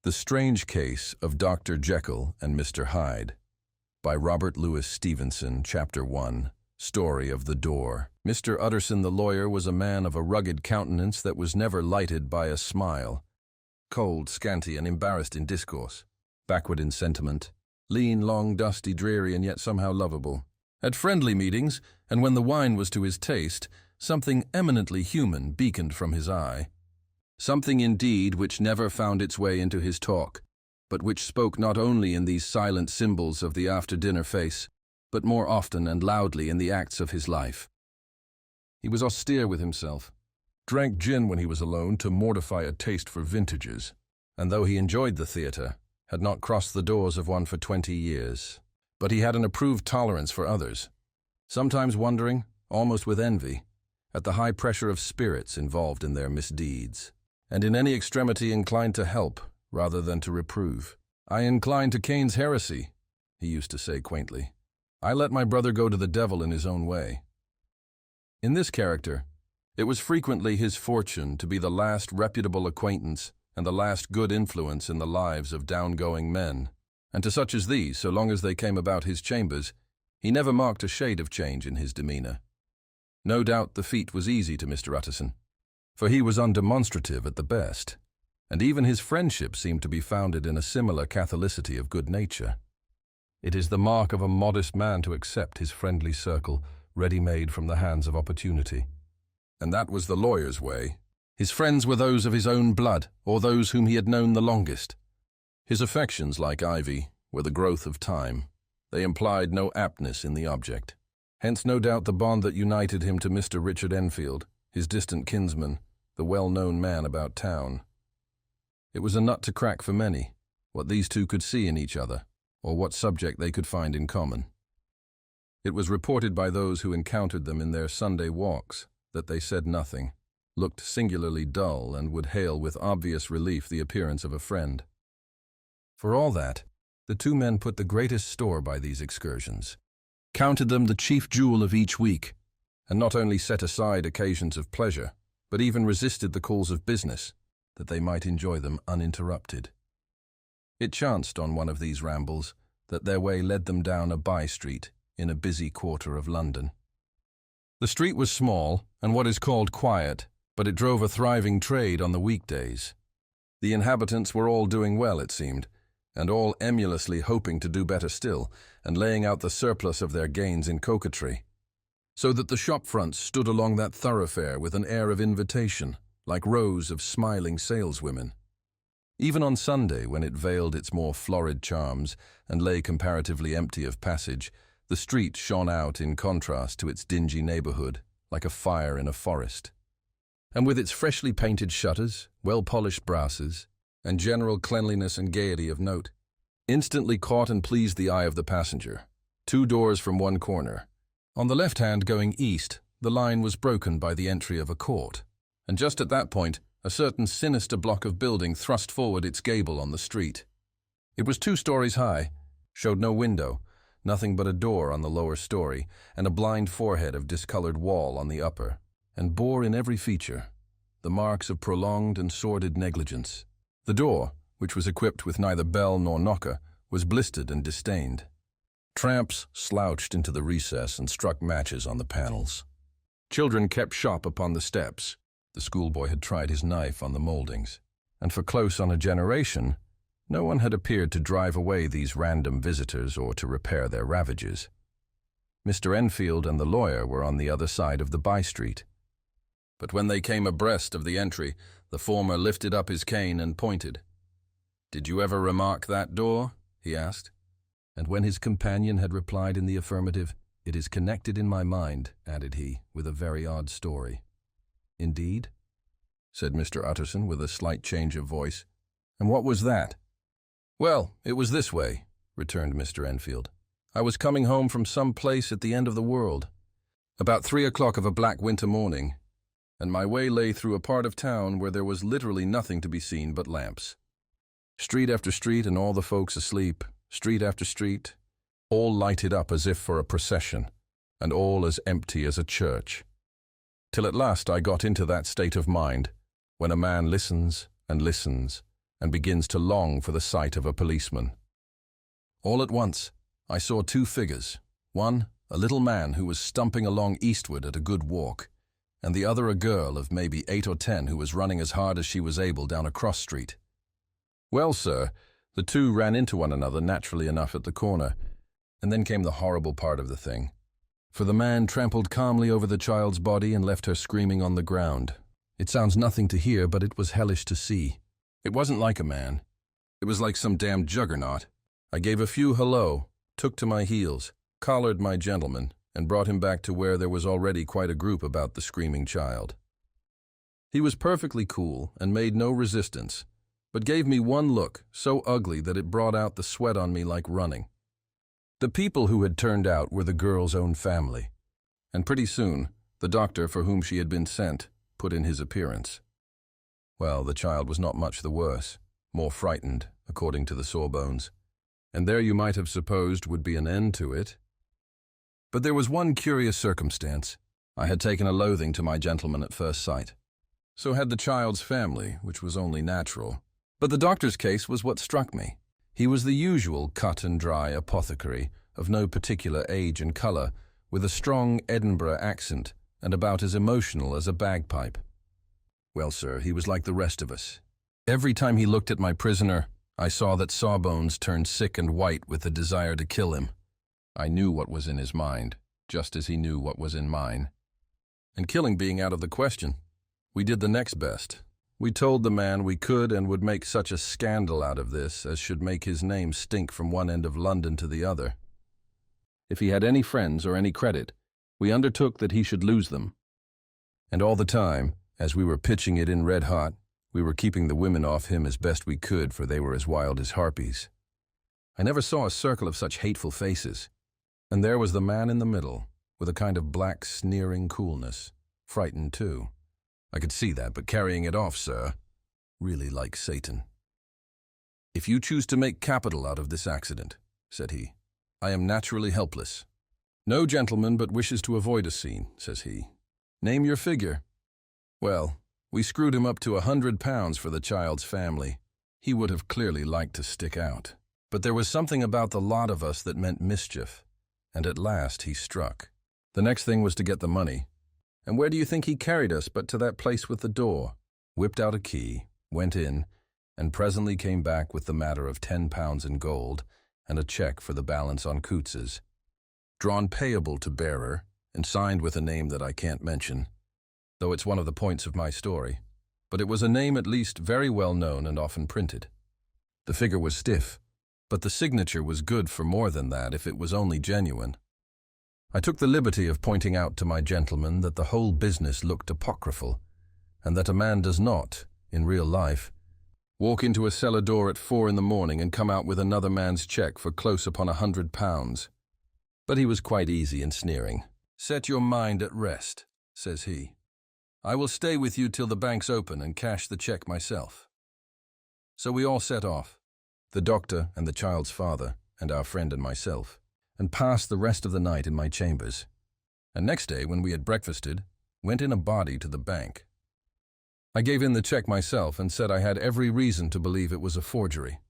The Strange Case of Dr. Jekyll and Mr. Hyde by Robert Louis Stevenson, Chapter 1, Story of the Door. Mr. Utterson the lawyer was a man of a rugged countenance that was never lighted by a smile, cold, scanty, and embarrassed in discourse, backward in sentiment, lean, long, dusty, dreary, and yet somehow lovable. At friendly meetings, and when the wine was to his taste, something eminently human beaconed from his eye. Something indeed which never found its way into his talk, but which spoke not only in these silent symbols of the after-dinner face, but more often and loudly in the acts of his life. He was austere with himself, drank gin when he was alone to mortify a taste for vintages, and though he enjoyed the theatre, had not crossed the doors of one for 20 years. But he had an approved tolerance for others, sometimes wondering, almost with envy, at the high pressure of spirits involved in their misdeeds, and in any extremity inclined to help rather than to reprove. "I incline to Cain's heresy," he used to say quaintly. "I let my brother go to the devil in his own way." In this character, it was frequently his fortune to be the last reputable acquaintance and the last good influence in the lives of down-going men, and to such as these, so long as they came about his chambers, he never marked a shade of change in his demeanor. No doubt the feat was easy to Mr. Utterson, for he was undemonstrative at the best, and even his friendship seemed to be founded in a similar catholicity of good nature. It is the mark of a modest man to accept his friendly circle, ready-made from the hands of opportunity. And that was the lawyer's way. His friends were those of his own blood, or those whom he had known the longest. His affections, like ivy, were the growth of time. They implied no aptness in the object. Hence, no doubt, the bond that united him to Mr. Richard Enfield, his distant kinsman, the well-known man about town. It was a nut to crack for many, what these two could see in each other, or what subject they could find in common. It was reported by those who encountered them in their Sunday walks that they said nothing, looked singularly dull, and would hail with obvious relief the appearance of a friend. For all that, the two men put the greatest store by these excursions, counted them the chief jewel of each week, and not only set aside occasions of pleasure, but even resisted the calls of business, that they might enjoy them uninterrupted. It chanced on one of these rambles that their way led them down a by-street in a busy quarter of London. The street was small and what is called quiet, but it drove a thriving trade on the weekdays. The inhabitants were all doing well, it seemed, and all emulously hoping to do better still, and laying out the surplus of their gains in coquetry, so that the shop-fronts stood along that thoroughfare with an air of invitation, like rows of smiling saleswomen. Even on Sunday, when it veiled its more florid charms and lay comparatively empty of passage, the street shone out in contrast to its dingy neighborhood, like a fire in a forest. And with its freshly painted shutters, well-polished brasses, and general cleanliness and gaiety of note, instantly caught and pleased the eye of the passenger. 2 doors from one corner. On the left hand going east, the line was broken by the entry of a court, and just at that point, a certain sinister block of building thrust forward its gable on the street. It was 2 stories high, showed no window, nothing but a door on the lower story, and a blind forehead of discolored wall on the upper, and bore in every feature the marks of prolonged and sordid negligence. The door, which was equipped with neither bell nor knocker, was blistered and distained. Tramps slouched into the recess and struck matches on the panels. Children kept shop upon the steps. The schoolboy had tried his knife on the moldings, and for close on a generation, no one had appeared to drive away these random visitors or to repair their ravages. Mr. Enfield and the lawyer were on the other side of the by-street. But when they came abreast of the entry, the former lifted up his cane and pointed. "Did you ever remark that door?" he asked. And when his companion had replied in the affirmative, "It is connected in my mind," added he, with a very odd story. "Indeed?" said Mr. Utterson with a slight change of voice. "And what was that?" "Well, it was this way," returned Mr. Enfield. "I was coming home from some place at the end of the world, about 3 o'clock of a black winter morning, and my way lay through a part of town where there was literally nothing to be seen but lamps. Street after street, and all the folks asleep, street after street, all lighted up as if for a procession, and all as empty as a church. Till at last I got into that state of mind, when a man listens and listens, and begins to long for the sight of a policeman. All at once, I saw two figures. One, a little man who was stumping along eastward at a good walk, and the other a girl of maybe 8 or 10 who was running as hard as she was able down a cross street. Well, sir, the two ran into one another naturally enough at the corner, and then came the horrible part of the thing. For the man trampled calmly over the child's body and left her screaming on the ground. It sounds nothing to hear, but it was hellish to see. It wasn't like a man. It was like some damned juggernaut. I gave a few hello, took to my heels, collared my gentleman, and brought him back to where there was already quite a group about the screaming child. He was perfectly cool and made no resistance, but gave me one look so ugly that it brought out the sweat on me like running. The people who had turned out were the girl's own family, and pretty soon the doctor for whom she had been sent put in his appearance. Well, the child was not much the worse, more frightened, according to the sawbones, and there you might have supposed would be an end to it. But there was one curious circumstance. I had taken a loathing to my gentleman at first sight. So had the child's family, which was only natural. But the doctor's case was what struck me. He was the usual cut-and-dry apothecary, of no particular age and color, with a strong Edinburgh accent and about as emotional as a bagpipe. Well, sir, he was like the rest of us. Every time he looked at my prisoner, I saw that Sawbones turned sick and white with the desire to kill him. I knew what was in his mind, just as he knew what was in mine. And killing being out of the question, we did the next best. We told the man we could and would make such a scandal out of this as should make his name stink from one end of London to the other. If he had any friends or any credit, we undertook that he should lose them. And all the time, as we were pitching it in red hot, we were keeping the women off him as best we could, for they were as wild as harpies. I never saw a circle of such hateful faces. And there was the man in the middle, with a kind of black, sneering coolness. Frightened, too. I could see that, but carrying it off, sir. Really like Satan. "If you choose to make capital out of this accident," said he, "I am naturally helpless. No gentleman but wishes to avoid a scene," says he. "Name your figure." Well, we screwed him up to £100 for the child's family. He would have clearly liked to stick out. But there was something about the lot of us that meant mischief. And at last he struck. The next thing was to get the money. And where do you think he carried us but to that place with the door? Whipped out a key, went in, and presently came back with the matter of £10 in gold and a check for the balance on Coots's, drawn payable to bearer and signed with a name that I can't mention, though it's one of the points of my story. But it was a name at least very well known and often printed. The figure was stiff, but the signature was good for more than that if it was only genuine. I took the liberty of pointing out to my gentleman that the whole business looked apocryphal, and that a man does not, in real life, walk into a cellar door at 4 in the morning and come out with another man's check for close upon £100. But he was quite easy in sneering. "Set your mind at rest," says he. "I will stay with you till the banks open and cash the check myself." So we all set off, the doctor and the child's father, and our friend and myself, and passed the rest of the night in my chambers. And next day, when we had breakfasted, went in a body to the bank. I gave in the check myself and said I had every reason to believe it was a forgery.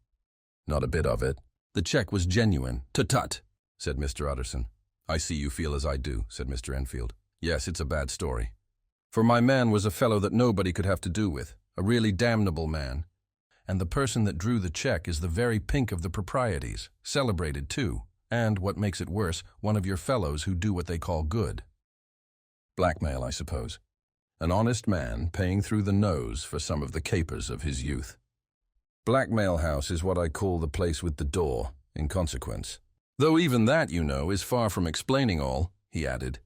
Not a bit of it. The check was genuine. "Tut-tut," said Mr. Utterson. "I see you feel as I do," said Mr. Enfield. "Yes, it's a bad story. For my man was a fellow that nobody could have to do with, a really damnable man. And the person that drew the check is the very pink of the proprieties, celebrated too, and, what makes it worse, one of your fellows who do what they call good. Blackmail, I suppose. An honest man paying through the nose for some of the capers of his youth. Blackmail House is what I call the place with the door, in consequence. Though even that, you know, is far from explaining all," he added,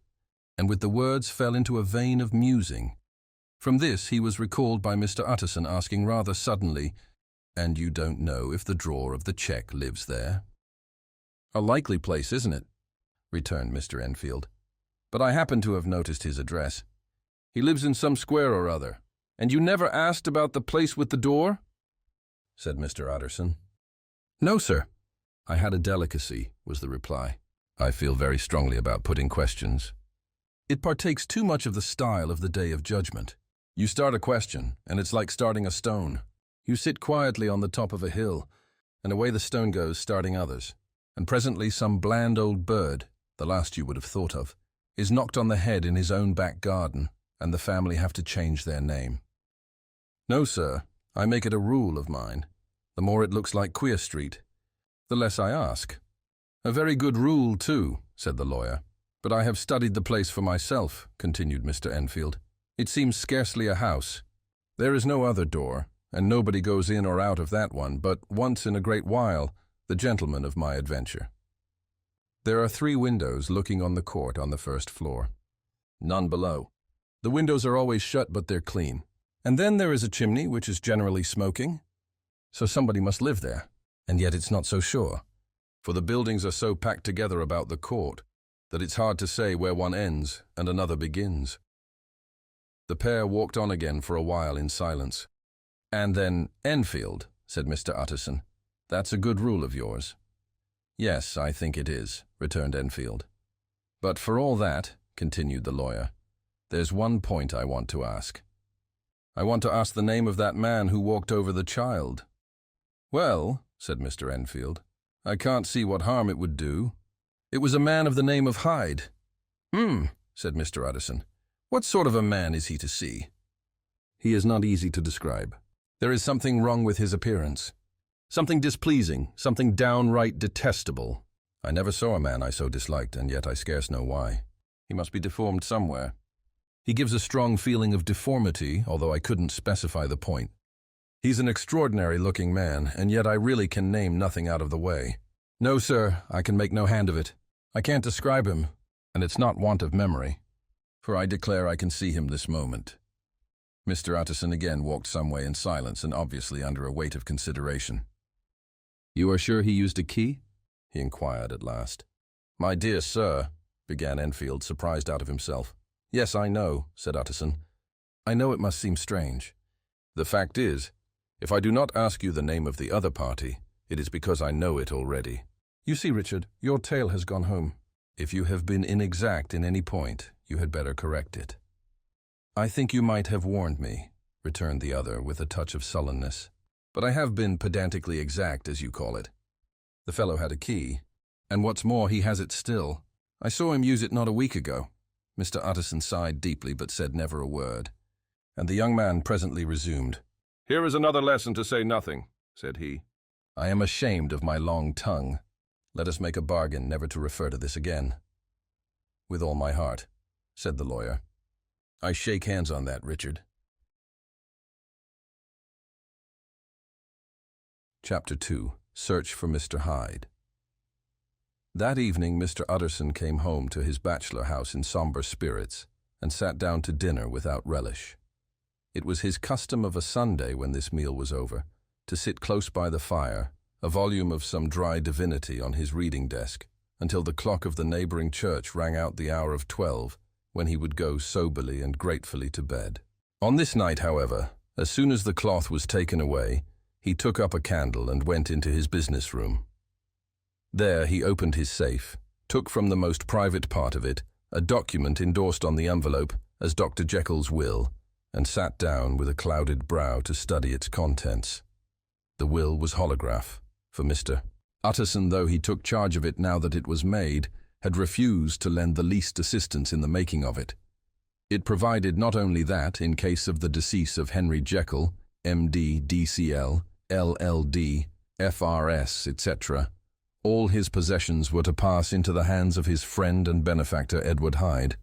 and with the words fell into a vein of musing. From this he was recalled by Mr. Utterson asking rather suddenly, "And you don't know if the drawer of the check lives there?" "A likely place, isn't it?" returned Mr. Enfield. "But I happen to have noticed his address. He lives in some square or other." "And you never asked about the place with the door?" said Mr. Utterson. "No, sir." "I had a delicacy," was the reply. "I feel very strongly about putting questions. It partakes too much of the style of the Day of Judgment. You start a question, and it's like starting a stone. You sit quietly on the top of a hill, and away the stone goes, starting others. And presently some bland old bird, the last you would have thought of, is knocked on the head in his own back garden, and the family have to change their name. No, sir, I make it a rule of mine. The more it looks like Queer Street, the less I ask. A very good rule, too, said the lawyer. But I have studied the place for myself, continued Mr. Enfield. It seems scarcely a house. There is no other door, and nobody goes in or out of that one, but once in a great while, the gentleman of my adventure. There are 3 windows looking on the court on the first floor. None below. The windows are always shut, but they're clean. And then there is a chimney which is generally smoking. So somebody must live there, and yet it's not so sure. For the buildings are so packed together about the court that it's hard to say where one ends and another begins. The pair walked on again for a while in silence. And then, Enfield, said Mr. Utterson, that's a good rule of yours. Yes, I think it is, returned Enfield. But for all that, continued the lawyer, there's one point I want to ask. I want to ask the name of that man who walked over the child. Well, said Mr. Enfield, I can't see what harm it would do. It was a man of the name of Hyde. Said Mr. Utterson. What sort of a man is he to see? He is not easy to describe. There is something wrong with his appearance. Something displeasing, something downright detestable. I never saw a man I so disliked, and yet I scarce know why. He must be deformed somewhere. He gives a strong feeling of deformity, although I couldn't specify the point. He's an extraordinary-looking man, and yet I really can name nothing out of the way. No, sir, I can make no hand of it. I can't describe him, and it's not want of memory, for I declare I can see him this moment. Mr. Utterson again walked some way in silence and obviously under a weight of consideration. You are sure he used a key? He inquired at last. My dear sir, began Enfield, surprised out of himself. Yes, I know, said Utterson. I know it must seem strange. The fact is, if I do not ask you the name of the other party, it is because I know it already. You see, Richard, your tale has gone home. If you have been inexact in any point, you had better correct it. I think you might have warned me, returned the other with a touch of sullenness. But I have been pedantically exact, as you call it. The fellow had a key, and what's more, he has it still. I saw him use it not a week ago. Mr. Utterson sighed deeply, but said never a word. And the young man presently resumed. Here is another lesson to say nothing, said he. I am ashamed of my long tongue. Let us make a bargain never to refer to this again. With all my heart, said the lawyer. I shake hands on that, Richard. Chapter 2. Search for Mr. Hyde. That evening Mr. Utterson came home to his bachelor house in somber spirits and sat down to dinner without relish. It was his custom of a Sunday, when this meal was over, to sit close by the fire, a volume of some dry divinity on his reading desk, until the clock of the neighboring church rang out the hour of 12, when he would go soberly and gratefully to bed. On this night, however, as soon as the cloth was taken away, he took up a candle and went into his business room. There he opened his safe, took from the most private part of it a document endorsed on the envelope as Dr. Jekyll's will, and sat down with a clouded brow to study its contents. The will was holograph, for Mr. Utterson, though he took charge of it now that it was made, had refused to lend the least assistance in the making of it. It provided not only that, in case of the decease of Henry Jekyll, M.D., D.C.L., L.L.D., F.R.S., etc., all his possessions were to pass into the hands of his friend and benefactor Edward Hyde,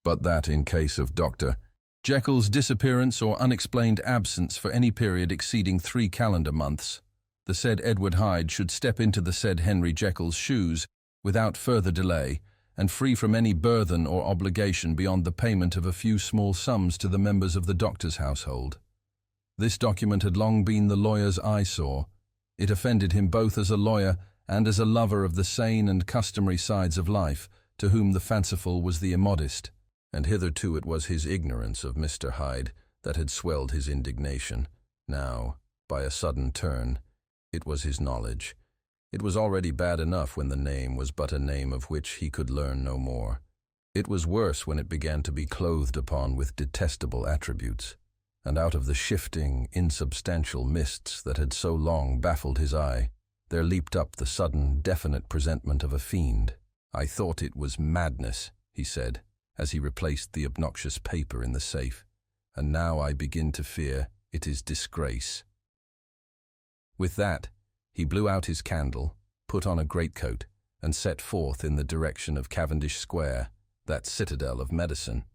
but that in case of Dr. Jekyll's disappearance or unexplained absence for any period exceeding 3 calendar months, the said Edward Hyde should step into the said Henry Jekyll's shoes without further delay, and free from any burthen or obligation beyond the payment of a few small sums to the members of the doctor's household. This document had long been the lawyer's eyesore. It offended him both as a lawyer and as a lover of the sane and customary sides of life, to whom the fanciful was the immodest, and hitherto it was his ignorance of Mr. Hyde that had swelled his indignation. Now, by a sudden turn, it was his knowledge. It was already bad enough when the name was but a name of which he could learn no more. It was worse when it began to be clothed upon with detestable attributes. and out of the shifting, insubstantial mists that had so long baffled his eye, there leaped up the sudden, definite presentment of a fiend. "I thought it was madness," he said, as he replaced the obnoxious paper in the safe, "and now I begin to fear it is disgrace." With that, he blew out his candle, put on a greatcoat, and set forth in the direction of Cavendish Square, that citadel of medicine,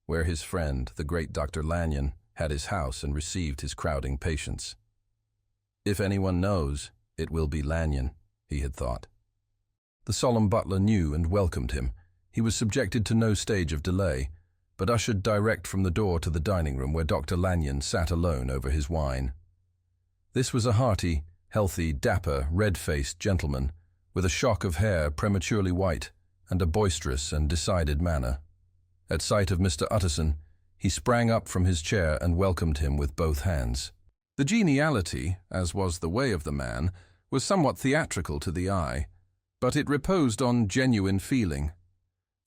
where his friend, the great Dr. Lanyon, had his house and received his crowding patients. If anyone knows, it will be Lanyon, he had thought. The solemn butler knew and welcomed him. He was subjected to no stage of delay, but ushered direct from the door to the dining room where Dr. Lanyon sat alone over his wine. This was a hearty, healthy, dapper, red-faced gentleman, with a shock of hair prematurely white and a boisterous and decided manner. At sight of Mr. Utterson, he sprang up from his chair and welcomed him with both hands. The geniality, as was the way of the man, was somewhat theatrical to the eye, but it reposed on genuine feeling.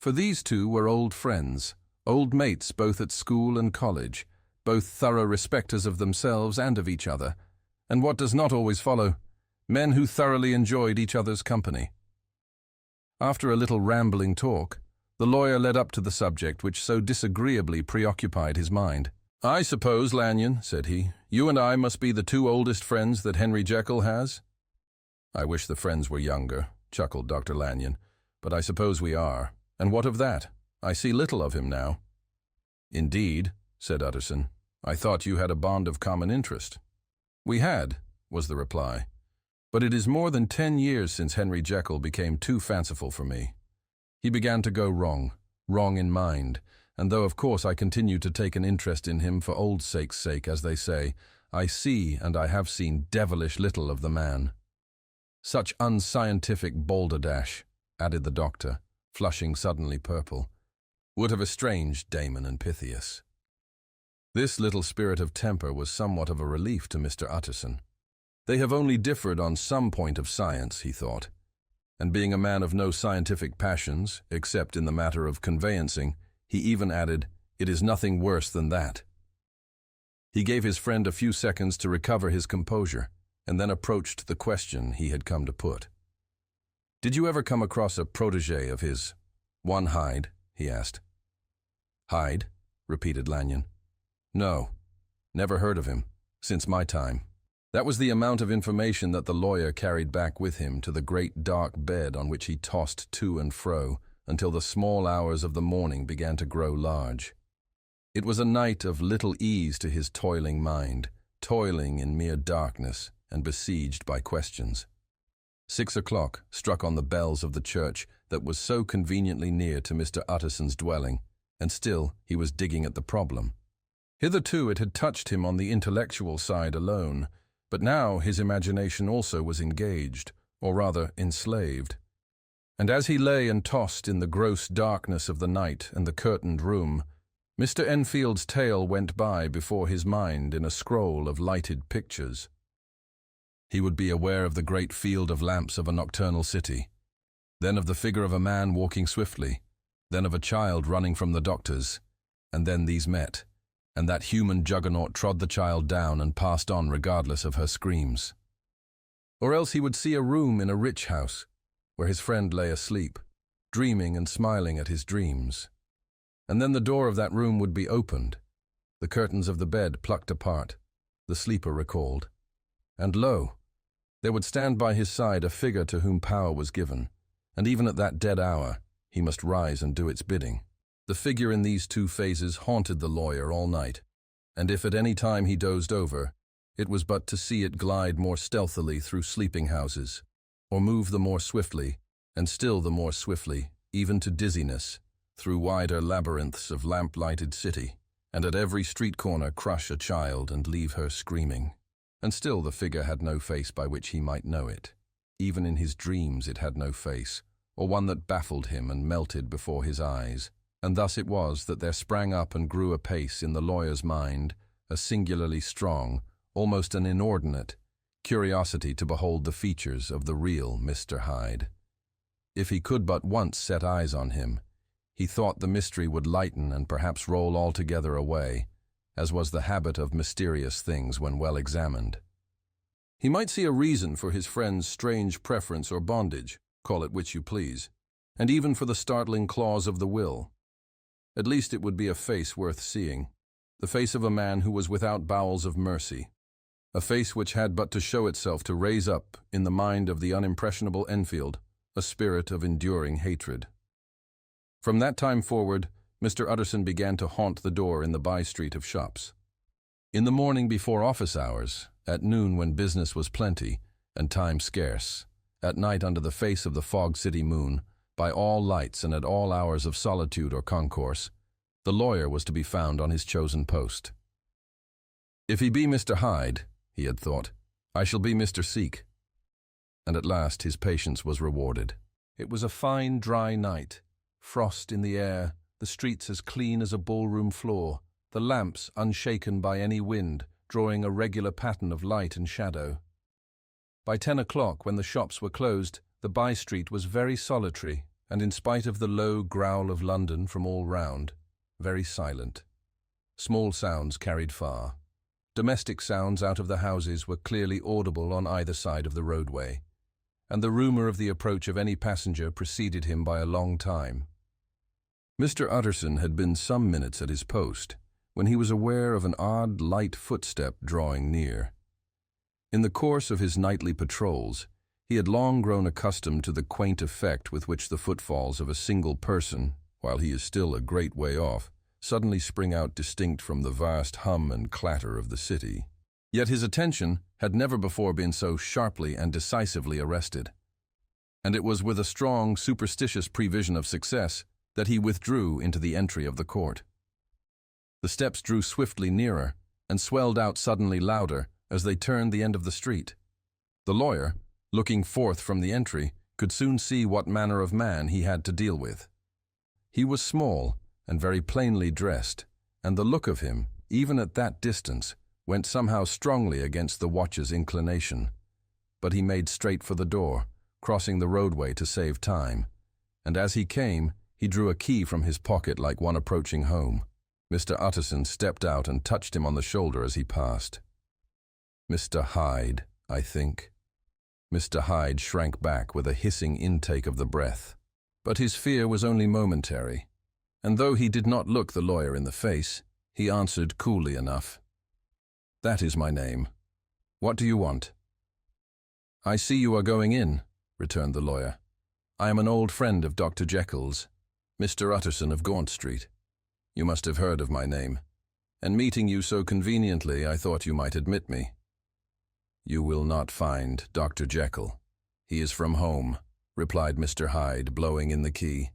For these two were old friends, old mates both at school and college, both thorough respecters of themselves and of each other, and what does not always follow, men who thoroughly enjoyed each other's company. After a little rambling talk, the lawyer led up to the subject which so disagreeably preoccupied his mind. "I suppose, Lanyon," said he, "you and I must be the two oldest friends that Henry Jekyll has?" "I wish the friends were younger," chuckled Dr. Lanyon, "but I suppose we are. And what of that? I see little of him now." "Indeed," said Utterson, "I thought you had a bond of common interest." "We had," was the reply, "but it is more than 10 years since Henry Jekyll became too fanciful for me. He began to go wrong in mind, and though of course I continue to take an interest in him for old sake's sake, as they say, I see and I have seen devilish little of the man." "Such unscientific balderdash," added the doctor, flushing suddenly purple, "would have estranged Damon and Pythias." This little spirit of temper was somewhat of a relief to Mr. Utterson. They have only differed on some point of science, he thought, and being a man of no scientific passions, except in the matter of conveyancing, he even added, "It is nothing worse than that." He gave his friend a few seconds to recover his composure, and then approached the question he had come to put. "Did you ever come across a protégé of his, one Hyde?" he asked. "Hyde?" repeated Lanyon. "No, never heard of him, since my time." That was the amount of information that the lawyer carried back with him to the great dark bed on which he tossed to and fro until the small hours of the morning began to grow large. It was a night of little ease to his toiling mind, toiling in mere darkness and besieged by questions. 6 o'clock struck on the bells of the church that was so conveniently near to Mr. Utterson's dwelling, and still he was digging at the problem. Hitherto it had touched him on the intellectual side alone, but now his imagination also was engaged, or rather enslaved. And as he lay and tossed in the gross darkness of the night and the curtained room, Mr. Enfield's tale went by before his mind in a scroll of lighted pictures. He would be aware of the great field of lamps of a nocturnal city, then of the figure of a man walking swiftly, then of a child running from the doctors, and then these met, and that human juggernaut trod the child down and passed on regardless of her screams. Or else he would see a room in a rich house, where his friend lay asleep, dreaming and smiling at his dreams. And then the door of that room would be opened, the curtains of the bed plucked apart, the sleeper recalled, and lo, there would stand by his side a figure to whom power was given, and even at that dead hour he must rise and do its bidding. The figure in these two phases haunted the lawyer all night, and if at any time he dozed over, it was but to see it glide more stealthily through sleeping houses, or move the more swiftly, and still the more swiftly, even to dizziness, through wider labyrinths of lamp-lighted city, and at every street corner crush a child and leave her screaming. And still the figure had no face by which he might know it. Even in his dreams it had no face, or one that baffled him and melted before his eyes. And thus it was that there sprang up and grew apace in the lawyer's mind a singularly strong, almost an inordinate, curiosity to behold the features of the real Mr. Hyde. If he could but once set eyes on him, he thought the mystery would lighten and perhaps roll altogether away, as was the habit of mysterious things when well examined. He might see a reason for his friend's strange preference or bondage, call it which you please, and even for the startling clause of the will. At least it would be a face worth seeing, the face of a man who was without bowels of mercy, a face which had but to show itself to raise up, in the mind of the unimpressionable Enfield, a spirit of enduring hatred. From that time forward, Mr. Utterson began to haunt the door in the by-street of shops. In the morning before office hours, at noon when business was plenty and time scarce, at night under the face of the Fog City moon, by all lights and at all hours of solitude or concourse, the lawyer was to be found on his chosen post. If he be Mr. Hyde, he had thought, I shall be Mr. Seek. And at last his patience was rewarded. It was a fine, dry night, frost in the air, the streets as clean as a ballroom floor, the lamps unshaken by any wind, drawing a regular pattern of light and shadow. By 10 o'clock, when the shops were closed, the by-street was very solitary, and in spite of the low growl of London from all round, very silent. Small sounds carried far. Domestic sounds out of the houses were clearly audible on either side of the roadway, and the rumour of the approach of any passenger preceded him by a long time. Mr. Utterson had been some minutes at his post, when he was aware of an odd, light footstep drawing near. In the course of his nightly patrols, he had long grown accustomed to the quaint effect with which the footfalls of a single person, while he is still a great way off, suddenly spring out distinct from the vast hum and clatter of the city. Yet his attention had never before been so sharply and decisively arrested, and it was with a strong, superstitious prevision of success that he withdrew into the entry of the court. The steps drew swiftly nearer and swelled out suddenly louder as they turned the end of the street. The lawyer, looking forth from the entry, could soon see what manner of man he had to deal with. He was small and very plainly dressed, and the look of him, even at that distance, went somehow strongly against the watch's inclination. But he made straight for the door, crossing the roadway to save time, and as he came, he drew a key from his pocket like one approaching home. Mr. Utterson stepped out and touched him on the shoulder as he passed. Mr. Hyde, I think. Mr. Hyde shrank back with a hissing intake of the breath. But his fear was only momentary, and though he did not look the lawyer in the face, he answered coolly enough. That is my name. What do you want? I see you are going in, returned the lawyer. I am an old friend of Dr. Jekyll's, Mr. Utterson of Gaunt Street. You must have heard of my name, and meeting you so conveniently, I thought you might admit me. You will not find Dr. Jekyll. He is from home, replied Mr. Hyde, blowing in the key.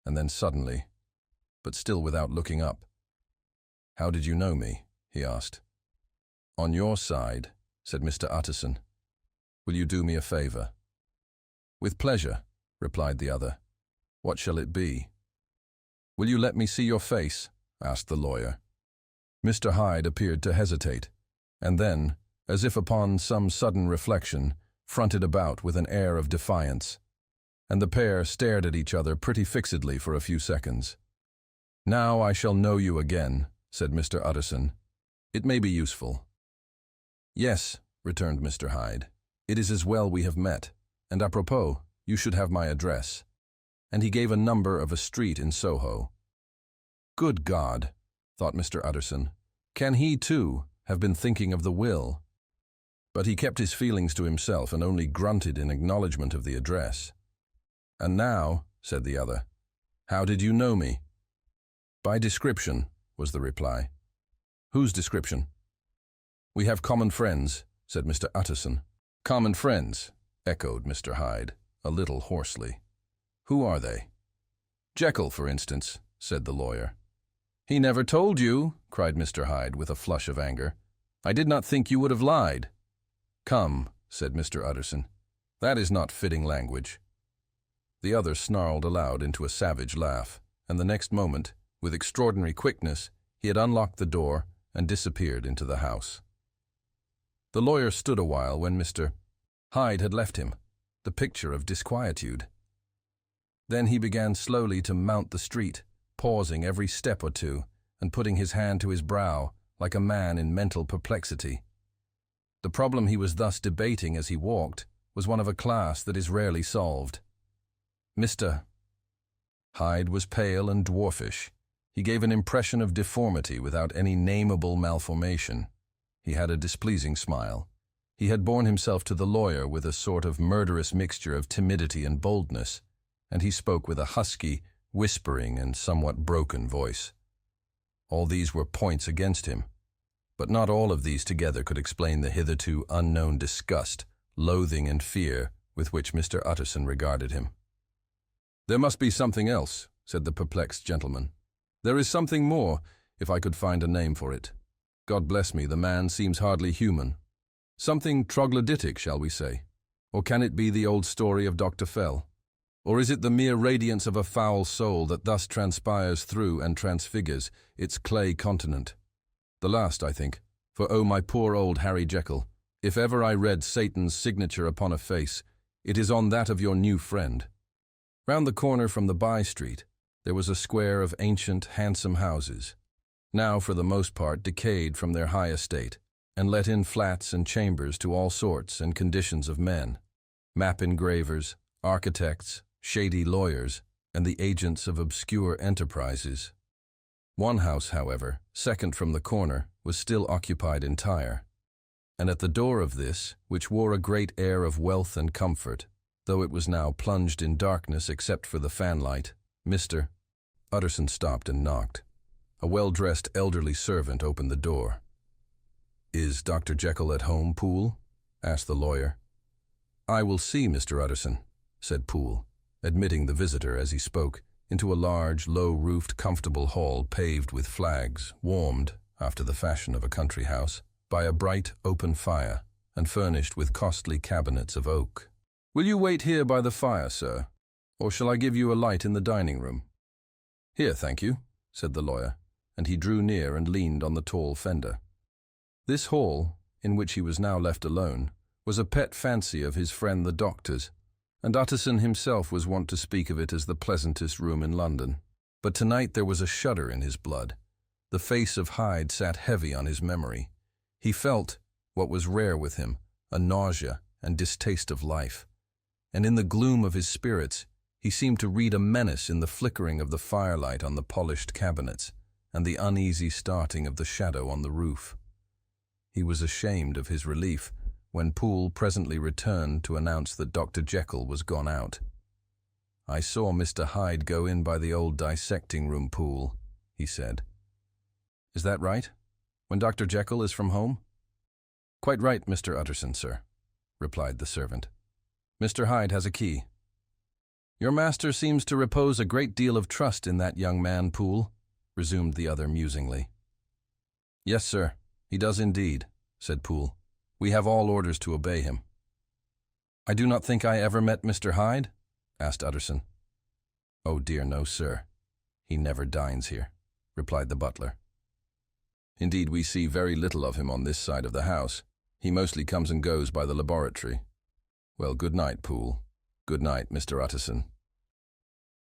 And then suddenly, but still without looking up, How did you know me? He asked. On your side, said Mr. Utterson. Will you do me a favor? With pleasure, replied the other. What shall it be? Will you let me see your face? Asked the lawyer. Mr. Hyde appeared to hesitate, and then, as if upon some sudden reflection, fronted about with an air of defiance, and the pair stared at each other pretty fixedly for a few seconds. Now I shall know you again, said Mr. Utterson. It may be useful. Yes, returned Mr. Hyde. It is as well we have met, and apropos, you should have my address. And he gave a number of a street in Soho. Good God, thought Mr. Utterson, can he, too, have been thinking of the will? But he kept his feelings to himself and only grunted in acknowledgment of the address. And now, said the other, how did you know me? By description, was the reply. Whose description? We have common friends, said Mr. Utterson. Common friends, echoed Mr. Hyde, a little hoarsely. Who are they? Jekyll, for instance, said the lawyer. He never told you, cried Mr. Hyde with a flush of anger. I did not think you would have lied. Come, said Mr. Utterson, that is not fitting language. The other snarled aloud into a savage laugh, and the next moment, with extraordinary quickness, he had unlocked the door and disappeared into the house. The lawyer stood a while when Mr. Hyde had left him, the picture of disquietude. Then he began slowly to mount the street, pausing every step or two and putting his hand to his brow, like a man in mental perplexity. The problem he was thus debating as he walked was one of a class that is rarely solved. Mr. Hyde was pale and dwarfish. He gave an impression of deformity without any nameable malformation. He had a displeasing smile. He had borne himself to the lawyer with a sort of murderous mixture of timidity and boldness, and he spoke with a husky, whispering and somewhat broken voice. All these were points against him, but not all of these together could explain the hitherto unknown disgust, loathing and fear with which Mr. Utterson regarded him. "There must be something else," said the perplexed gentleman. "There is something more, if I could find a name for it. God bless me, the man seems hardly human. Something troglodytic, shall we say? Or can it be the old story of Dr. Fell? Or is it the mere radiance of a foul soul that thus transpires through and transfigures its clay continent? The last, I think, for oh, my poor old Harry Jekyll, if ever I read Satan's signature upon a face, it is on that of your new friend." Round the corner from the by-street, there was a square of ancient, handsome houses, now for the most part decayed from their high estate, and let in flats and chambers to all sorts and conditions of men, map engravers, architects, shady lawyers, and the agents of obscure enterprises. One house, however, second from the corner, was still occupied entire, and at the door of this, which wore a great air of wealth and comfort, though it was now plunged in darkness except for the fanlight, Mr. Utterson stopped and knocked. A well-dressed elderly servant opened the door. "Is Dr. Jekyll at home, Poole?" asked the lawyer. "I will see Mr. Utterson," said Poole, admitting the visitor as he spoke into a large, low-roofed, comfortable hall paved with flags, warmed, after the fashion of a country house, by a bright, open fire, and furnished with costly cabinets of oak. "Will you wait here by the fire, sir? Or shall I give you a light in the dining room?" "Here, thank you," said the lawyer, and he drew near and leaned on the tall fender. This hall, in which he was now left alone, was a pet fancy of his friend the doctor's, and Utterson himself was wont to speak of it as the pleasantest room in London. But tonight there was a shudder in his blood. The face of Hyde sat heavy on his memory. He felt, what was rare with him, a nausea and distaste of life, and in the gloom of his spirits he seemed to read a menace in the flickering of the firelight on the polished cabinets and the uneasy starting of the shadow on the roof. He was ashamed of his relief when Poole presently returned to announce that Dr. Jekyll was gone out. "I saw Mr. Hyde go in by the old dissecting-room, Poole," he said. "Is that right? When Dr. Jekyll is from home?" "Quite right, Mr. Utterson, sir," replied the servant. "Mr. Hyde has a key." "Your master seems to repose a great deal of trust in that young man, Poole," resumed the other musingly. "Yes, sir, he does indeed," said Poole. "We have all orders to obey him." "I do not think I ever met Mr. Hyde?" asked Utterson. "Oh dear, no, sir. He never dines here," replied the butler. "Indeed, we see very little of him on this side of the house. He mostly comes and goes by the laboratory. Well, good night, Poole. Good night, Mr. Utterson."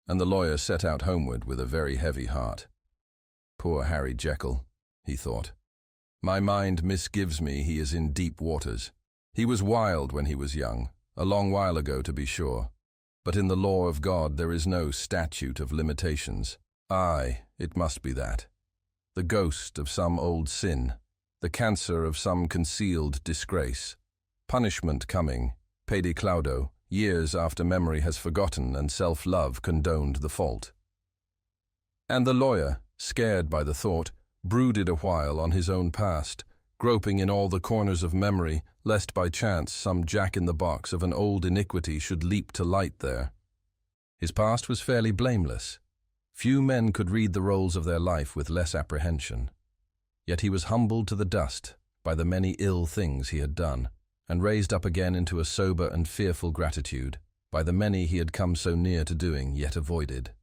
And the lawyer set out homeward with a very heavy heart. Poor Harry Jekyll, he thought. My mind misgives me he is in deep waters. He was wild when he was young, a long while ago to be sure, but in the law of God there is no statute of limitations. Aye, it must be that. The ghost of some old sin, the cancer of some concealed disgrace, punishment coming, pede claudo, years after memory has forgotten and self-love condoned the fault. And the lawyer, scared by the thought, brooded a while on his own past, groping in all the corners of memory, lest by chance some jack-in-the-box of an old iniquity should leap to light there. His past was fairly blameless. Few men could read the rolls of their life with less apprehension. Yet he was humbled to the dust by the many ill things he had done, and raised up again into a sober and fearful gratitude by the many he had come so near to doing yet avoided.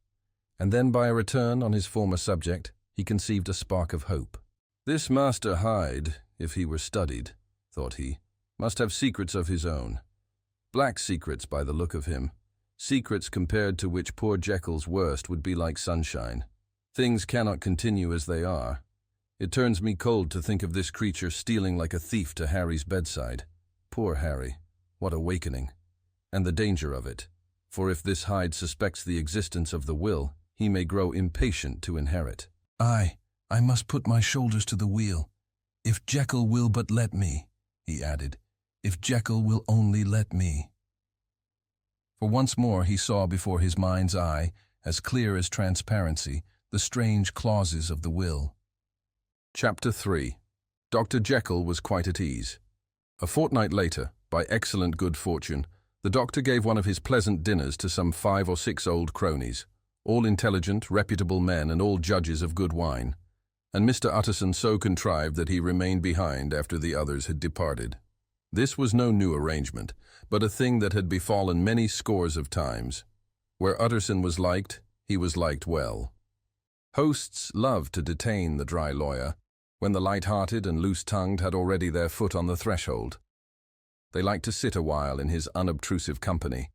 And then by a return on his former subject, he conceived a spark of hope. This Master Hyde, if he were studied, thought he, must have secrets of his own. Black secrets by the look of him, secrets compared to which poor Jekyll's worst would be like sunshine. Things cannot continue as they are. It turns me cold to think of this creature stealing like a thief to Harry's bedside. Poor Harry, what awakening! And the danger of it, for if this Hyde suspects the existence of the will, he may grow impatient to inherit. I must put my shoulders to the wheel. If Jekyll will but let me, he added. If Jekyll will only let me. For once more he saw before his mind's eye, as clear as transparency, the strange clauses of the will. Chapter 3. Dr. Jekyll was quite at ease. A fortnight later, by excellent good fortune, the doctor gave one of his pleasant dinners to some 5 or 6 old cronies, all intelligent, reputable men and all judges of good wine, and Mr. Utterson so contrived that he remained behind after the others had departed. This was no new arrangement, but a thing that had befallen many scores of times. Where Utterson was liked, he was liked well. Hosts loved to detain the dry lawyer, when the light-hearted and loose-tongued had already their foot on the threshold. They liked to sit a while in his unobtrusive company,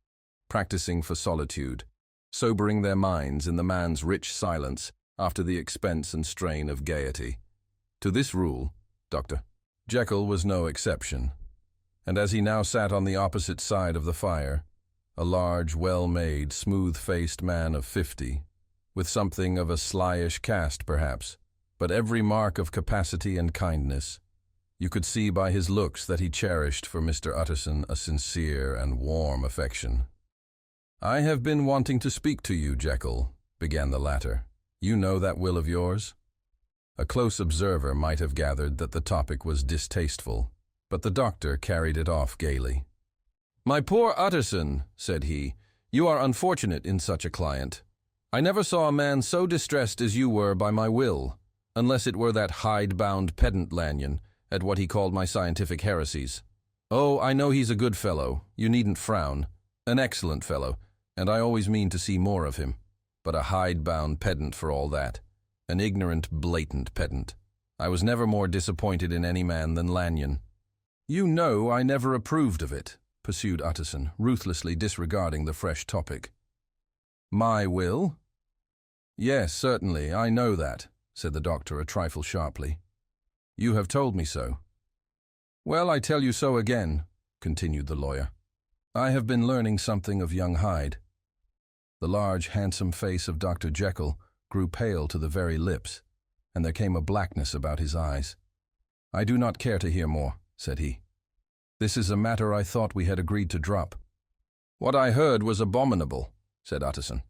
practicing for solitude, sobering their minds in the man's rich silence after the expense and strain of gaiety. To this rule, Dr. Jekyll was no exception, and as he now sat on the opposite side of the fire, a large, well-made, smooth-faced man of 50, with something of a slyish cast perhaps, but every mark of capacity and kindness, you could see by his looks that he cherished for Mr. Utterson a sincere and warm affection. "I have been wanting to speak to you, Jekyll," began the latter. "You know that will of yours?" A close observer might have gathered that the topic was distasteful, but the doctor carried it off gaily. "My poor Utterson," said he, "you are unfortunate in such a client. I never saw a man so distressed as you were by my will, unless it were that hide-bound pedant Lanyon, at what he called my scientific heresies. Oh, I know he's a good fellow, you needn't frown, an excellent fellow, and I always mean to see more of him, but a hide-bound pedant for all that, an ignorant, blatant pedant. I was never more disappointed in any man than Lanyon." "You know I never approved of it," pursued Utterson, ruthlessly disregarding the fresh topic. "My will?" "Yes, certainly, I know that," said the doctor a trifle sharply. "You have told me so." "Well, I tell you so again," continued the lawyer. "I have been learning something of young Hyde." The large, handsome face of Dr. Jekyll grew pale to the very lips, and there came a blackness about his eyes. "I do not care to hear more," said he. "This is a matter I thought we had agreed to drop." "What I heard was abominable," said Utterson.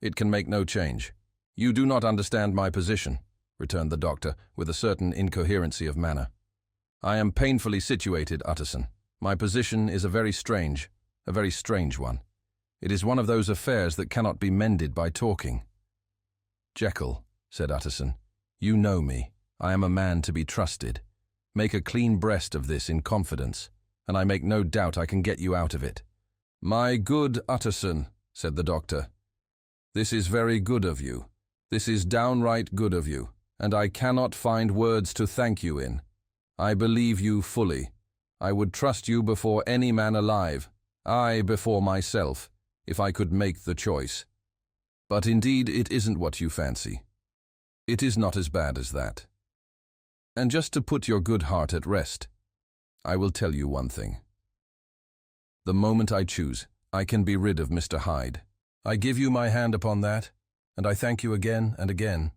"It can make no change. You do not understand my position," returned the doctor with a certain incoherency of manner. "I am painfully situated, Utterson. My position is a very strange one. It is one of those affairs that cannot be mended by talking." "Jekyll," said Utterson, "you know me. I am a man to be trusted. Make a clean breast of this in confidence, and I make no doubt I can get you out of it." "My good Utterson," said the doctor, "this is very good of you. This is downright good of you, and I cannot find words to thank you in. I believe you fully. I would trust you before any man alive, I before myself, if I could make the choice. But indeed it isn't what you fancy. It is not as bad as that. And just to put your good heart at rest, I will tell you one thing. The moment I choose, I can be rid of Mr. Hyde. I give you my hand upon that, and I thank you again and again.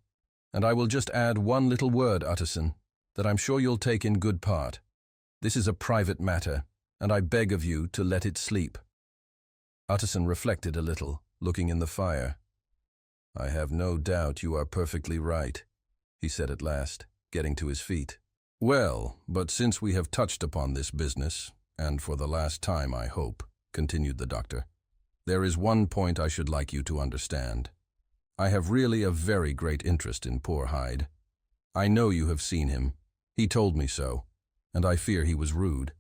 And I will just add one little word, Utterson, that I'm sure you'll take in good part. This is a private matter, and I beg of you to let it sleep." Utterson reflected a little, looking in the fire. "I have no doubt you are perfectly right," he said at last, getting to his feet. "Well, but since we have touched upon this business, and for the last time, I hope," continued the doctor, "there is one point I should like you to understand. I have really a very great interest in poor Hyde. I know you have seen him. He told me so, and I fear he was rude.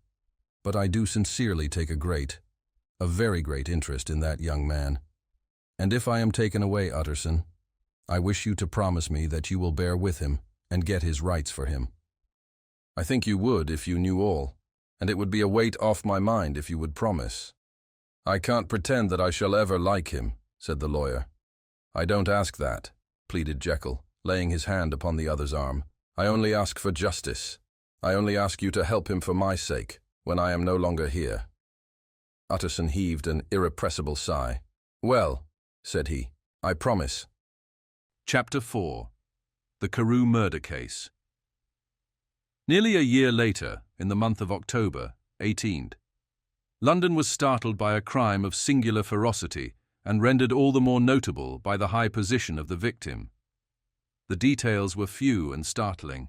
But I do sincerely take a very great interest in that young man. And if I am taken away, Utterson, I wish you to promise me that you will bear with him and get his rights for him. I think you would if you knew all, and it would be a weight off my mind if you would promise." "I can't pretend that I shall ever like him," said the lawyer. "I don't ask that," pleaded Jekyll, laying his hand upon the other's arm. I only ask for justice. I only ask you to help him for my sake, when I am no longer here." Utterson heaved an irrepressible sigh. "Well," said he, "I promise." Chapter 4. The Carew Murder Case. Nearly a year later, in the month of October, 18th, London was startled by a crime of singular ferocity and rendered all the more notable by the high position of the victim. The details were few and startling.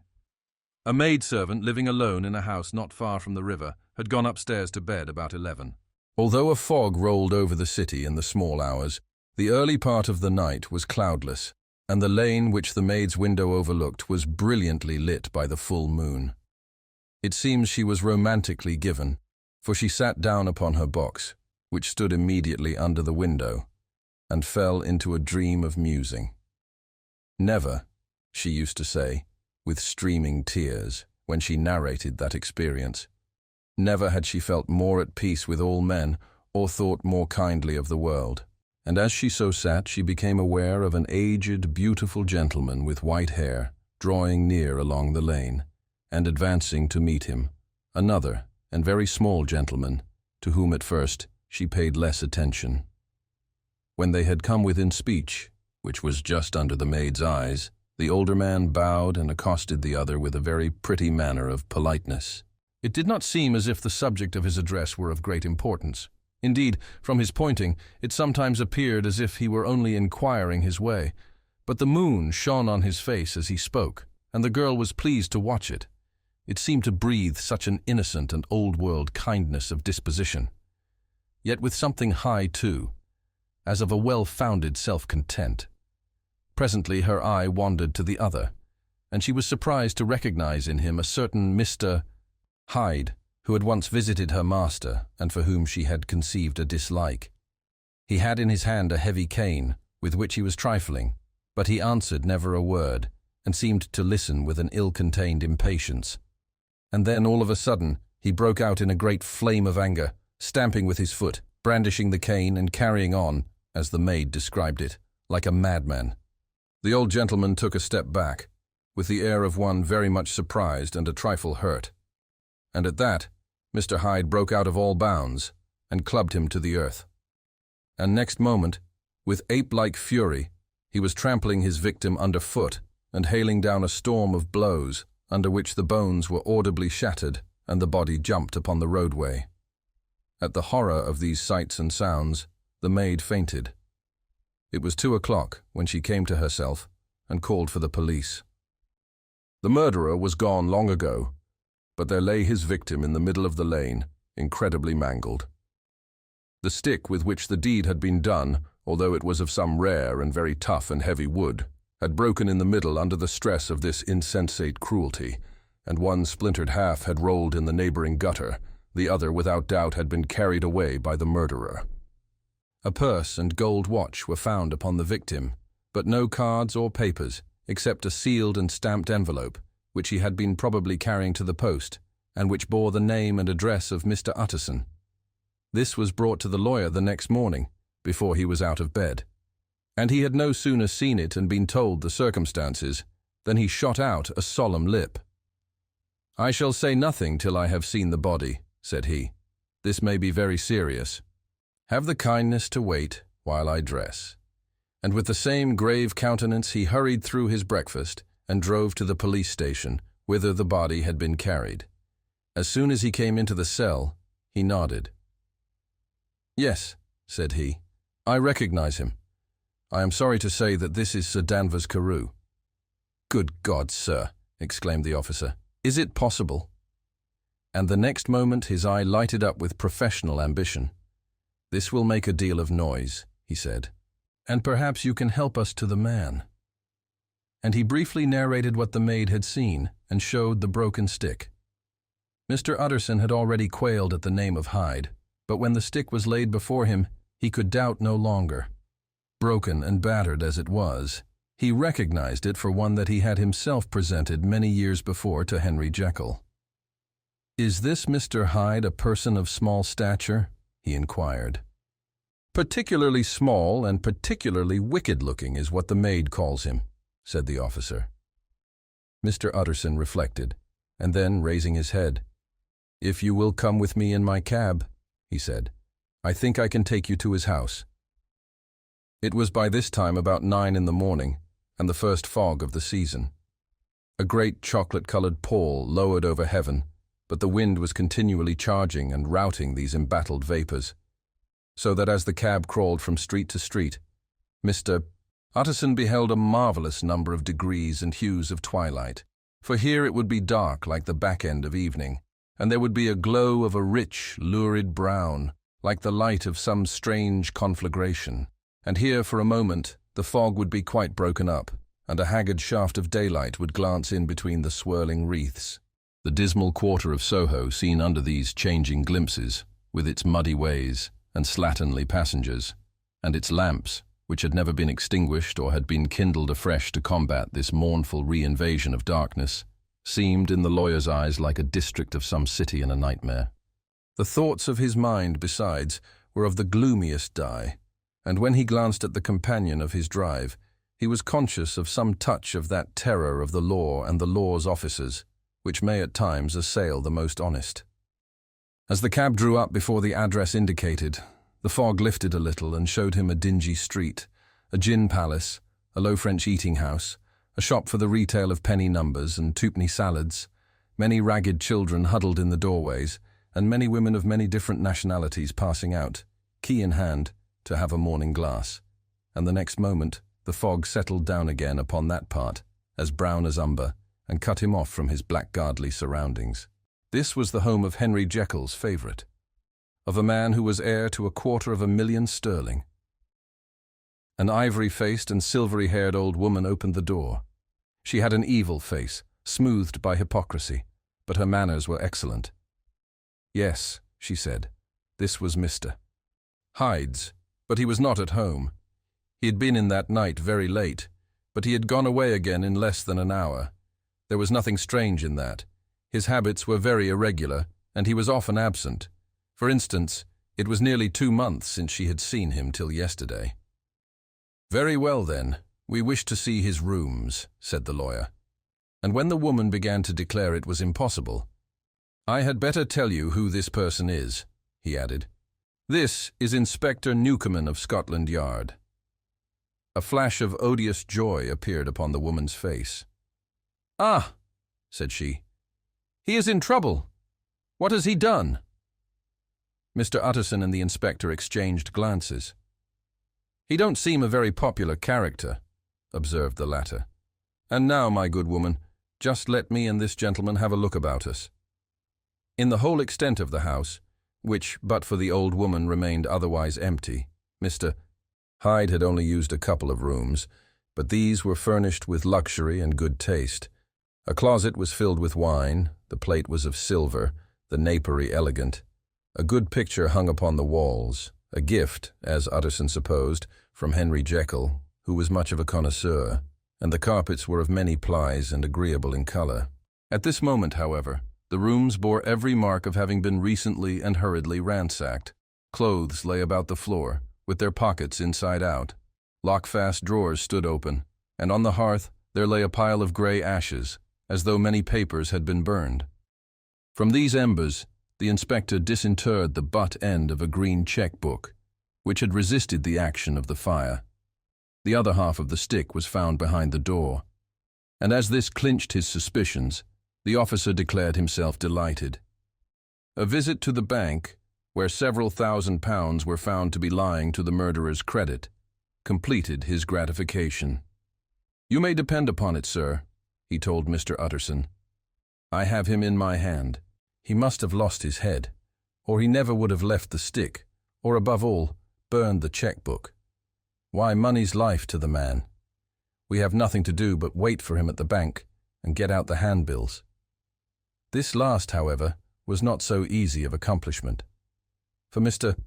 A maidservant living alone in a house not far from the river had gone upstairs to bed about 11. Although a fog rolled over the city in the small hours, the early part of the night was cloudless, and the lane which the maid's window overlooked was brilliantly lit by the full moon. It seems she was romantically given, for she sat down upon her box, which stood immediately under the window, and fell into a dream of musing. Never, she used to say, with streaming tears, when she narrated that experience, never had she felt more at peace with all men or thought more kindly of the world. And as she so sat, she became aware of an aged, beautiful gentleman with white hair drawing near along the lane, and advancing to meet him, another and very small gentleman, to whom at first she paid less attention. When they had come within speech, which was just under the maid's eyes, the older man bowed and accosted the other with a very pretty manner of politeness. It did not seem as if the subject of his address were of great importance. Indeed, from his pointing, it sometimes appeared as if he were only inquiring his way. But the moon shone on his face as he spoke, and the girl was pleased to watch it. It seemed to breathe such an innocent and old-world kindness of disposition, yet with something high too, as of a well-founded self-content. Presently her eye wandered to the other, and she was surprised to recognize in him a certain Mr. Hyde, who had once visited her master and for whom she had conceived a dislike. He had in his hand a heavy cane, with which he was trifling, but he answered never a word, and seemed to listen with an ill-contained impatience. And then, all of a sudden, he broke out in a great flame of anger, stamping with his foot, brandishing the cane and carrying on, as the maid described it, like a madman. The old gentleman took a step back, with the air of one very much surprised and a trifle hurt. And at that, Mr. Hyde broke out of all bounds, and clubbed him to the earth. And next moment, with ape-like fury, he was trampling his victim underfoot and hailing down a storm of blows, under which the bones were audibly shattered and the body jumped upon the roadway. At the horror of these sights and sounds, the maid fainted. It was 2 o'clock when she came to herself and called for the police. The murderer was gone long ago, but there lay his victim in the middle of the lane, incredibly mangled. The stick with which the deed had been done, although it was of some rare and very tough and heavy wood, had broken in the middle under the stress of this insensate cruelty, and one splintered half had rolled in the neighboring gutter, the other without doubt had been carried away by the murderer. A purse and gold watch were found upon the victim, but no cards or papers, except a sealed and stamped envelope, which he had been probably carrying to the post, and which bore the name and address of Mr. Utterson. This was brought to the lawyer the next morning, before he was out of bed, and he had no sooner seen it and been told the circumstances, than he shot out a solemn lip. "I shall say nothing till I have seen the body," said he. "This may be very serious. Have the kindness to wait while I dress." And with the same grave countenance he hurried through his breakfast and drove to the police station, whither the body had been carried. As soon as he came into the cell, he nodded. "Yes," said he, "I recognize him. I am sorry to say that this is Sir Danvers Carew." "Good God, sir," exclaimed the officer, "is it possible?" And the next moment his eye lighted up with professional ambition. "This will make a deal of noise," he said, "and perhaps you can help us to the man." And he briefly narrated what the maid had seen and showed the broken stick. Mr. Utterson had already quailed at the name of Hyde, but when the stick was laid before him, he could doubt no longer. Broken and battered as it was, he recognized it for one that he had himself presented many years before to Henry Jekyll. "Is this Mr. Hyde a person of small stature?" he inquired. "Particularly small and particularly wicked-looking is what the maid calls him," said the officer. Mr. Utterson reflected, and then, raising his head, "If you will come with me in my cab," he said, "I think I can take you to his house." It was by this time about 9 in the morning, and the first fog of the season. A great chocolate-colored pall lowered over heaven, but the wind was continually charging and routing these embattled vapors, so that as the cab crawled from street to street, Mr. Utterson beheld a marvelous number of degrees and hues of twilight, for here it would be dark like the back end of evening, and there would be a glow of a rich, lurid brown, like the light of some strange conflagration, and here for a moment the fog would be quite broken up, and a haggard shaft of daylight would glance in between the swirling wreaths. The dismal quarter of Soho seen under these changing glimpses, with its muddy ways and slatternly passengers, and its lamps, which had never been extinguished or had been kindled afresh to combat this mournful re-invasion of darkness, seemed in the lawyer's eyes like a district of some city in a nightmare. The thoughts of his mind, besides, were of the gloomiest dye, and when he glanced at the companion of his drive, he was conscious of some touch of that terror of the law and the law's officers, which may at times assail the most honest. As the cab drew up before the address indicated, the fog lifted a little and showed him a dingy street, a gin palace, a low French eating house, a shop for the retail of penny numbers and twopenny salads, many ragged children huddled in the doorways, and many women of many different nationalities passing out, key in hand, to have a morning glass. And the next moment, the fog settled down again upon that part, as brown as umber, and cut him off from his blackguardly surroundings. This was the home of Henry Jekyll's favourite, of a man who was heir to £250,000 sterling. An ivory-faced and silvery-haired old woman opened the door. She had an evil face, smoothed by hypocrisy, but her manners were excellent. Yes, she said, this was Mr. Hyde's, but he was not at home. He had been in that night very late, but he had gone away again in less than an hour. There was nothing strange in that. His habits were very irregular, and he was often absent. For instance, it was nearly 2 months since she had seen him till yesterday. "Very well, then. We wish to see his rooms," said the lawyer. And when the woman began to declare it was impossible, "I had better tell you who this person is," he added. "This is Inspector Newcomen of Scotland Yard." A flash of odious joy appeared upon the woman's face. "Ah," said she, "he is in trouble. What has he done?" Mr. Utterson and the inspector exchanged glances. "He don't seem a very popular character," observed the latter. "And now, my good woman, just let me and this gentleman have a look about us." In the whole extent of the house, which, but for the old woman, remained otherwise empty, Mr. Hyde had only used a couple of rooms, but these were furnished with luxury and good taste. A closet was filled with wine, the plate was of silver, the napery elegant. A good picture hung upon the walls, a gift, as Utterson supposed, from Henry Jekyll, who was much of a connoisseur, and the carpets were of many plies and agreeable in colour. At this moment, however, the rooms bore every mark of having been recently and hurriedly ransacked. Clothes lay about the floor, with their pockets inside out. Lock-fast drawers stood open, and on the hearth there lay a pile of grey ashes, as though many papers had been burned. From these embers, the inspector disinterred the butt end of a green cheque-book, which had resisted the action of the fire. The other half of the stick was found behind the door, and as this clinched his suspicions, the officer declared himself delighted. A visit to the bank, where several £1,000s were found to be lying to the murderer's credit, completed his gratification. "You may depend upon it, sir," he told Mr. Utterson. "I have him in my hand. He must have lost his head, or he never would have left the stick, or above all, burned the cheque-book. Why, money's life to the man. We have nothing to do but wait for him at the bank and get out the handbills." This last, however, was not so easy of accomplishment, for Mr.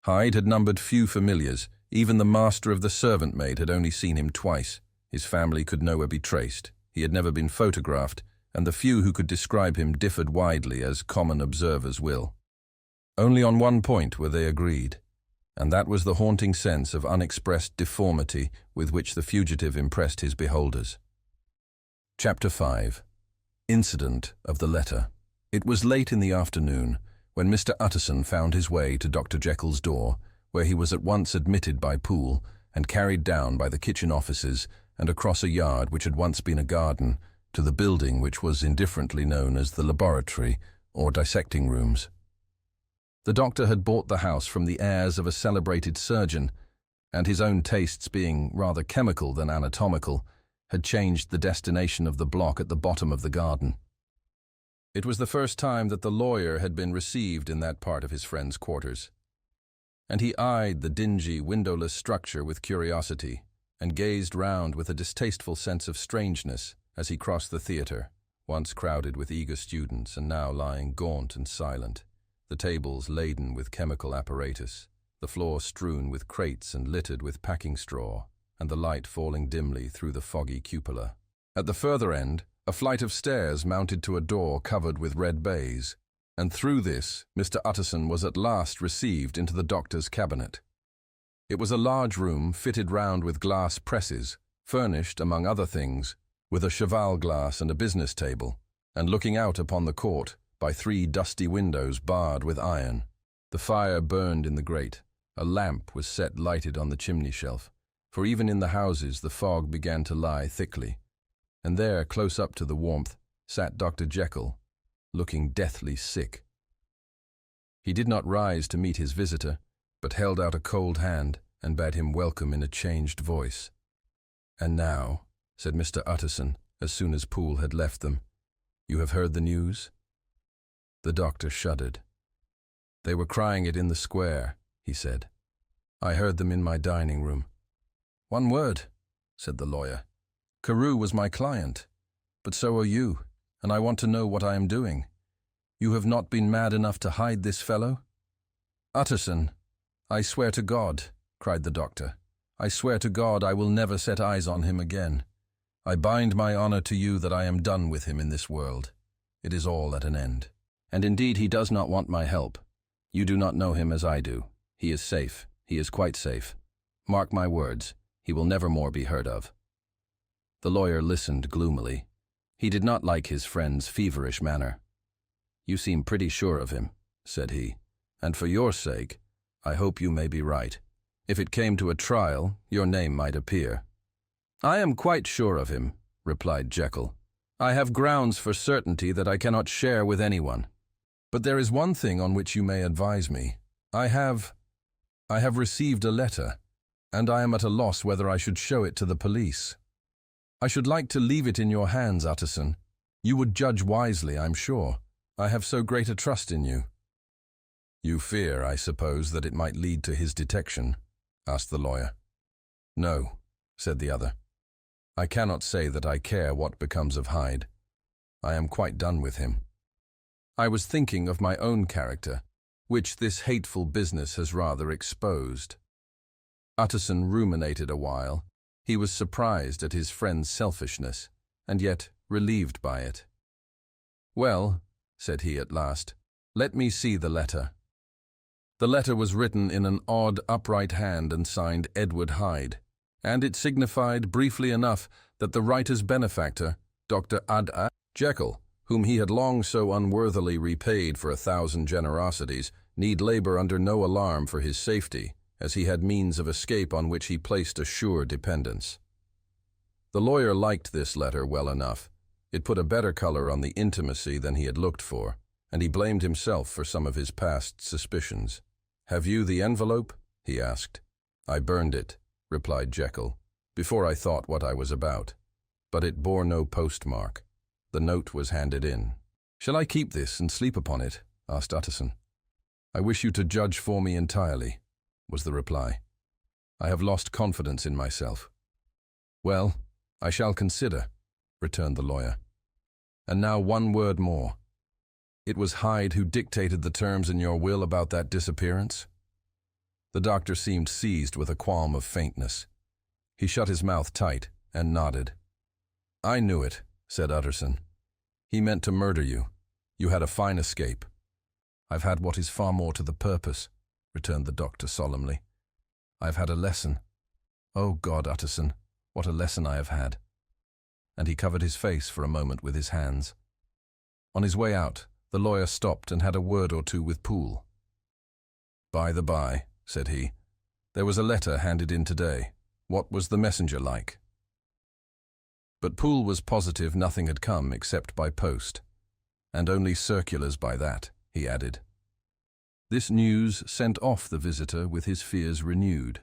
Hyde had numbered few familiars. Even the master of the servant-maid had only seen him twice. His family could nowhere be traced. He had never been photographed, and the few who could describe him differed widely, as common observers will. Only on one point were they agreed, and that was the haunting sense of unexpressed deformity with which the fugitive impressed his beholders. Chapter 5. Incident of the Letter. It was late in the afternoon when Mr. Utterson found his way to Dr. Jekyll's door, where he was at once admitted by Poole and carried down by the kitchen offices and across a yard which had once been a garden to the building which was indifferently known as the laboratory or dissecting rooms. The doctor had bought the house from the heirs of a celebrated surgeon, and his own tastes being rather chemical than anatomical, had changed the destination of the block at the bottom of the garden. It was the first time that the lawyer had been received in that part of his friend's quarters, and he eyed the dingy, windowless structure with curiosity and gazed round with a distasteful sense of strangeness as he crossed the theatre, once crowded with eager students and now lying gaunt and silent, the tables laden with chemical apparatus, the floor strewn with crates and littered with packing straw, and the light falling dimly through the foggy cupola. At the further end, a flight of stairs mounted to a door covered with red baize, and through this Mr. Utterson was at last received into the doctor's cabinet. It was a large room fitted round with glass presses, furnished, among other things, with a cheval glass and a business table, and looking out upon the court by 3 dusty windows barred with iron. The fire burned in the grate. A lamp was set lighted on the chimney shelf, for even in the houses the fog began to lie thickly, and there, close up to the warmth, sat Dr. Jekyll, looking deathly sick. He did not rise to meet his visitor, but held out a cold hand and bade him welcome in a changed voice. "And now," said Mr. Utterson, as soon as Poole had left them, "you have heard the news?" The doctor shuddered. "They were crying it in the square," he said. "I heard them in my dining room." "One word," said the lawyer. "Carew was my client, but so are you, and I want to know what I am doing. You have not been mad enough to hide this fellow?" "Utterson, I swear to God," cried the doctor, "I swear to God I will never set eyes on him again. I bind my honor to you that I am done with him in this world. It is all at an end. And indeed he does not want my help. You do not know him as I do. He is safe. He is quite safe. Mark my words, he will never more be heard of." The lawyer listened gloomily. He did not like his friend's feverish manner. "You seem pretty sure of him," said he, "and for your sake, I hope you may be right. If it came to a trial, your name might appear." "I am quite sure of him," replied Jekyll. "I have grounds for certainty that I cannot share with anyone. But there is one thing on which you may advise me. I have received a letter, and I am at a loss whether I should show it to the police. I should like to leave it in your hands, Utterson. You would judge wisely, I'm sure. I have so great a trust in you." "You fear, I suppose, that it might lead to his detection?" asked the lawyer. "No," said the other. "I cannot say that I care what becomes of Hyde. I am quite done with him. I was thinking of my own character, which this hateful business has rather exposed." Utterson ruminated a while. He was surprised at his friend's selfishness, and yet relieved by it. "Well," said he at last, "let me see the letter." The letter was written in an odd, upright hand and signed Edward Hyde, and it signified briefly enough that the writer's benefactor, Dr. Jekyll, whom he had long so unworthily repaid for 1,000 generosities, need labor under no alarm for his safety, as he had means of escape on which he placed a sure dependence. The lawyer liked this letter well enough. It put a better color on the intimacy than he had looked for, and he blamed himself for some of his past suspicions. "Have you the envelope?" he asked. "I burned it," replied Jekyll, "before I thought what I was about. But it bore no postmark. The note was handed in." "Shall I keep this and sleep upon it?" asked Utterson. "I wish you to judge for me entirely," was the reply. "I have lost confidence in myself." "Well, I shall consider," returned the lawyer. "And now one word more. It was Hyde who dictated the terms in your will about that disappearance?" The doctor seemed seized with a qualm of faintness. He shut his mouth tight and nodded. "I knew it," said Utterson. "He meant to murder you. You had a fine escape." "I've had what is far more to the purpose," returned the doctor solemnly. "I've had a lesson. Oh God, Utterson, what a lesson I have had." and he covered his face for a moment with his hands. On his way out, the lawyer stopped and had a word or two with Poole. "By the by," said he, "there was a letter handed in today. What was the messenger like?" But Poole was positive nothing had come except by post, and only circulars by that, he added. This news sent off the visitor with his fears renewed.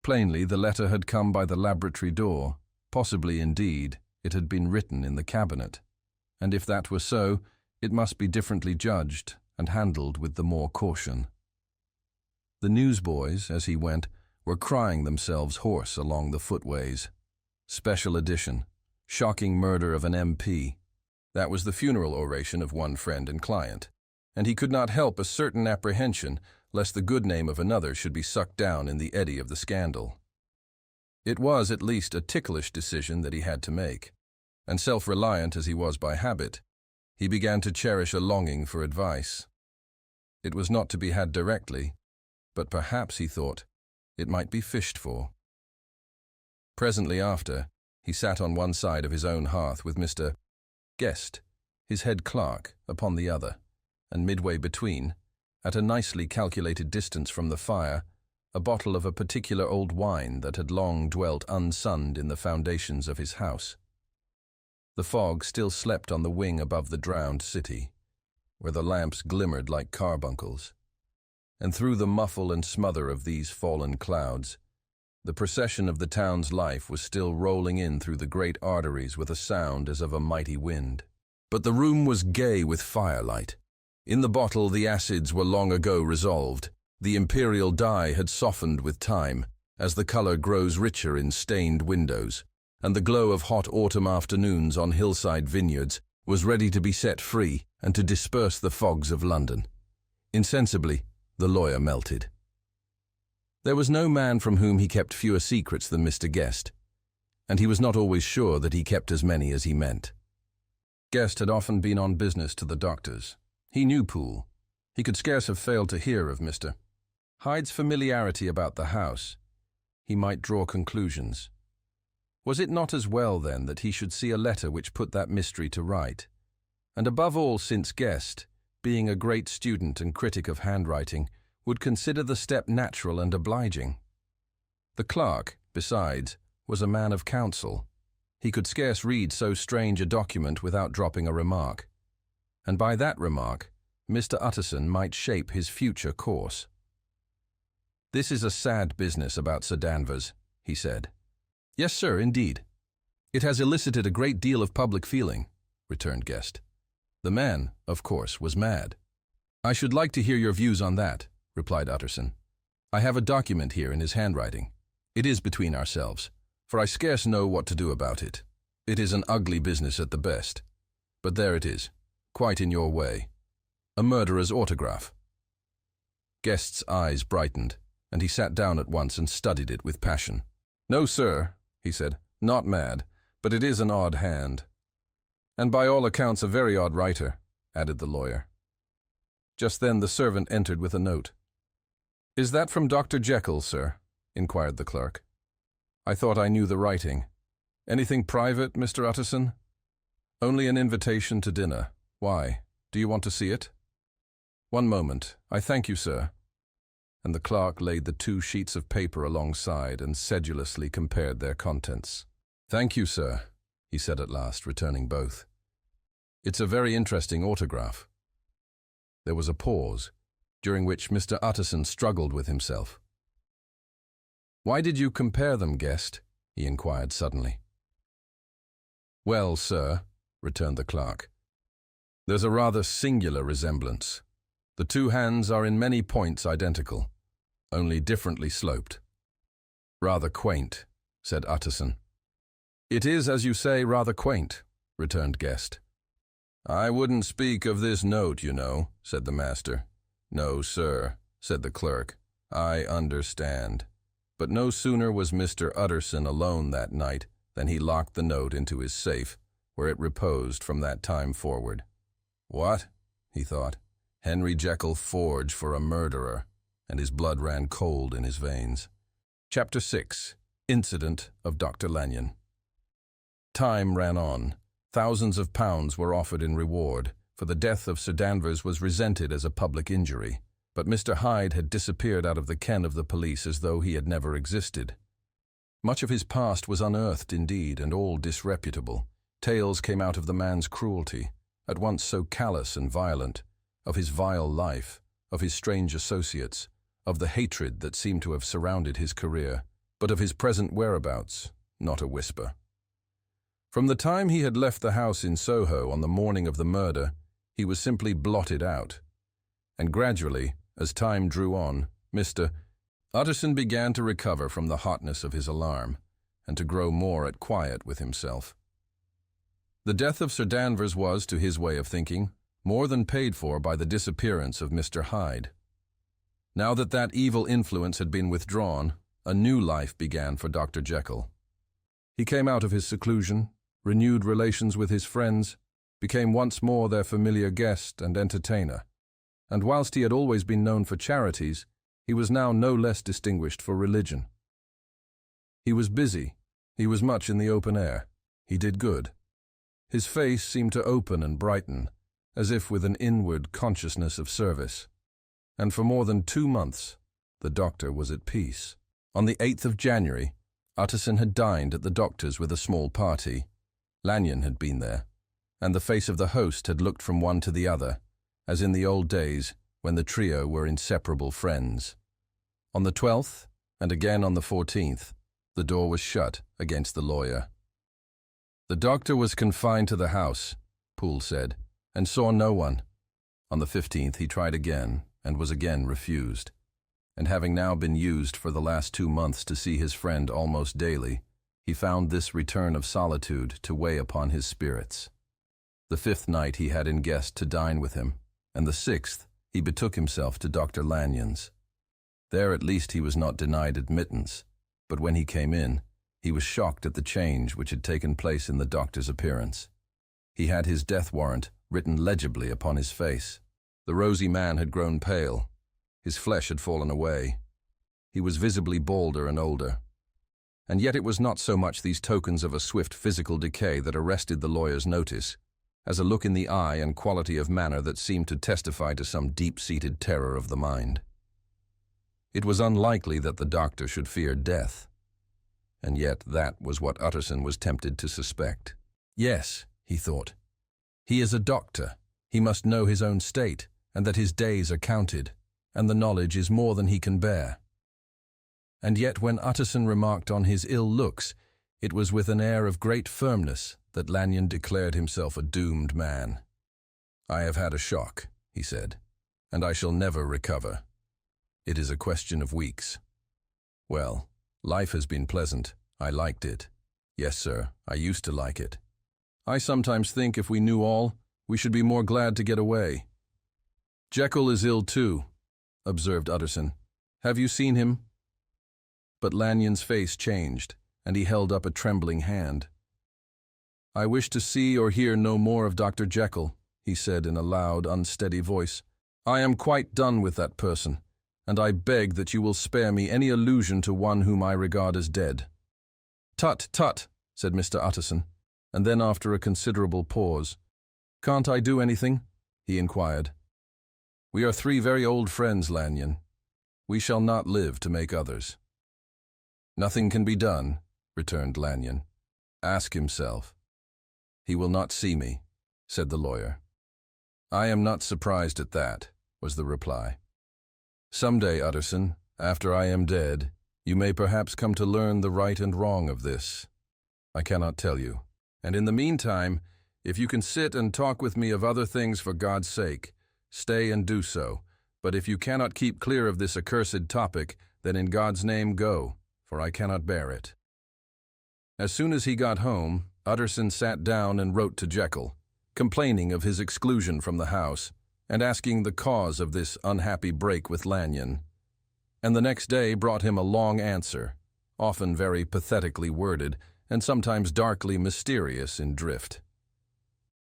Plainly, the letter had come by the laboratory door. Possibly, indeed, it had been written in the cabinet, and if that were so, it must be differently judged and handled with the more caution. The newsboys, as he went, were crying themselves hoarse along the footways. Special edition. Shocking murder of an MP. That was the funeral oration of one friend and client, and he could not help a certain apprehension lest the good name of another should be sucked down in the eddy of the scandal. It was at least a ticklish decision that he had to make, and self-reliant as he was by habit, he began to cherish a longing for advice. It was not to be had directly, but perhaps, he thought, it might be fished for. Presently after, he sat on one side of his own hearth with Mr. Guest, his head clerk, upon the other, and midway between, at a nicely calculated distance from the fire, a bottle of a particular old wine that had long dwelt unsunned in the foundations of his house. The fog still slept on the wing above the drowned city, where the lamps glimmered like carbuncles, and through the muffle and smother of these fallen clouds, the procession of the town's life was still rolling in through the great arteries with a sound as of a mighty wind. But the room was gay with firelight. In the bottle the acids were long ago resolved. The imperial dye had softened with time, as the color grows richer in stained windows, and the glow of hot autumn afternoons on hillside vineyards was ready to be set free and to disperse the fogs of London. Insensibly, the lawyer melted. There was no man from whom he kept fewer secrets than Mr. Guest, and he was not always sure that he kept as many as he meant. Guest had often been on business to the doctor's. He knew Poole. He could scarce have failed to hear of Mr. Hyde's familiarity about the house. He might draw conclusions. Was it not as well, then, that he should see a letter which put that mystery to right? And above all, since Guest, being a great student and critic of handwriting, would consider the step natural and obliging. The clerk, besides, was a man of counsel. He could scarce read so strange a document without dropping a remark, and by that remark, Mr. Utterson might shape his future course. "This is a sad business about Sir Danvers," he said. "Yes, sir, indeed. It has elicited a great deal of public feeling," returned Guest. "The man, of course, was mad." "I should like to hear your views on that," replied Utterson. "I have a document here in his handwriting. It is between ourselves, for I scarce know what to do about it. It is an ugly business at the best, but there it is, quite in your way. A murderer's autograph." Guest's eyes brightened, and he sat down at once and studied it with passion. "No, sir," he said, "not mad, but it is an odd hand. And by all accounts a very odd writer," added the lawyer. Just then the servant entered with a note. "Is that from Dr. Jekyll, sir?" inquired the clerk. "I thought I knew the writing. Anything private, Mr. Utterson?" "Only an invitation to dinner. Why? Do you want to see it?" "One moment. I thank you, sir." And the clerk laid the 2 sheets of paper alongside and sedulously compared their contents. "Thank you, sir," he said at last, returning both. "It's a very interesting autograph." There was a pause, during which Mr. Utterson struggled with himself. "Why did you compare them, Guest?" he inquired suddenly. "Well, sir," returned the clerk, "there's a rather singular resemblance. The 2 hands are in many points identical, only differently sloped." "Rather quaint," said Utterson. "It is, as you say, rather quaint," returned Guest. "I wouldn't speak of this note, you know," said the master. "No, sir," said the clerk. "I understand." But no sooner was Mr. Utterson alone that night than he locked the note into his safe, where it reposed from that time forward. "What?" he thought. "Henry Jekyll forged for a murderer," and his blood ran cold in his veins. Chapter 6. Incident of Dr. Lanyon. Time ran on. Thousands of pounds were offered in reward, for the death of Sir Danvers was resented as a public injury. But Mr. Hyde had disappeared out of the ken of the police as though he had never existed. Much of his past was unearthed indeed, and all disreputable. Tales came out of the man's cruelty, at once so callous and violent, of his vile life, of his strange associates, of the hatred that seemed to have surrounded his career, but of his present whereabouts, not a whisper. From the time he had left the house in Soho on the morning of the murder, he was simply blotted out. And gradually, as time drew on, Mr. Utterson began to recover from the hotness of his alarm, and to grow more at quiet with himself. The death of Sir Danvers was, to his way of thinking, more than paid for by the disappearance of Mr. Hyde. Now that that evil influence had been withdrawn, a new life began for Dr. Jekyll. He came out of his seclusion, renewed relations with his friends, became once more their familiar guest and entertainer, and whilst he had always been known for charities, he was now no less distinguished for religion. He was busy, he was much in the open air, he did good. His face seemed to open and brighten, as if with an inward consciousness of service. And for more than 2 months, the doctor was at peace. On the 8th of January, Utterson had dined at the doctor's with a small party. Lanyon had been there, and the face of the host had looked from one to the other, as in the old days when the trio were inseparable friends. On the 12th, and again on the 14th, the door was shut against the lawyer. The doctor was confined to the house, Poole said, and saw no one. On the 15th he tried again, and was again refused. And having now been used for the last 2 months to see his friend almost daily, he found this return of solitude to weigh upon his spirits. The 5th night he had in guest to dine with him, and the 6th he betook himself to Dr. Lanyon's. There at least he was not denied admittance, but when he came in, he was shocked at the change which had taken place in the doctor's appearance. He had his death warrant written legibly upon his face. The rosy man had grown pale. His flesh had fallen away. He was visibly balder and older. And yet it was not so much these tokens of a swift physical decay that arrested the lawyer's notice, as a look in the eye and quality of manner that seemed to testify to some deep-seated terror of the mind. It was unlikely that the doctor should fear death, and yet that was what Utterson was tempted to suspect. Yes, he thought, he is a doctor. He must know his own state, and that his days are counted, and the knowledge is more than he can bear. And yet when Utterson remarked on his ill looks, it was with an air of great firmness that Lanyon declared himself a doomed man. "I have had a shock," he said, "and I shall never recover. It is a question of weeks. Well, life has been pleasant. I liked it. Yes, sir, I used to like it. I sometimes think if we knew all, we should be more glad to get away." "Jekyll is ill too," observed Utterson. "Have you seen him?" But Lanyon's face changed, and he held up a trembling hand. "I wish to see or hear no more of Dr. Jekyll," he said in a loud, unsteady voice. "I am quite done with that person, and I beg that you will spare me any allusion to one whom I regard as dead." "Tut, tut," said Mr. Utterson, and then after a considerable pause, "Can't I do anything?" he inquired. "We are 3 very old friends, Lanyon. We shall not live to make others." "Nothing can be done," returned Lanyon. "Ask himself." "He will not see me," said the lawyer. "I am not surprised at that," was the reply. "Some day, Utterson, after I am dead, you may perhaps come to learn the right and wrong of this. I cannot tell you. And in the meantime, if you can sit and talk with me of other things for God's sake, stay and do so. But if you cannot keep clear of this accursed topic, then in God's name go, for I cannot bear it." As soon as he got home, Utterson sat down and wrote to Jekyll, complaining of his exclusion from the house, and asking the cause of this unhappy break with Lanyon. And the next day brought him a long answer, often very pathetically worded, and sometimes darkly mysterious in drift.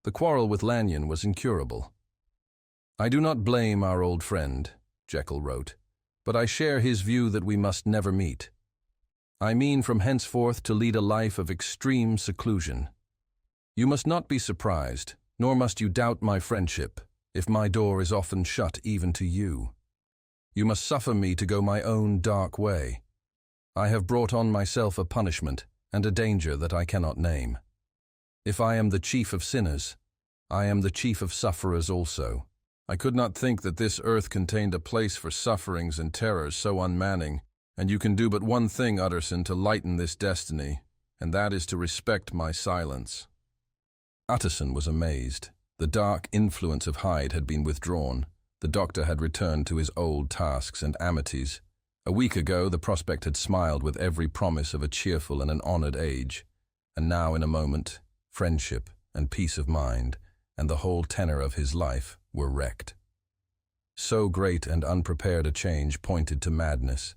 The quarrel with Lanyon was incurable. "I do not blame our old friend," Jekyll wrote, "but I share his view that we must never meet. I mean from henceforth to lead a life of extreme seclusion, You must not be surprised, nor must you doubt my friendship, if my door is often shut even to you. You must suffer me to go my own dark way. I have brought on myself a punishment and a danger that I cannot name. If I am the chief of sinners, I am the chief of sufferers also. I could not think that this earth contained a place for sufferings and terrors so unmanning, and you can do but one thing, Utterson, to lighten this destiny, and that is to respect my silence." Utterson was amazed. The dark influence of Hyde had been withdrawn. The doctor had returned to his old tasks and amities. A week ago, the prospect had smiled with every promise of a cheerful and an honored age, and now, in a moment, friendship and peace of mind, and the whole tenor of his life, were wrecked. So great and unprepared a change pointed to madness,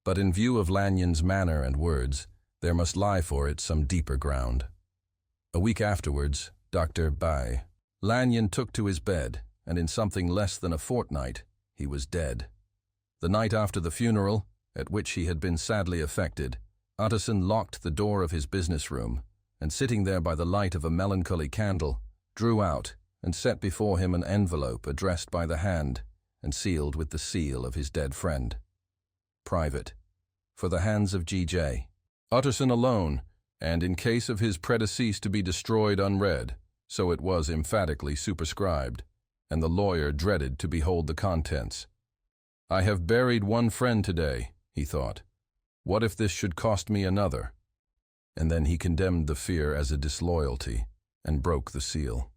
but in view of Lanyon's manner and words, there must lie for it some deeper ground. A week afterwards, Dr. Lanyon took to his bed, and in something less than a fortnight, he was dead. The night after the funeral, at which he had been sadly affected, Utterson locked the door of his business room, and sitting there by the light of a melancholy candle, drew out and set before him an envelope addressed by the hand and sealed with the seal of his dead friend. Private, for the hands of G.J. Utterson alone, and in case of his predeceased to be destroyed unread, so it was emphatically superscribed, and the lawyer dreaded to behold the contents. "I have buried one friend today," he thought. "What if this should cost me another?" And then he condemned the fear as a disloyalty, and broke the seal.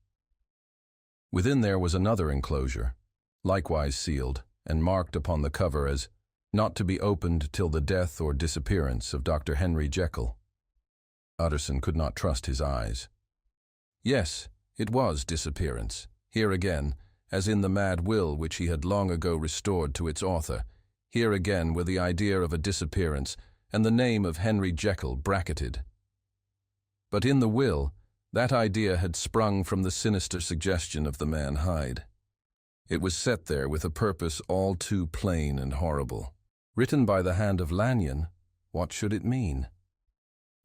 Within there was another enclosure, likewise sealed, and marked upon the cover as "not to be opened till the death or disappearance of Dr. Henry Jekyll." Utterson could not trust his eyes. Yes, it was disappearance. Here again, as in the mad will which he had long ago restored to its author, here again were the idea of a disappearance and the name of Henry Jekyll bracketed. But in the will, that idea had sprung from the sinister suggestion of the man Hyde. It was set there with a purpose all too plain and horrible. Written by the hand of Lanyon, what should it mean?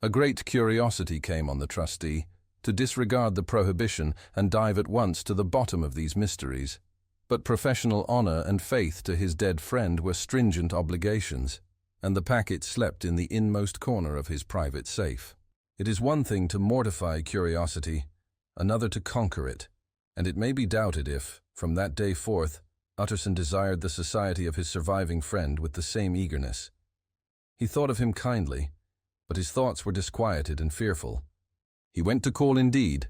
A great curiosity came on the trustee to disregard the prohibition and dive at once to the bottom of these mysteries. But professional honor and faith to his dead friend were stringent obligations, and the packet slept in the inmost corner of his private safe. It is one thing to mortify curiosity, another to conquer it, and it may be doubted if, from that day forth, Utterson desired the society of his surviving friend with the same eagerness. He thought of him kindly, but his thoughts were disquieted and fearful. He went to call indeed,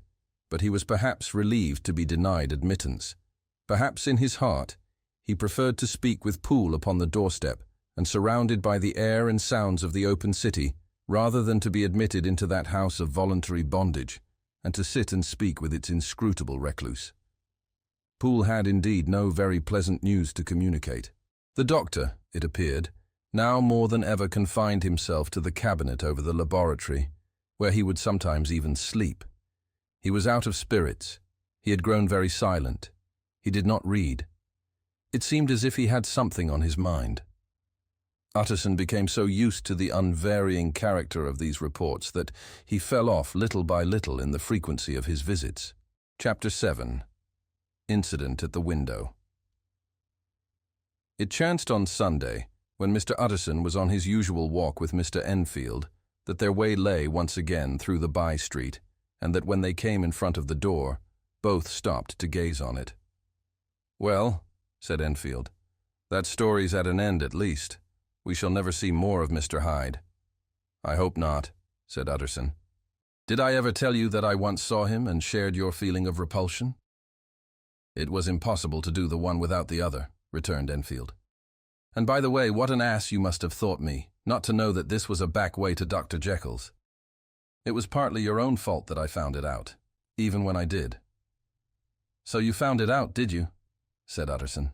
but he was perhaps relieved to be denied admittance. Perhaps in his heart, he preferred to speak with Poole upon the doorstep and surrounded by the air and sounds of the open city, rather than to be admitted into that house of voluntary bondage, and to sit and speak with its inscrutable recluse. Poole had indeed no very pleasant news to communicate. The doctor, it appeared, now more than ever confined himself to the cabinet over the laboratory, where he would sometimes even sleep. He was out of spirits. He had grown very silent. He did not read. It seemed as if he had something on his mind. Utterson became so used to the unvarying character of these reports that he fell off little by little in the frequency of his visits. Chapter 7. Incident at the Window. It chanced on Sunday, when Mr. Utterson was on his usual walk with Mr. Enfield, that their way lay once again through the by-street, and that when they came in front of the door, both stopped to gaze on it. "Well," said Enfield, "that story's at an end at least. We shall never see more of Mr. Hyde." "I hope not," said Utterson. "Did I ever tell you that I once saw him and shared your feeling of repulsion?" "It was impossible to do the one without the other," returned Enfield. "And by the way, what an ass you must have thought me, not to know that this was a back way to Dr. Jekyll's. It was partly your own fault that I found it out, even when I did." "So you found it out, did you?" said Utterson.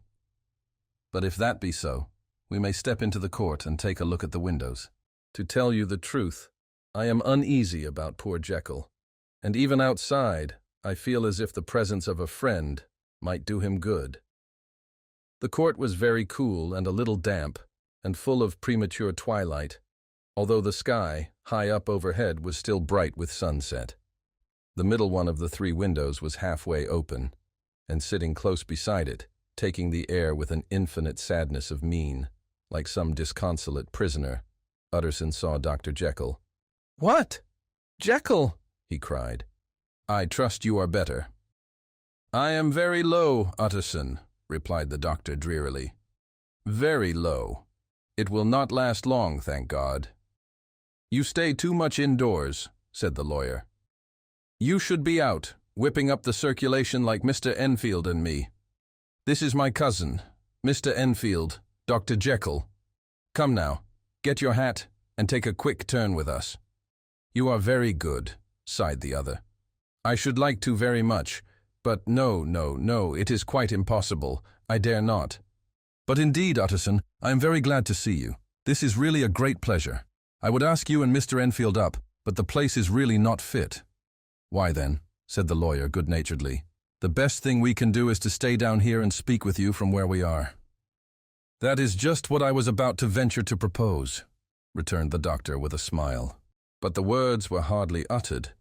"But if that be so, we may step into the court and take a look at the windows. To tell you the truth, I am uneasy about poor Jekyll, and even outside, I feel as if the presence of a friend might do him good." The court was very cool and a little damp, and full of premature twilight, although the sky, high up overhead, was still bright with sunset. The middle one of the three windows was halfway open, and sitting close beside it, taking the air with an infinite sadness of mien, like some disconsolate prisoner, Utterson saw Dr. Jekyll. "What? Jekyll!" he cried. "I trust you are better." "I am very low, Utterson," replied the doctor drearily. "Very low. It will not last long, thank God." "You stay too much indoors," said the lawyer. "You should be out, whipping up the circulation like Mr. Enfield and me. This is my cousin, Mr. Enfield, Dr. Jekyll. Come now, get your hat and take a quick turn with us." "You are very good," sighed the other. "I should like to very much, but no, it is quite impossible. I dare not." "But indeed, Utterson, I am very glad to see you. This is really a great pleasure. I would ask you and Mr. Enfield up, but the place is really not fit." "Why then," said the lawyer good-naturedly, "the best thing we can do is to stay down here and speak with you from where we are." "That is just what I was about to venture to propose," returned the doctor with a smile. But the words were hardly uttered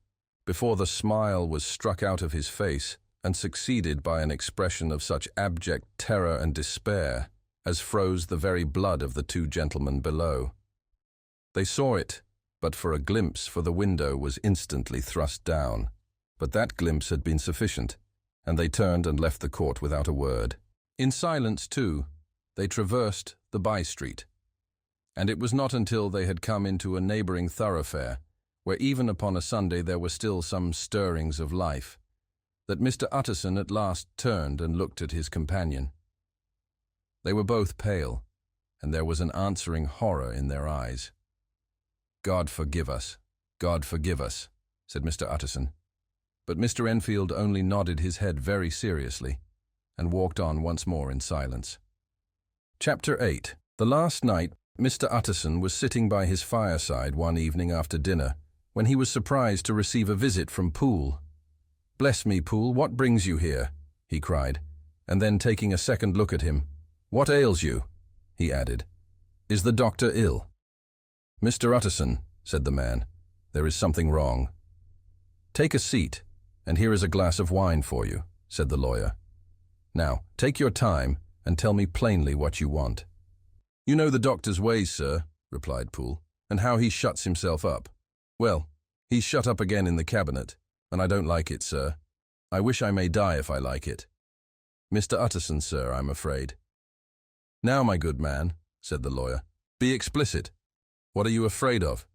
before the smile was struck out of his face and succeeded by an expression of such abject terror and despair as froze the very blood of the two gentlemen below. They saw it, but for a glimpse, for the window was instantly thrust down. But that glimpse had been sufficient, and they turned and left the court without a word. In silence, too, they traversed the by-street. And it was not until they had come into a neighboring thoroughfare, where even upon a Sunday there were still some stirrings of life, that Mr. Utterson at last turned and looked at his companion. They were both pale, and there was an answering horror in their eyes. "God forgive us, God forgive us," said Mr. Utterson. But Mr. Enfield only nodded his head very seriously, and walked on once more in silence. Chapter 8. The last night, Mr. Utterson was sitting by his fireside one evening after dinner, when he was surprised to receive a visit from Poole. "Bless me, Poole, what brings you here?" he cried, and then taking a second look at him, "What ails you?" he added. "Is the doctor ill?" "Mr. Utterson," said the man, "there is something wrong." "Take a seat, and here is a glass of wine for you," said the lawyer. "Now, take your time and tell me plainly what you want." "You know the doctor's ways, sir," replied Poole, "and how he shuts himself up. Well, he's shut up again in the cabinet, and I don't like it, sir. I wish I may die if I like it. Mr. Utterson, sir, I'm afraid." "Now, my good man," said the lawyer, "be explicit. What are you afraid of?"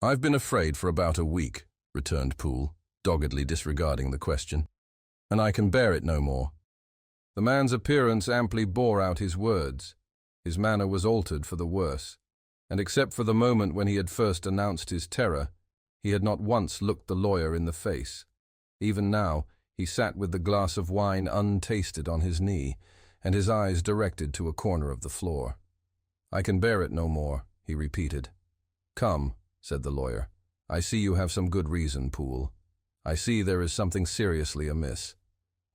"I've been afraid for about a week," returned Poole, doggedly disregarding the question, "and I can bear it no more." The man's appearance amply bore out his words. His manner was altered for the worse, and except for the moment when he had first announced his terror, he had not once looked the lawyer in the face. Even now, he sat with the glass of wine untasted on his knee, and his eyes directed to a corner of the floor. "I can bear it no more," he repeated. "Come," said the lawyer, "I see you have some good reason, Poole. I see there is something seriously amiss.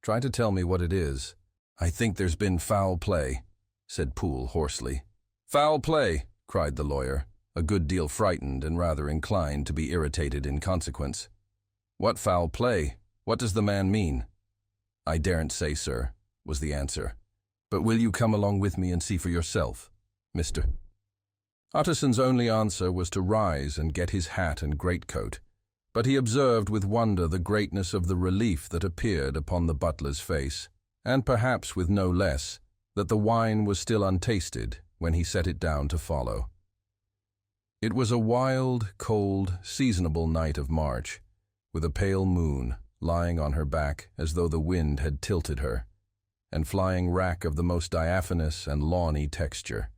Try to tell me what it is." "I think there's been foul play," said Poole hoarsely. "Foul play!" cried the lawyer, a good deal frightened and rather inclined to be irritated in consequence. "What foul play? What does the man mean?" "I daren't say, sir," was the answer. "But will you come along with me and see for yourself, Mr.?" Utterson's only answer was to rise and get his hat and greatcoat, but he observed with wonder the greatness of the relief that appeared upon the butler's face, and perhaps with no less, that the wine was still untasted when he set it down to follow. It was a wild, cold, seasonable night of March, with a pale moon lying on her back as though the wind had tilted her, and flying wrack of the most diaphanous and lawny texture.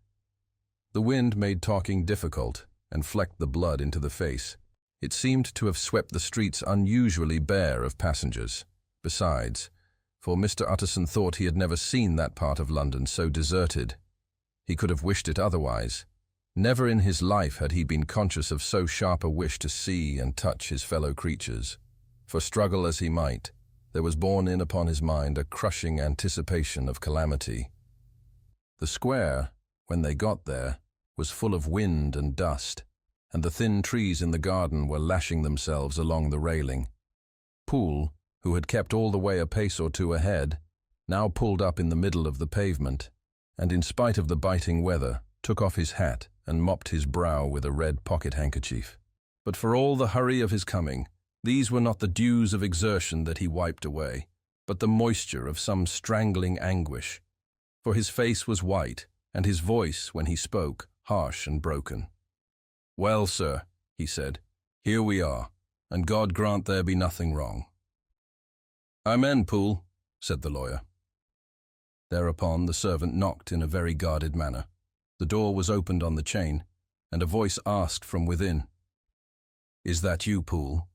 The wind made talking difficult and flecked the blood into the face. It seemed to have swept the streets unusually bare of passengers. Besides, for Mr. Utterson thought he had never seen that part of London so deserted. He could have wished it otherwise. Never in his life had he been conscious of so sharp a wish to see and touch his fellow creatures. For struggle as he might, there was borne in upon his mind a crushing anticipation of calamity. The square, when they got there, was full of wind and dust, and the thin trees in the garden were lashing themselves along the railing. Poole, who had kept all the way a pace or two ahead, now pulled up in the middle of the pavement, and in spite of the biting weather, took off his hat and mopped his brow with a red pocket-handkerchief. But for all the hurry of his coming, these were not the dews of exertion that he wiped away, but the moisture of some strangling anguish, for his face was white, and his voice, when he spoke, harsh and broken. "Well, sir," he said, "here we are, and God grant there be nothing wrong." "Amen, Poole," said the lawyer. Thereupon the servant knocked in a very guarded manner. The door was opened on the chain, and a voice asked from within, "Is that you, Poole?"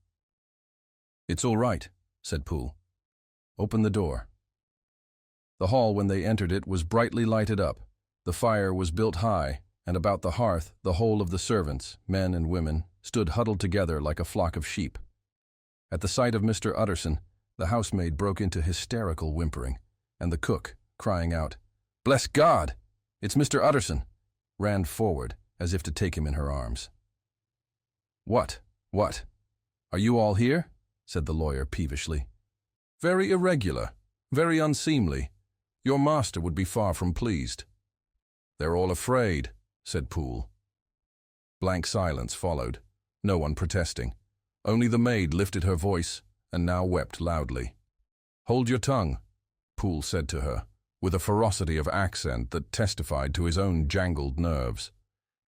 "It's all right," said Poole. "Open the door." The hall, when they entered it, was brightly lighted up. The fire was built high, and about the hearth the whole of the servants, men and women, stood huddled together like a flock of sheep. At the sight of Mr. Utterson, the housemaid broke into hysterical whimpering, and the cook, crying out, "Bless God! It's Mr. Utterson!" ran forward as if to take him in her arms. What? Are you all here?" said the lawyer peevishly. "Very irregular, very unseemly. Your master would be far from pleased." "They're all afraid," said Poole. Blank silence followed, no one protesting. Only the maid lifted her voice and now wept loudly. "Hold your tongue," Poole said to her, with a ferocity of accent that testified to his own jangled nerves.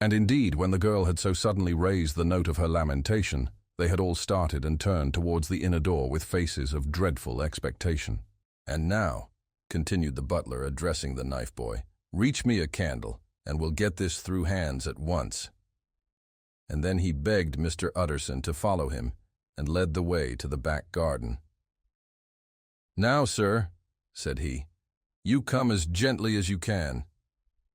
And indeed, when the girl had so suddenly raised the note of her lamentation, they had all started and turned towards the inner door with faces of dreadful expectation. "And now," continued the butler, addressing the knife boy, "reach me a candle, and we'll get this through hands at once." And then he begged Mr. Utterson to follow him, and led the way to the back garden. "Now, sir," said he, "you come as gently as you can.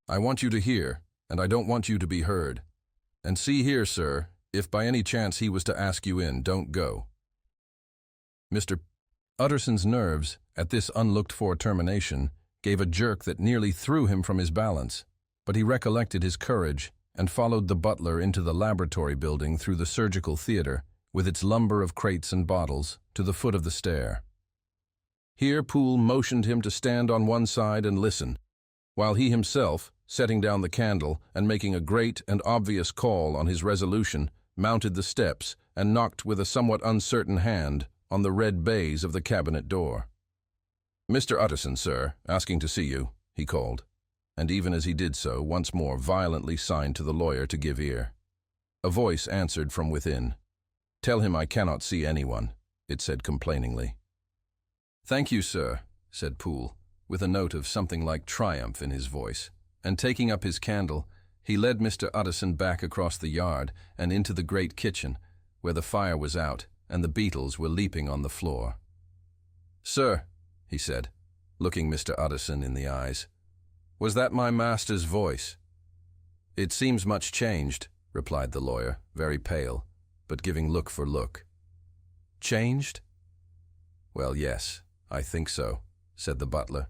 I want you to hear, and I don't want you to be heard. And see here, sir, if by any chance he was to ask you in, don't go." Mr. Utterson's nerves, at this unlooked-for termination, gave a jerk that nearly threw him from his balance, but he recollected his courage and followed the butler into the laboratory building through the surgical theater, with its lumber of crates and bottles, to the foot of the stair. Here Poole motioned him to stand on one side and listen, while he himself, setting down the candle and making a great and obvious call on his resolution, mounted the steps and knocked with a somewhat uncertain hand on the red baize of the cabinet door. "Mr. Utterson, sir, asking to see you," he called, and even as he did so, once more violently signed to the lawyer to give ear. A voice answered from within. "Tell him I cannot see anyone," it said complainingly. "Thank you, sir," said Poole, with a note of something like triumph in his voice, and taking up his candle, he led Mr. Utterson back across the yard and into the great kitchen, where the fire was out and the beetles were leaping on the floor. "Sir," he said, looking Mr. Utterson in the eyes, "was that my master's voice?" "It seems much changed," replied the lawyer, very pale, but giving look for look. "Changed?" "Well, yes, I think so," said the butler.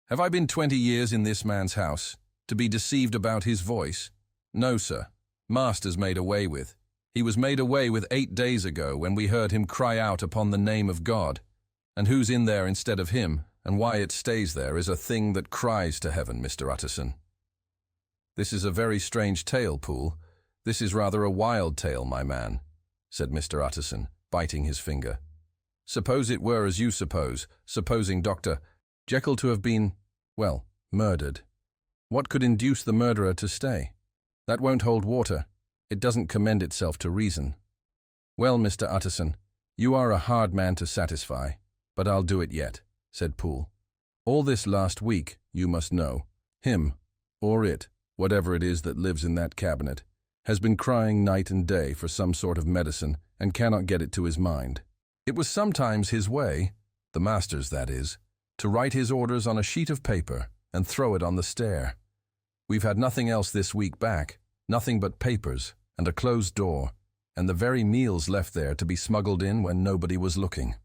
"Have I been 20 years in this man's house, to be deceived about his voice? No, sir. Master's made away with. He was made away with 8 days ago when we heard him cry out upon the name of God. And who's in there instead of him, and why it stays there, is a thing that cries to heaven, Mr. Utterson." "This is a very strange tale, Poole. This is rather a wild tale, my man," said Mr. Utterson, biting his finger. "Suppose it were as you suppose, supposing Dr. Jekyll to have been, well, murdered. What could induce the murderer to stay? That won't hold water. It doesn't commend itself to reason." "Well, Mr. Utterson, you are a hard man to satisfy, but I'll do it yet," said Poole. "All this last week, you must know, him, or it, whatever it is that lives in that cabinet, has been crying night and day for some sort of medicine and cannot get it to his mind. It was sometimes his way, the master's that is, to write his orders on a sheet of paper and throw it on the stair. We've had nothing else this week back, nothing but papers and a closed door, and the very meals left there to be smuggled in when nobody was looking.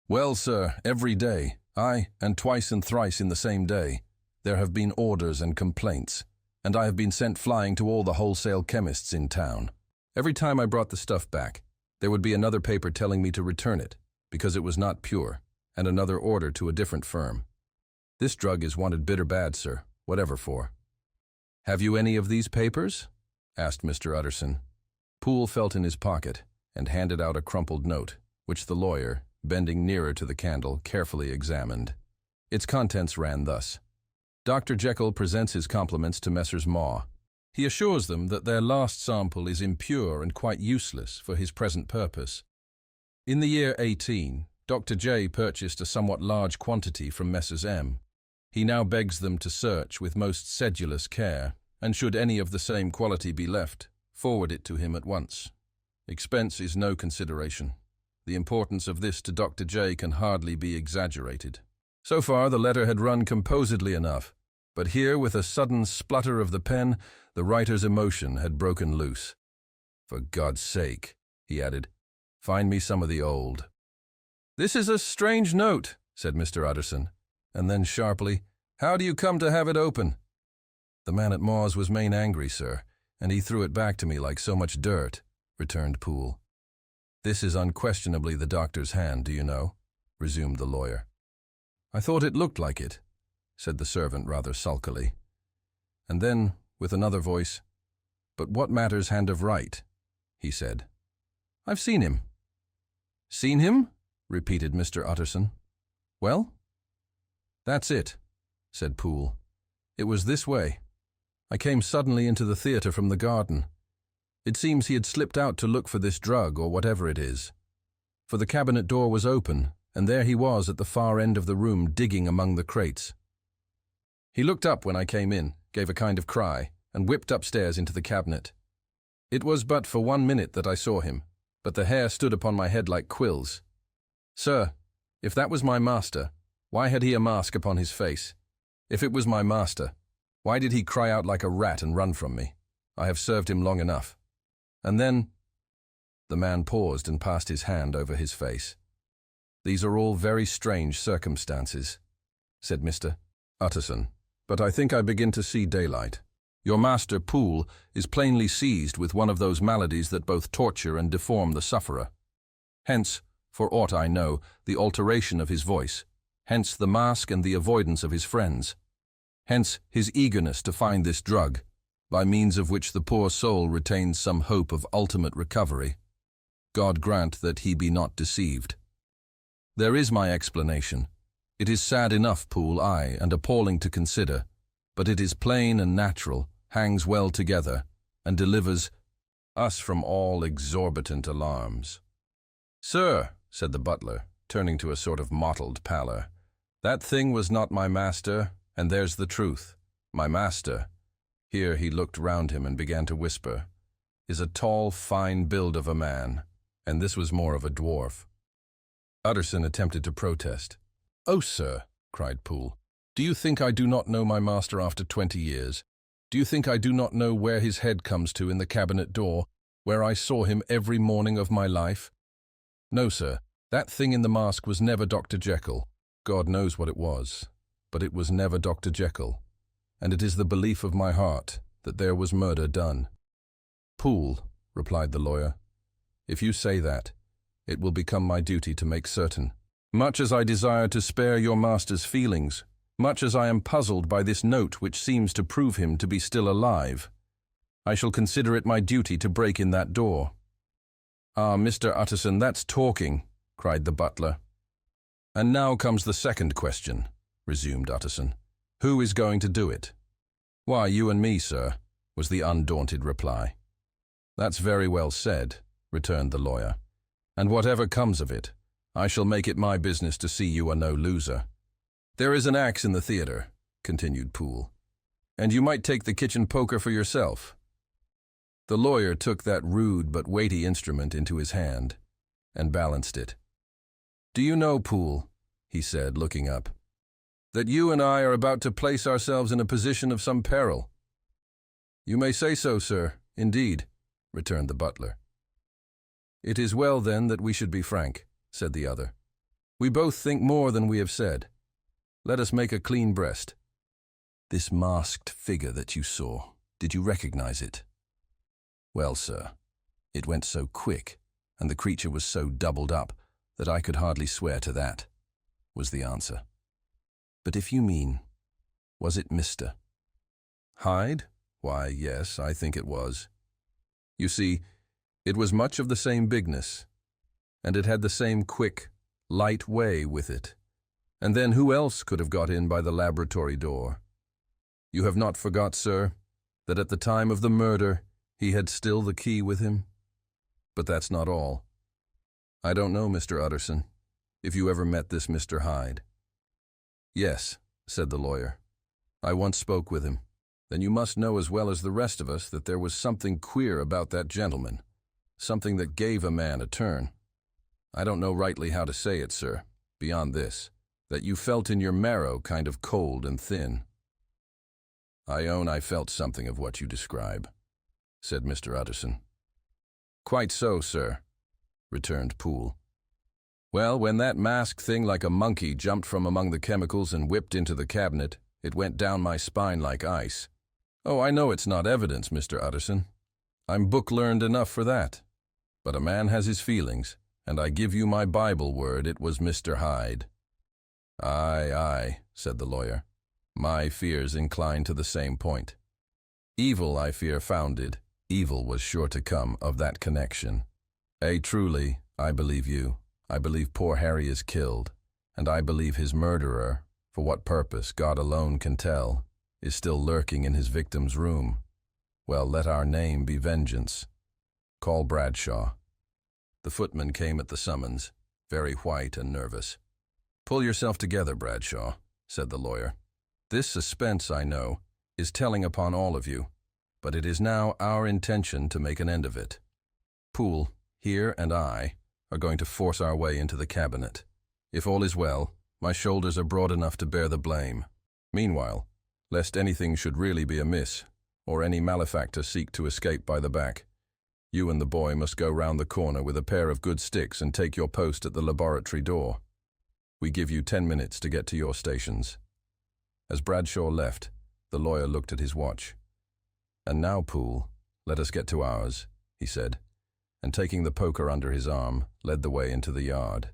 Well, sir, every day, aye, and twice and thrice in the same day, there have been orders and complaints, and I have been sent flying to all the wholesale chemists in town. Every time I brought the stuff back, there would be another paper telling me to return it, because it was not pure, and another order to a different firm. This drug is wanted bitter bad, sir, whatever for. Have you any of these papers? Asked Mr. Utterson. Poole felt in his pocket and handed out a crumpled note, which the lawyer, bending nearer to the candle, carefully examined. Its contents ran thus. Dr. Jekyll presents his compliments to Messrs. Maw. He assures them that their last sample is impure and quite useless for his present purpose. In the year 18, Dr. J purchased a somewhat large quantity from Messrs. M. He now begs them to search with most sedulous care, and should any of the same quality be left, forward it to him at once. Expense is no consideration. The importance of this to Dr. J can hardly be exaggerated. So far the letter had run composedly enough, but here, with a sudden splutter of the pen, the writer's emotion had broken loose. For God's sake, he added, find me some of the old. This is a strange note, said Mr. Utterson, and then sharply, how do you come to have it open? The man at Maw's was main angry, sir, and he threw it back to me like so much dirt, returned Poole. This is unquestionably the doctor's hand, do you know? Resumed the lawyer. I thought it looked like it, said the servant rather sulkily. And then, with another voice, but what matters hand of right? He said. I've seen him. Seen him? Repeated Mr. Utterson. Well? That's it, said Poole. It was this way. I came suddenly into the theatre from the garden. It seems he had slipped out to look for this drug or whatever it is. For the cabinet door was open, and there he was at the far end of the room digging among the crates. He looked up when I came in, gave a kind of cry, and whipped upstairs into the cabinet. It was but for 1 minute that I saw him, but the hair stood upon my head like quills. Sir, if that was my master, why had he a mask upon his face? If it was my master, why did he cry out like a rat and run from me? I have served him long enough. And then... The man paused and passed his hand over his face. These are all very strange circumstances, said Mr. Utterson, but I think I begin to see daylight. Your master, Poole, is plainly seized with one of those maladies that both torture and deform the sufferer. Hence, for aught I know, the alteration of his voice. Hence the mask and the avoidance of his friends. Hence his eagerness to find this drug, by means of which the poor soul retains some hope of ultimate recovery. God grant that he be not deceived. There is my explanation. It is sad enough, Poole, aye, and appalling to consider, but it is plain and natural, hangs well together, and delivers us from all exorbitant alarms. Sir, said the butler, turning to a sort of mottled pallor, that thing was not my master, and there's the truth. My master, here he looked round him and began to whisper, is a tall, fine build of a man, and this was more of a dwarf. Utterson attempted to protest. Oh, sir, cried Poole, do you think I do not know my master after 20 years? Do you think I do not know where his head comes to in the cabinet door, where I saw him every morning of my life? No, sir, that thing in the mask was never Dr. Jekyll. God knows what it was, but it was never Dr. Jekyll, and it is the belief of my heart that there was murder done. Poole, replied the lawyer, if you say that, it will become my duty to make certain. Much as I desire to spare your master's feelings, much as I am puzzled by this note which seems to prove him to be still alive, I shall consider it my duty to break in that door. Ah, Mr. Utterson, that's talking, cried the butler. And now comes the second question, resumed Utterson. Who is going to do it? Why, you and me, sir, was the undaunted reply. That's very well said, returned the lawyer. And whatever comes of it, I shall make it my business to see you are no loser. There is an axe in the theatre, continued Poole, and you might take the kitchen poker for yourself. The lawyer took that rude but weighty instrument into his hand and balanced it. Do you know, Poole, he said, looking up, that you and I are about to place ourselves in a position of some peril? You may say so, sir, indeed, returned the butler. It is well, then, that we should be frank, said the other. We both think more than we have said. Let us make a clean breast. This masked figure that you saw, did you recognize it? Well, sir, it went so quick, and the creature was so doubled up, "That I could hardly swear to that," was the answer. "But if you mean, was it Mr. Hyde? Why, yes, I think it was. You see, it was much of the same bigness, and it had the same quick, light way with it. And then who else could have got in by the laboratory door? You have not forgot, sir, that at the time of the murder he had still the key with him? But that's not all. I don't know, Mr. Utterson, if you ever met this Mr. Hyde." "Yes," said the lawyer. "I once spoke with him." "Then you must know as well as the rest of us that there was something queer about that gentleman, something that gave a man a turn. I don't know rightly how to say it, sir, beyond this, that you felt in your marrow kind of cold and thin." "I own I felt something of what you describe," said Mr. Utterson. "Quite so, sir," returned Poole. "Well, when that masked thing like a monkey jumped from among the chemicals and whipped into the cabinet, it went down my spine like ice. Oh, I know it's not evidence, Mr. Utterson. I'm book-learned enough for that. But a man has his feelings, and I give you my Bible word it was Mr. Hyde." "Aye, aye," said the lawyer. "My fears incline to the same point. Evil, I fear, founded. Evil was sure to come of that connection. Truly, I believe you. I believe poor Harry is killed, and I believe his murderer, for what purpose God alone can tell, is still lurking in his victim's room. Well, let our name be vengeance. Call Bradshaw." The footman came at the summons, very white and nervous. "Pull yourself together, Bradshaw," said the lawyer. "This suspense, I know, is telling upon all of you, but it is now our intention to make an end of it. Poole, here, and I are going to force our way into the cabinet. If all is well, my shoulders are broad enough to bear the blame. Meanwhile, lest anything should really be amiss, or any malefactor seek to escape by the back, you and the boy must go round the corner with a pair of good sticks and take your post at the laboratory door. We give you 10 minutes to get to your stations." As Bradshaw left, the lawyer looked at his watch. "And now, Poole, let us get to ours," he said, and taking the poker under his arm, led the way into the yard.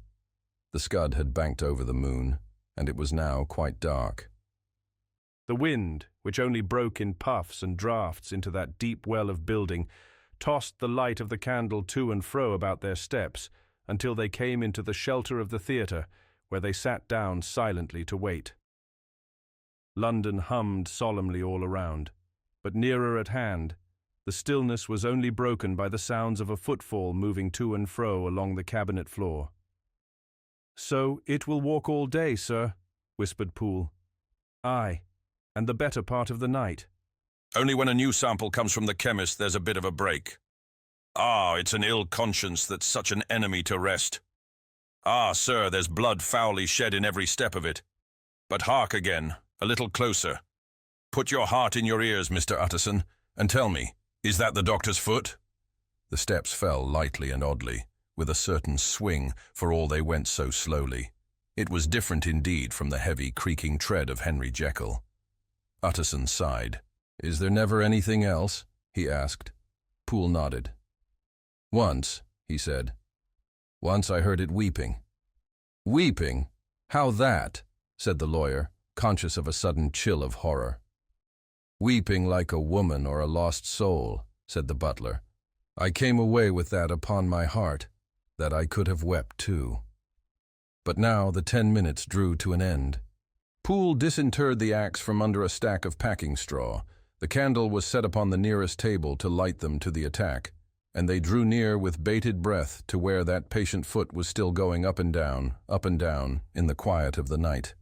The scud had banked over the moon, and it was now quite dark. The wind, which only broke in puffs and draughts into that deep well of building, tossed the light of the candle to and fro about their steps until they came into the shelter of the theatre, where they sat down silently to wait. London hummed solemnly all around, but nearer at hand, the stillness was only broken by the sounds of a footfall moving to and fro along the cabinet floor. "So it will walk all day, sir," whispered Poole. "Aye, and the better part of the night." "Only when a new sample comes from the chemist there's a bit of a break. Ah, it's an ill conscience that's such an enemy to rest. Ah, sir, there's blood foully shed in every step of it. But hark again, a little closer. Put your heart in your ears, Mr. Utterson, and tell me, is that the doctor's foot?" The steps fell lightly and oddly, with a certain swing for all they went so slowly. It was different indeed from the heavy, creaking tread of Henry Jekyll. Utterson sighed. "Is there never anything else?" he asked. Poole nodded. "Once," he said. "Once I heard it weeping." "Weeping? How that?" said the lawyer, conscious of a sudden chill of horror. "Weeping like a woman or a lost soul," said the butler. "I came away with that upon my heart, that I could have wept too." But now the 10 minutes drew to an end. Poole disinterred the axe from under a stack of packing straw. The candle was set upon the nearest table to light them to the attack, and they drew near with bated breath to where that patient foot was still going up and down, in the quiet of the night.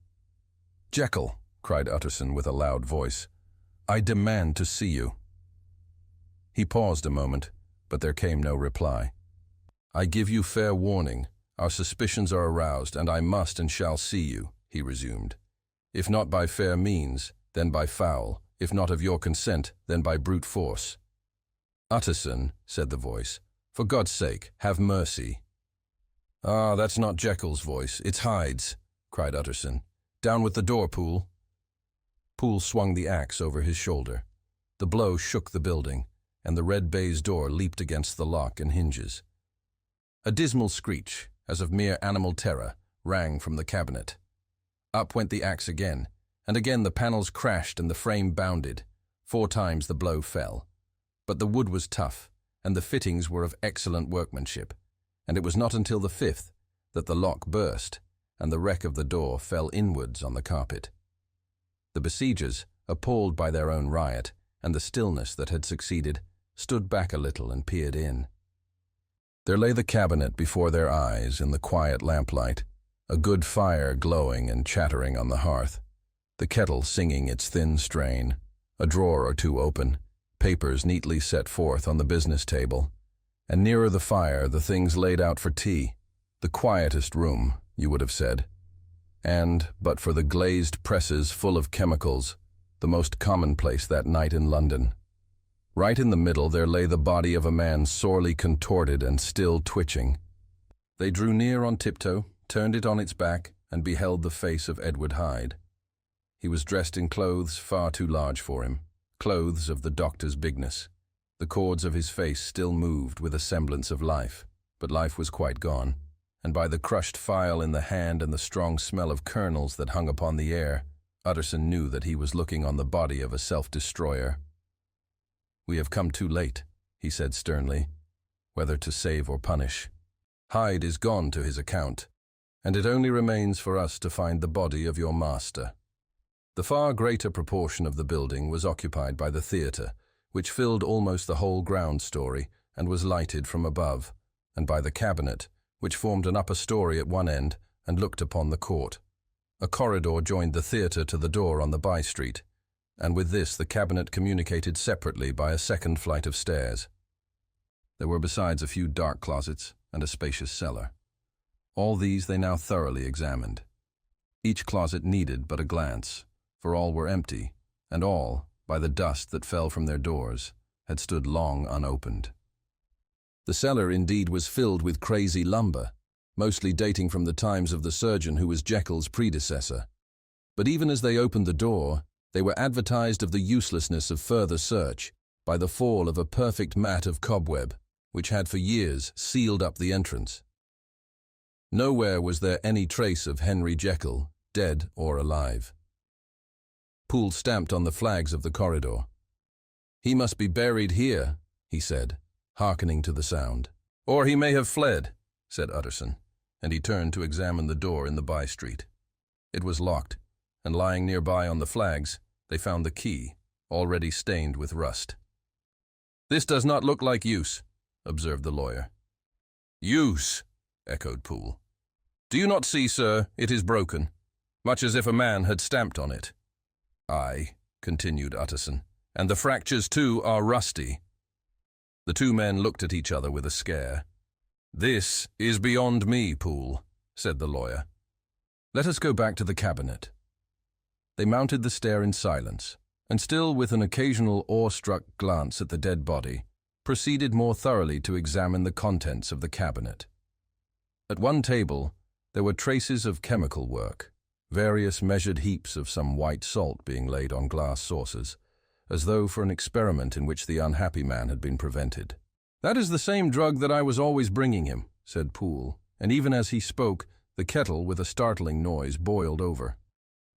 "Jekyll," cried Utterson with a loud voice, "I demand to see you." He paused a moment, but there came no reply. "I give you fair warning. Our suspicions are aroused, and I must and shall see you," he resumed. "If not by fair means, then by foul. If not of your consent, then by brute force." "Utterson," said the voice, "for God's sake, have mercy." "Ah, that's not Jekyll's voice, it's Hyde's," cried Utterson. "Down with the door, Poole." Poole swung the axe over his shoulder. The blow shook the building, and the red baize door leaped against the lock and hinges. A dismal screech, as of mere animal terror, rang from the cabinet. Up went the axe again, and again the panels crashed and the frame bounded. 4 times the blow fell. But the wood was tough, and the fittings were of excellent workmanship, and it was not until the 5th that the lock burst, and the wreck of the door fell inwards on the carpet. The besiegers, appalled by their own riot, and the stillness that had succeeded, stood back a little and peered in. There lay the cabinet before their eyes in the quiet lamplight, a good fire glowing and chattering on the hearth, the kettle singing its thin strain, a drawer or two open, papers neatly set forth on the business table, and nearer the fire the things laid out for tea, the quietest room, you would have said, and, but for the glazed presses full of chemicals, the most commonplace that night in London. Right in the middle there lay the body of a man sorely contorted and still twitching. They drew near on tiptoe, turned it on its back, and beheld the face of Edward Hyde. He was dressed in clothes far too large for him, clothes of the doctor's bigness. The cords of his face still moved with a semblance of life, but life was quite gone, and by the crushed file in the hand and the strong smell of kernels that hung upon the air, Utterson knew that he was looking on the body of a self-destroyer. "We have come too late," he said sternly, "whether to save or punish. Hyde is gone to his account, and it only remains for us to find the body of your master." The far greater proportion of the building was occupied by the theatre, which filled almost the whole ground story and was lighted from above, and by the cabinet, which formed an upper story at one end and looked upon the court. A corridor joined the theatre to the door on the by-street, and with this the cabinet communicated separately by a second flight of stairs. There were besides a few dark closets and a spacious cellar. All these they now thoroughly examined. Each closet needed but a glance, for all were empty, and all, by the dust that fell from their doors, had stood long unopened. The cellar indeed was filled with crazy lumber, mostly dating from the times of the surgeon who was Jekyll's predecessor. But even as they opened the door, they were advertised of the uselessness of further search by the fall of a perfect mat of cobweb, which had for years sealed up the entrance. Nowhere was there any trace of Henry Jekyll, dead or alive. Poole stamped on the flags of the corridor. "He must be buried here," he said, hearkening to the sound. "Or he may have fled," said Utterson, and he turned to examine the door in the by-street. It was locked, and lying nearby on the flags, they found the key, already stained with rust. "This does not look like use," observed the lawyer. "Use," echoed Poole. "Do you not see, sir, it is broken, much as if a man had stamped on it?" "Aye," continued Utterson, "and the fractures, too, are rusty." The two men looked at each other with a scare. "This is beyond me, Poole," said the lawyer. "Let us go back to the cabinet." They mounted the stair in silence, and still with an occasional awe-struck glance at the dead body, proceeded more thoroughly to examine the contents of the cabinet. At one table there were traces of chemical work, various measured heaps of some white salt being laid on glass saucers, as though for an experiment in which the unhappy man had been prevented. "That is the same drug that I was always bringing him," said Poole, and even as he spoke, the kettle, with a startling noise, boiled over.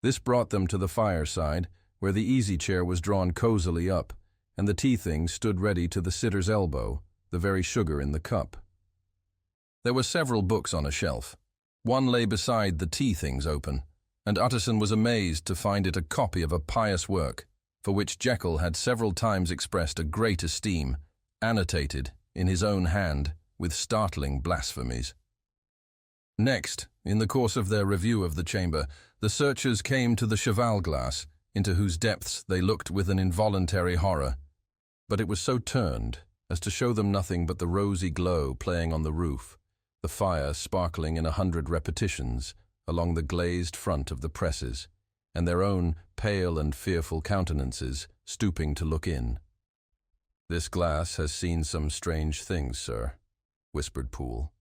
This brought them to the fireside, where the easy-chair was drawn cosily up, and the tea-things stood ready to the sitter's elbow, the very sugar in the cup. There were several books on a shelf. One lay beside the tea-things open, and Utterson was amazed to find it a copy of a pious work, for which Jekyll had several times expressed a great esteem, annotated, in his own hand, with startling blasphemies. Next, in the course of their review of the chamber, the searchers came to the cheval-glass, into whose depths they looked with an involuntary horror. But it was so turned as to show them nothing but the rosy glow playing on the roof, the fire sparkling in 100 repetitions along the glazed front of the presses, and their own pale and fearful countenances stooping to look in. "This glass has seen some strange things, sir," whispered Poole.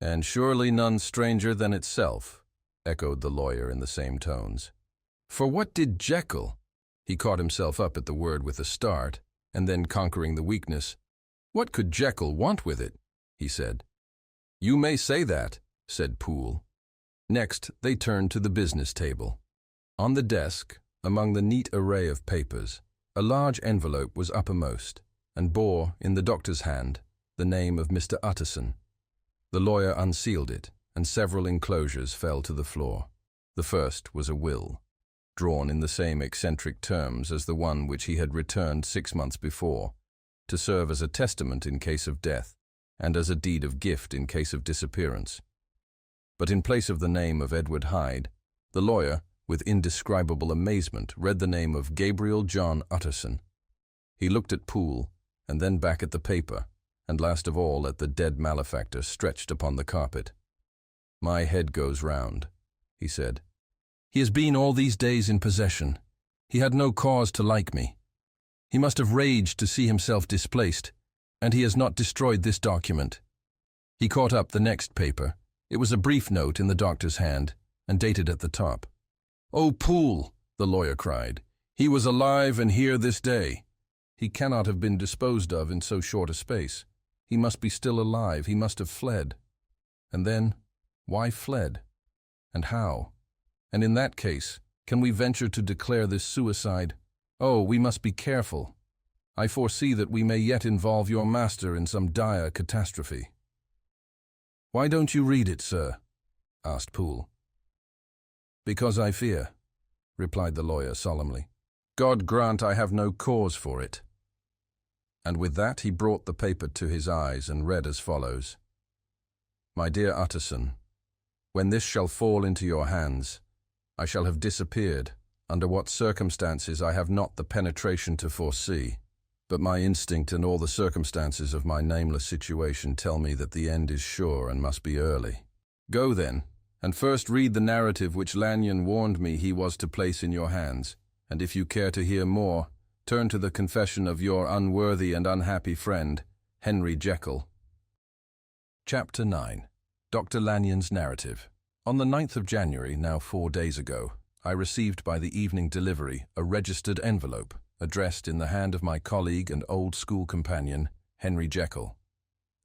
"And surely none stranger than itself," echoed the lawyer in the same tones. "For what did Jekyll—" He caught himself up at the word with a start, and then conquering the weakness, "What could Jekyll want with it?" he said. "You may say that," said Poole. Next, they turned to the business table. On the desk, among the neat array of papers, a large envelope was uppermost, and bore, in the doctor's hand, the name of Mr. Utterson. The lawyer unsealed it, and several enclosures fell to the floor. The first was a will, drawn in the same eccentric terms as the one which he had returned 6 months before, to serve as a testament in case of death, and as a deed of gift in case of disappearance. But in place of the name of Edward Hyde, the lawyer, with indescribable amazement, read the name of Gabriel John Utterson. He looked at Poole, and then back at the paper, and last of all at the dead malefactor stretched upon the carpet. "My head goes round," he said. "He has been all these days in possession. He had no cause to like me. He must have raged to see himself displaced, and he has not destroyed this document." He caught up the next paper. It was a brief note in the doctor's hand, and dated at the top. "Oh, Poole," the lawyer cried, "he was alive and here this day. He cannot have been disposed of in so short a space. He must be still alive. He must have fled. And then, why fled? And how? And in that case, can we venture to declare this suicide? Oh, we must be careful. I foresee that we may yet involve your master in some dire catastrophe." "Why don't you read it, sir?" asked Poole. "Because I fear," replied the lawyer solemnly. "God grant I have no cause for it." And with that he brought the paper to his eyes and read as follows. "My dear Utterson, when this shall fall into your hands, I shall have disappeared, under what circumstances I have not the penetration to foresee, but my instinct and all the circumstances of my nameless situation tell me that the end is sure and must be early. Go then, and first read the narrative which Lanyon warned me he was to place in your hands, and if you care to hear more, turn to the confession of your unworthy and unhappy friend, Henry Jekyll." Chapter 9. Dr. Lanyon's Narrative. On the 9th of January, now 4 days ago, I received by the evening delivery a registered envelope, addressed in the hand of my colleague and old school companion, Henry Jekyll.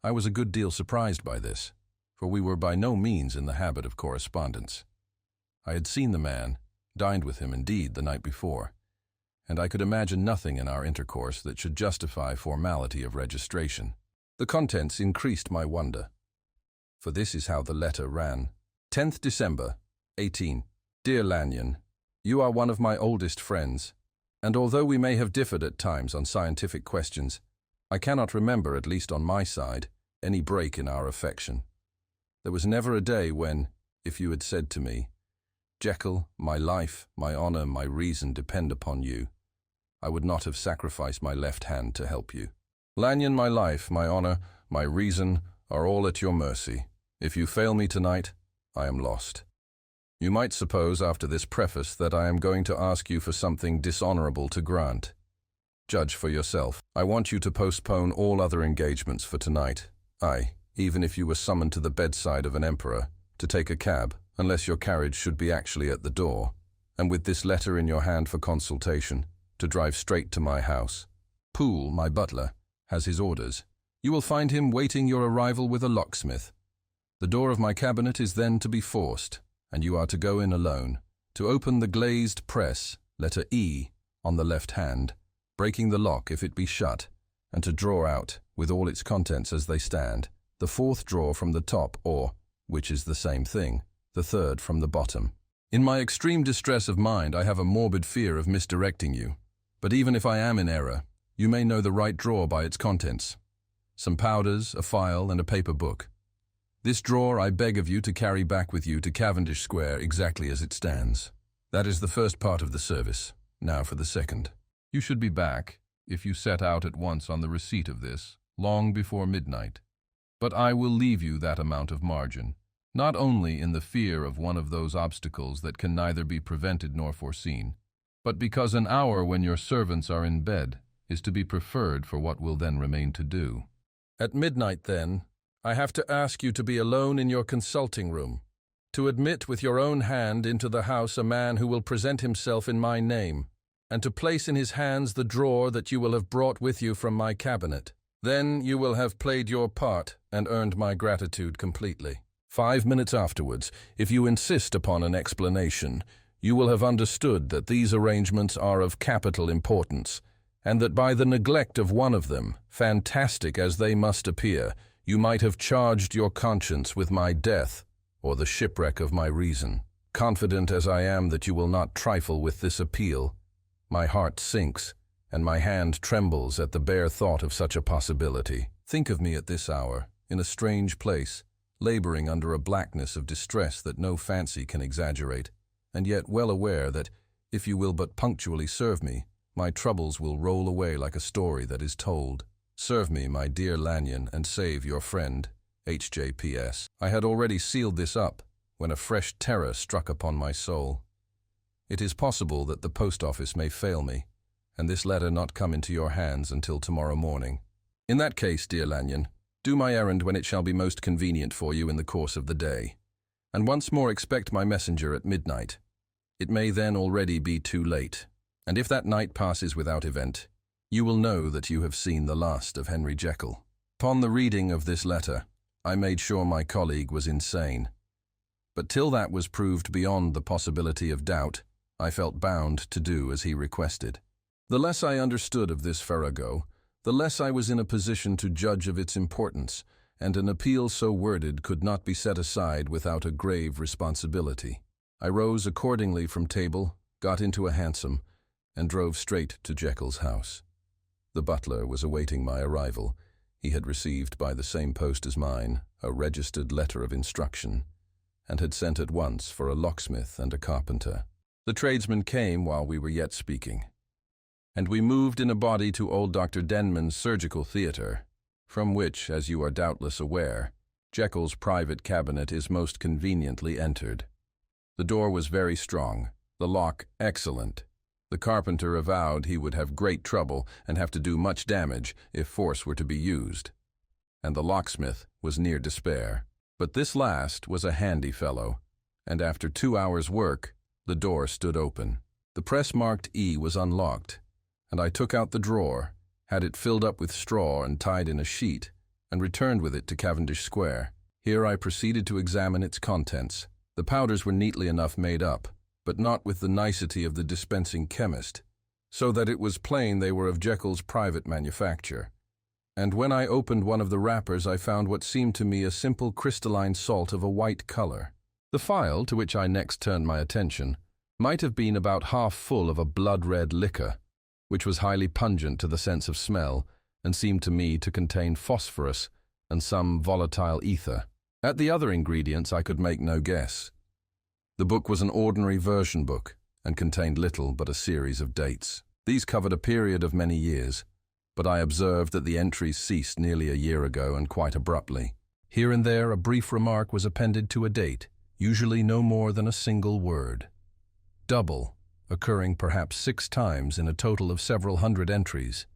I was a good deal surprised by this, for we were by no means in the habit of correspondence. I had seen the man, dined with him indeed the night before, and I could imagine nothing in our intercourse that should justify formality of registration. The contents increased my wonder, for this is how the letter ran. 10th December, 18. Dear Lanyon, you are one of my oldest friends, and although we may have differed at times on scientific questions, I cannot remember, at least on my side, any break in our affection. There was never a day when, if you had said to me, "Jekyll, my life, my honor, my reason depend upon you," I would not have sacrificed my left hand to help you. Lanyon, my life, my honor, my reason are all at your mercy. If you fail me tonight, I am lost. You might suppose after this preface that I am going to ask you for something dishonorable to grant. Judge for yourself. I want you to postpone all other engagements for tonight. Aye, even if you were summoned to the bedside of an emperor, to take a cab, unless your carriage should be actually at the door, and with this letter in your hand for consultation, to drive straight to my house. Poole, my butler, has his orders. You will find him waiting your arrival with a locksmith. The door of my cabinet is then to be forced, and you are to go in alone, to open the glazed press, letter E, on the left hand, breaking the lock if it be shut, and to draw out, with all its contents as they stand, the fourth drawer from the top or, which is the same thing, the third from the bottom. In my extreme distress of mind I have a morbid fear of misdirecting you, but even if I am in error, you may know the right drawer by its contents. Some powders, a file, and a paper book. This drawer I beg of you to carry back with you to Cavendish Square exactly as it stands. That is the first part of the service. Now for the second. You should be back, if you set out at once on the receipt of this, long before midnight. But I will leave you that amount of margin, not only in the fear of one of those obstacles that can neither be prevented nor foreseen, but because an hour when your servants are in bed is to be preferred for what will then remain to do. At midnight, then, I have to ask you to be alone in your consulting room, to admit with your own hand into the house a man who will present himself in my name, and to place in his hands the drawer that you will have brought with you from my cabinet. Then you will have played your part and earned my gratitude completely. 5 minutes afterwards, if you insist upon an explanation, you will have understood that these arrangements are of capital importance, and that by the neglect of one of them, fantastic as they must appear, you might have charged your conscience with my death or the shipwreck of my reason. Confident as I am that you will not trifle with this appeal, my heart sinks, and my hand trembles at the bare thought of such a possibility. Think of me at this hour, in a strange place, laboring under a blackness of distress that no fancy can exaggerate, and yet well aware that, if you will but punctually serve me, my troubles will roll away like a story that is told. Serve me, my dear Lanyon, and save your friend, H.J.P.S. I had already sealed this up, when a fresh terror struck upon my soul. It is possible that the post office may fail me, and this letter not come into your hands until tomorrow morning. In that case, dear Lanyon, do my errand when it shall be most convenient for you in the course of the day, and once more expect my messenger at midnight. It may then already be too late, and if that night passes without event, you will know that you have seen the last of Henry Jekyll. Upon the reading of this letter, I made sure my colleague was insane. But till that was proved beyond the possibility of doubt, I felt bound to do as he requested. The less I understood of this farrago, the less I was in a position to judge of its importance, and an appeal so worded could not be set aside without a grave responsibility. I rose accordingly from table, got into a hansom, and drove straight to Jekyll's house. The butler was awaiting my arrival. He had received by the same post as mine a registered letter of instruction, and had sent at once for a locksmith and a carpenter. The tradesmen came while we were yet speaking, and we moved in a body to old Dr. Denman's surgical theatre, from which, as you are doubtless aware, Jekyll's private cabinet is most conveniently entered. The door was very strong, the lock excellent. The carpenter avowed he would have great trouble and have to do much damage if force were to be used, and the locksmith was near despair. But this last was a handy fellow, and after 2 hours' work, the door stood open. The press marked E was unlocked, and I took out the drawer, had it filled up with straw and tied in a sheet, and returned with it to Cavendish Square. Here I proceeded to examine its contents. The powders were neatly enough made up, but not with the nicety of the dispensing chemist, so that it was plain they were of Jekyll's private manufacture. And when I opened one of the wrappers, I found what seemed to me a simple crystalline salt of a white color. The phial, to which I next turned my attention, might have been about half full of a blood-red liquor, which was highly pungent to the sense of smell, and seemed to me to contain phosphorus and some volatile ether. At the other ingredients I could make no guess. The book was an ordinary version book, and contained little but a series of dates. These covered a period of many years, but I observed that the entries ceased nearly a year ago and quite abruptly. Here and there a brief remark was appended to a date, usually no more than a single word. Double, occurring perhaps 6 times in a total of several hundred entries,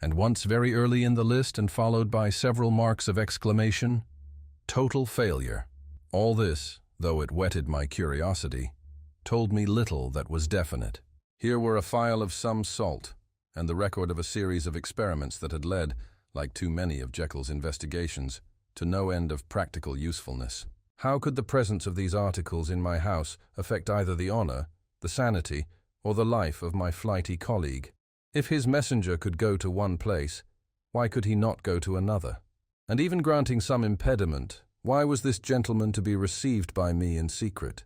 and once very early in the list and followed by several marks of exclamation, total failure. All this, though it whetted my curiosity, told me little that was definite. Here were a phial of some salt, and the record of a series of experiments that had led, like too many of Jekyll's investigations, to no end of practical usefulness. How could the presence of these articles in my house affect either the honor, the sanity, or the life of my flighty colleague? If his messenger could go to one place, why could he not go to another? And even granting some impediment, why was this gentleman to be received by me in secret?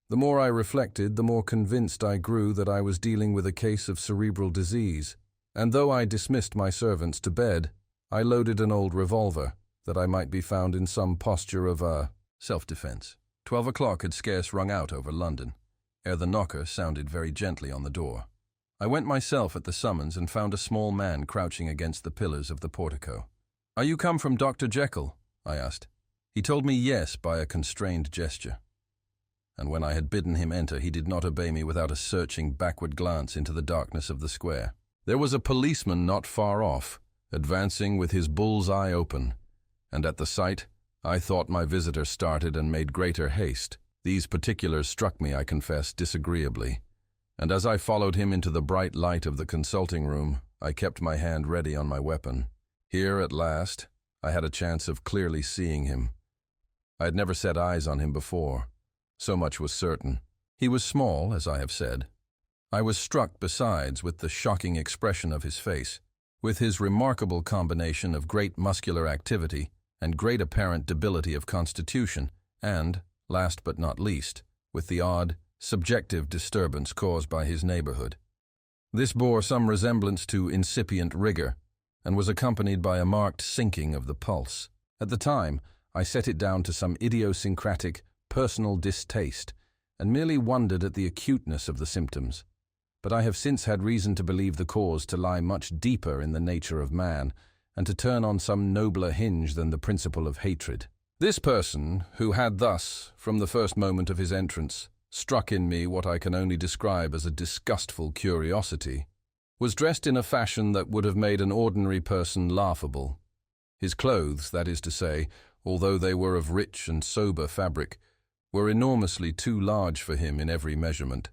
The more I reflected, the more convinced I grew that I was dealing with a case of cerebral disease, and though I dismissed my servants to bed, I loaded an old revolver, that I might be found in some posture of self-defense. 12 o'clock had scarce rung out over London, ere the knocker sounded very gently on the door. I went myself at the summons and found a small man crouching against the pillars of the portico. "Are you come from Dr. Jekyll?" I asked. He told me yes by a constrained gesture, and when I had bidden him enter, he did not obey me without a searching backward glance into the darkness of the square. There was a policeman not far off, advancing with his bull's eye open, and at the sight, I thought my visitor started and made greater haste. These particulars struck me, I confess, disagreeably, and as I followed him into the bright light of the consulting room, I kept my hand ready on my weapon. Here, at last, I had a chance of clearly seeing him. I had never set eyes on him before. So much was certain. He was small, as I have said. I was struck, besides, with the shocking expression of his face, with his remarkable combination of great muscular activity and great apparent debility of constitution, and, last but not least, with the odd, subjective disturbance caused by his neighborhood. This bore some resemblance to incipient rigor, and was accompanied by a marked sinking of the pulse. At the time, I set it down to some idiosyncratic, personal distaste, and merely wondered at the acuteness of the symptoms. But I have since had reason to believe the cause to lie much deeper in the nature of man, and to turn on some nobler hinge than the principle of hatred. This person, who had thus, from the first moment of his entrance, struck in me what I can only describe as a disgustful curiosity, was dressed in a fashion that would have made an ordinary person laughable. His clothes, that is to say, although they were of rich and sober fabric, were enormously too large for him in every measurement,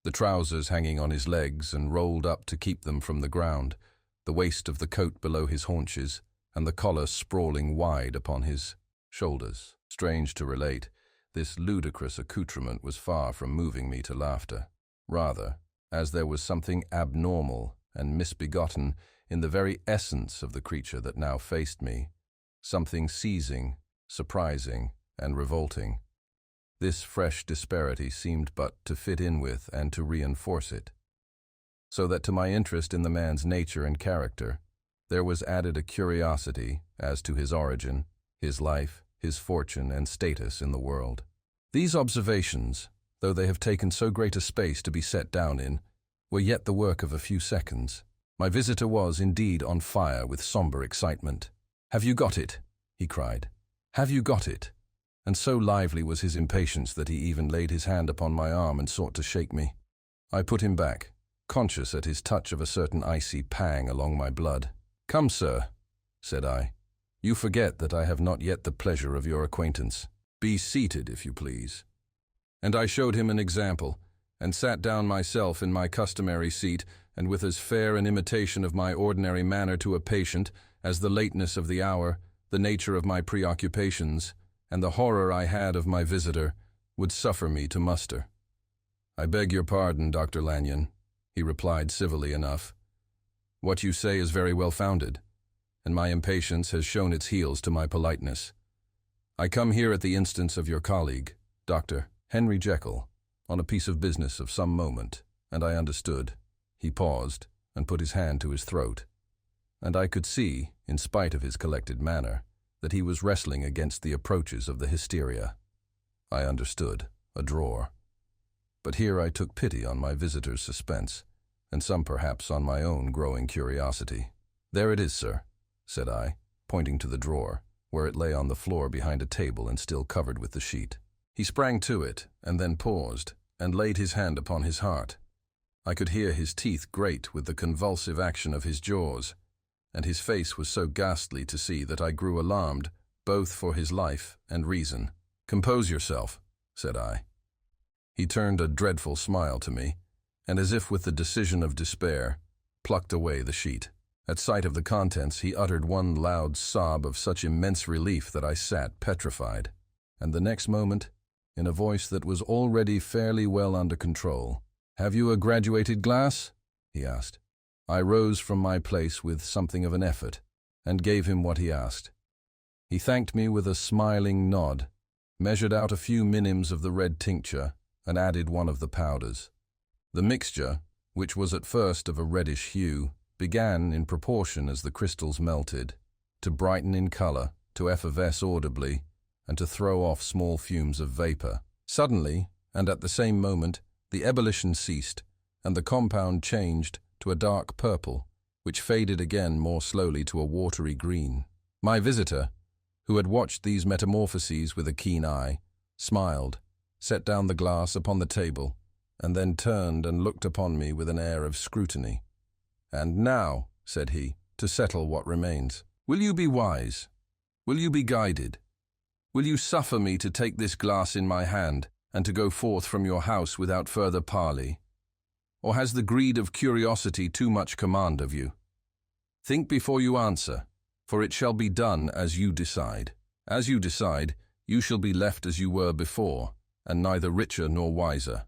the trousers hanging on his legs and rolled up to keep them from the ground, the waist of the coat below his haunches, and the collar sprawling wide upon his shoulders. Strange to relate, this ludicrous accoutrement was far from moving me to laughter. Rather, as there was something abnormal and misbegotten in the very essence of the creature that now faced me, something seizing, surprising, and revolting. This fresh disparity seemed but to fit in with and to reinforce it, so that to my interest in the man's nature and character, there was added a curiosity as to his origin, his life, his fortune, and status in the world. These observations, though they have taken so great a space to be set down in, were yet the work of a few seconds. My visitor was, indeed, on fire with somber excitement. "Have you got it?" he cried. "Have you got it?" And so lively was his impatience that he even laid his hand upon my arm and sought to shake me. I put him back, conscious at his touch of a certain icy pang along my blood. "Come, sir," said I. "You forget that I have not yet the pleasure of your acquaintance. Be seated, if you please." And I showed him an example, and sat down myself in my customary seat, and with as fair an imitation of my ordinary manner to a patient as the lateness of the hour, the nature of my preoccupations, and the horror I had of my visitor, would suffer me to muster. "I beg your pardon, Dr. Lanyon," he replied civilly enough. "What you say is very well founded, and my impatience has shown its heels to my politeness. I come here at the instance of your colleague, Dr. Henry Jekyll, on a piece of business of some moment, and I understood." He paused and put his hand to his throat, and I could see, in spite of his collected manner, that he was wrestling against the approaches of the hysteria. I understood, a drawer. But here I took pity on my visitor's suspense, and some perhaps on my own growing curiosity. "There it is, sir," said I, pointing to the drawer, where it lay on the floor behind a table and still covered with the sheet. He sprang to it, and then paused, and laid his hand upon his heart. I could hear his teeth grate with the convulsive action of his jaws, and his face was so ghastly to see that I grew alarmed, both for his life and reason. "Compose yourself," said I. He turned a dreadful smile to me, and as if with the decision of despair, plucked away the sheet. At sight of the contents, he uttered one loud sob of such immense relief that I sat petrified, and the next moment, in a voice that was already fairly well under control, "Have you a graduated glass?" he asked. I rose from my place with something of an effort, and gave him what he asked. He thanked me with a smiling nod, measured out a few minims of the red tincture, and added one of the powders. The mixture, which was at first of a reddish hue, began, in proportion as the crystals melted, to brighten in color, to effervesce audibly, and to throw off small fumes of vapor. Suddenly, and at the same moment, the ebullition ceased, and the compound changed to a dark purple, which faded again more slowly to a watery green. My visitor, who had watched these metamorphoses with a keen eye, smiled, set down the glass upon the table, and then turned and looked upon me with an air of scrutiny. "And now," said he, "to settle what remains. Will you be wise? Will you be guided? Will you suffer me to take this glass in my hand, and to go forth from your house without further parley? Or has the greed of curiosity too much command of you? Think before you answer, For it shall be done as you decide. As you decide, you shall be left as you were before, and neither richer nor wiser,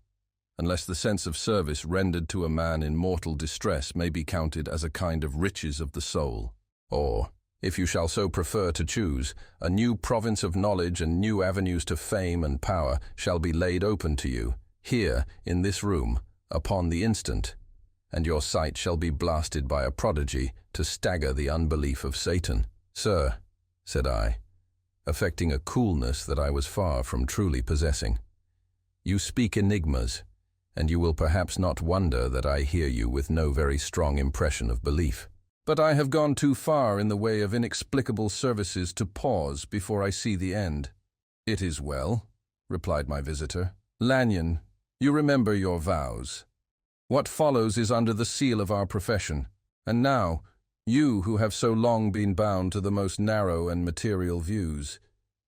unless the sense of service rendered to a man in mortal distress may be counted as a kind of riches of the soul. Or, if you shall so prefer to choose, a new province of knowledge and new avenues to fame and power shall be laid open to you, here, in this room, upon the instant, and your sight shall be blasted by a prodigy to stagger the unbelief of Satan. Sir, said I, affecting a coolness that I was far from truly possessing, you speak enigmas, and you will perhaps not wonder that I hear you with no very strong impression of belief. But I have gone too far in the way of inexplicable services to pause before I see the end. It is well, replied my visitor. Lanyon, you remember your vows. What follows is under the seal of our profession, and now, you who have so long been bound to the most narrow and material views,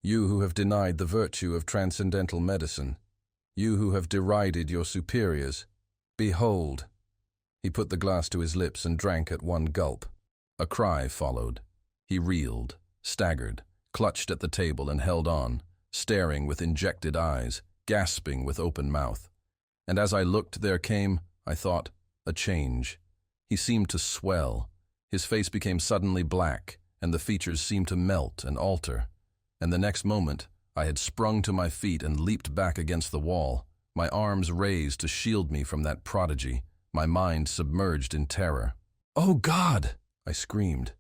you who have denied the virtue of transcendental medicine, you who have derided your superiors, behold. He put the glass to his lips and drank at one gulp. A cry followed. He reeled, staggered, clutched at the table and held on, staring with injected eyes, gasping with open mouth. And as I looked, there came, I thought, a change. He seemed to swell. His face became suddenly black, and the features seemed to melt and alter. And the next moment, I had sprung to my feet and leaped back against the wall, my arms raised to shield me from that prodigy, my mind submerged in terror. "Oh God!" I screamed.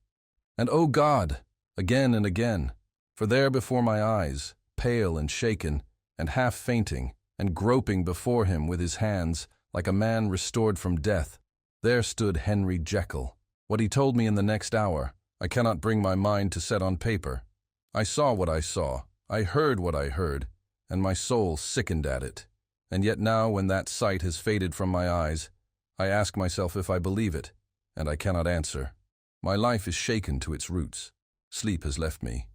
And "Oh God!" again and again, for there before my eyes, pale and shaken, and half fainting, and groping before him with his hands, like a man restored from death, there stood Henry Jekyll. What he told me in the next hour, I cannot bring my mind to set on paper. I saw what I saw, I heard what I heard, and my soul sickened at it. And yet now, when that sight has faded from my eyes, I ask myself if I believe it, and I cannot answer. My life is shaken to its roots. Sleep has left me.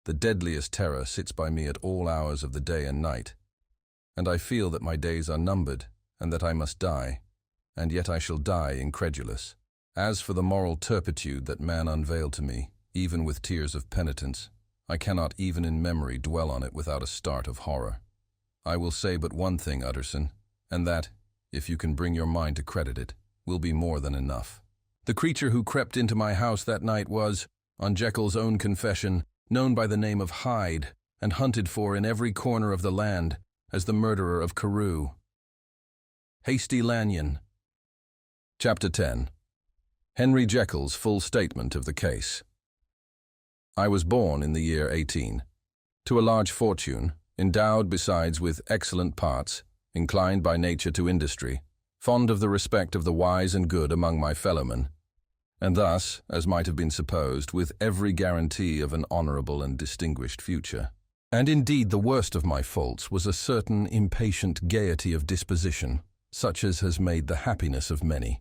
The deadliest terror sits by me at all hours of the day and night. And I feel that my days are numbered, and that I must die, and yet I shall die incredulous. As for the moral turpitude that man unveiled to me, even with tears of penitence, I cannot even in memory dwell on it without a start of horror. I will say but one thing, Utterson, and that, if you can bring your mind to credit it, will be more than enough. The creature who crept into my house that night was, on Jekyll's own confession, known by the name of Hyde, and hunted for in every corner of the land as the murderer of Carew. Hasty Lanyon. Chapter 10. Henry Jekyll's full statement of the case. I was born in the year 18, to a large fortune, endowed besides with excellent parts, inclined by nature to industry, fond of the respect of the wise and good among my fellowmen, and thus, as might have been supposed, with every guarantee of an honorable and distinguished future. And indeed the worst of my faults was a certain impatient gaiety of disposition, such as has made the happiness of many,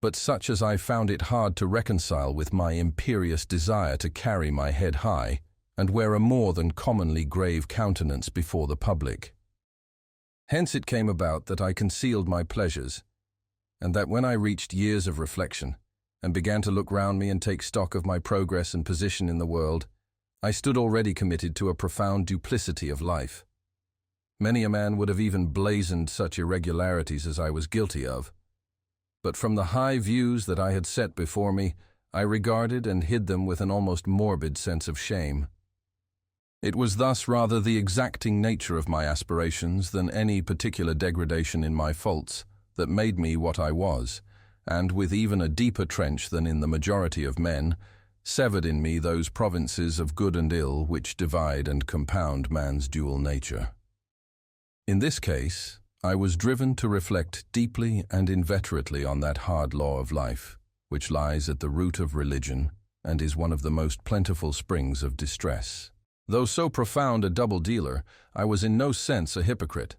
but such as I found it hard to reconcile with my imperious desire to carry my head high, and wear a more than commonly grave countenance before the public. Hence it came about that I concealed my pleasures, and that when I reached years of reflection, and began to look round me and take stock of my progress and position in the world, I stood already committed to a profound duplicity of life. Many a man would have even blazoned such irregularities as I was guilty of, but from the high views that I had set before me, I regarded and hid them with an almost morbid sense of shame. It was thus rather the exacting nature of my aspirations than any particular degradation in my faults that made me what I was, and with even a deeper trench than in the majority of men, severed in me those provinces of good and ill which divide and compound man's dual nature. In this case, I was driven to reflect deeply and inveterately on that hard law of life, which lies at the root of religion and is one of the most plentiful springs of distress. Though so profound a double-dealer, I was in no sense a hypocrite.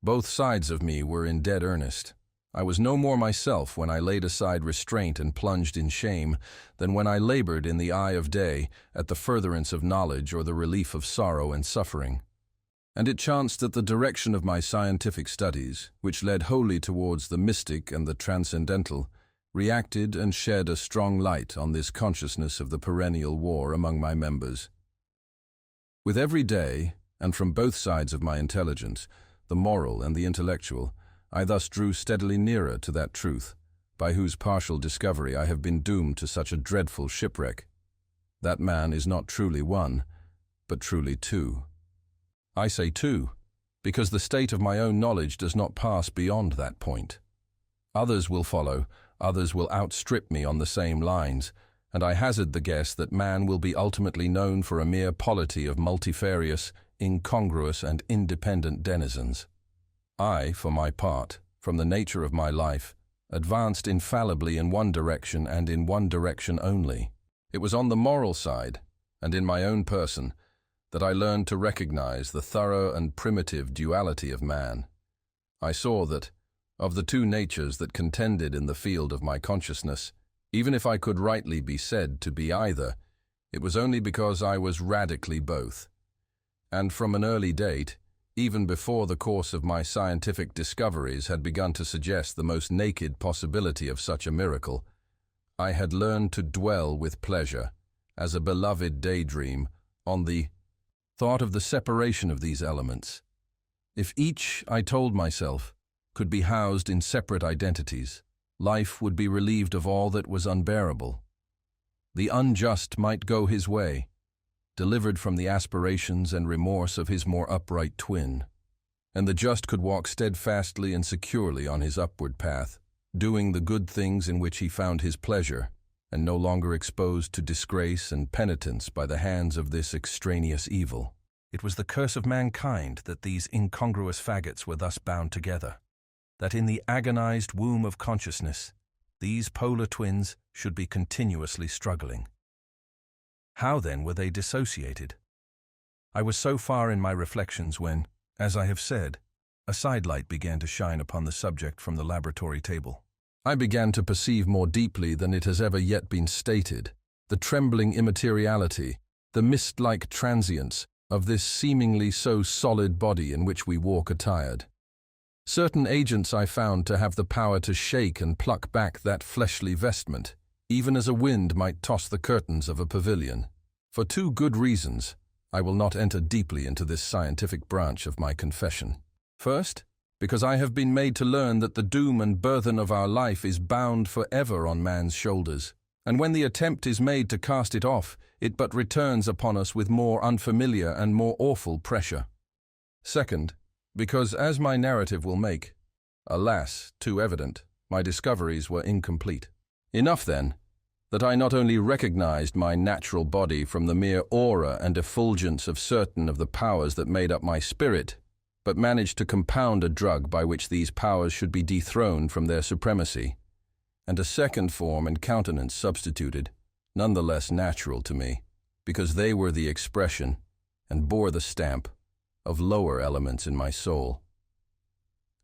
Both sides of me were in dead earnest. I was no more myself when I laid aside restraint and plunged in shame than when I labored in the eye of day at the furtherance of knowledge or the relief of sorrow and suffering. And it chanced that the direction of my scientific studies, which led wholly towards the mystic and the transcendental, reacted and shed a strong light on this consciousness of the perennial war among my members. With every day, and from both sides of my intelligence, the moral and the intellectual, I thus drew steadily nearer to that truth, by whose partial discovery I have been doomed to such a dreadful shipwreck. That man is not truly one, but truly two. I say two, because the state of my own knowledge does not pass beyond that point. Others will follow, others will outstrip me on the same lines, and I hazard the guess that man will be ultimately known for a mere polity of multifarious, incongruous and independent denizens. I, for my part, from the nature of my life, advanced infallibly in one direction and in one direction only. It was on the moral side, and in my own person, that I learned to recognize the thorough and primitive duality of man. I saw that, of the two natures that contended in the field of my consciousness, even if I could rightly be said to be either, it was only because I was radically both. And from an early date, even before the course of my scientific discoveries had begun to suggest the most naked possibility of such a miracle, I had learned to dwell with pleasure, as a beloved daydream, on the thought of the separation of these elements. If each, I told myself, could be housed in separate identities, life would be relieved of all that was unbearable. The unjust might go his way, delivered from the aspirations and remorse of his more upright twin, and the just could walk steadfastly and securely on his upward path, doing the good things in which he found his pleasure, and no longer exposed to disgrace and penitence by the hands of this extraneous evil. It was the curse of mankind that these incongruous faggots were thus bound together, that in the agonized womb of consciousness, these polar twins should be continuously struggling. How then were they dissociated? I was so far in my reflections when, as I have said, a sidelight began to shine upon the subject from the laboratory table. I began to perceive more deeply than it has ever yet been stated the trembling immateriality, the mist-like transience of this seemingly so solid body in which we walk attired. Certain agents I found to have the power to shake and pluck back that fleshly vestment, even as a wind might toss the curtains of a pavilion. For two good reasons, I will not enter deeply into this scientific branch of my confession. First, because I have been made to learn that the doom and burthen of our life is bound forever on man's shoulders, and when the attempt is made to cast it off, it but returns upon us with more unfamiliar and more awful pressure. Second, because, as my narrative will make, alas, too evident, my discoveries were incomplete. Enough, then, that I not only recognized my natural body from the mere aura and effulgence of certain of the powers that made up my spirit, but managed to compound a drug by which these powers should be dethroned from their supremacy, and a second form and countenance substituted, none the less natural to me, because they were the expression, and bore the stamp, of lower elements in my soul.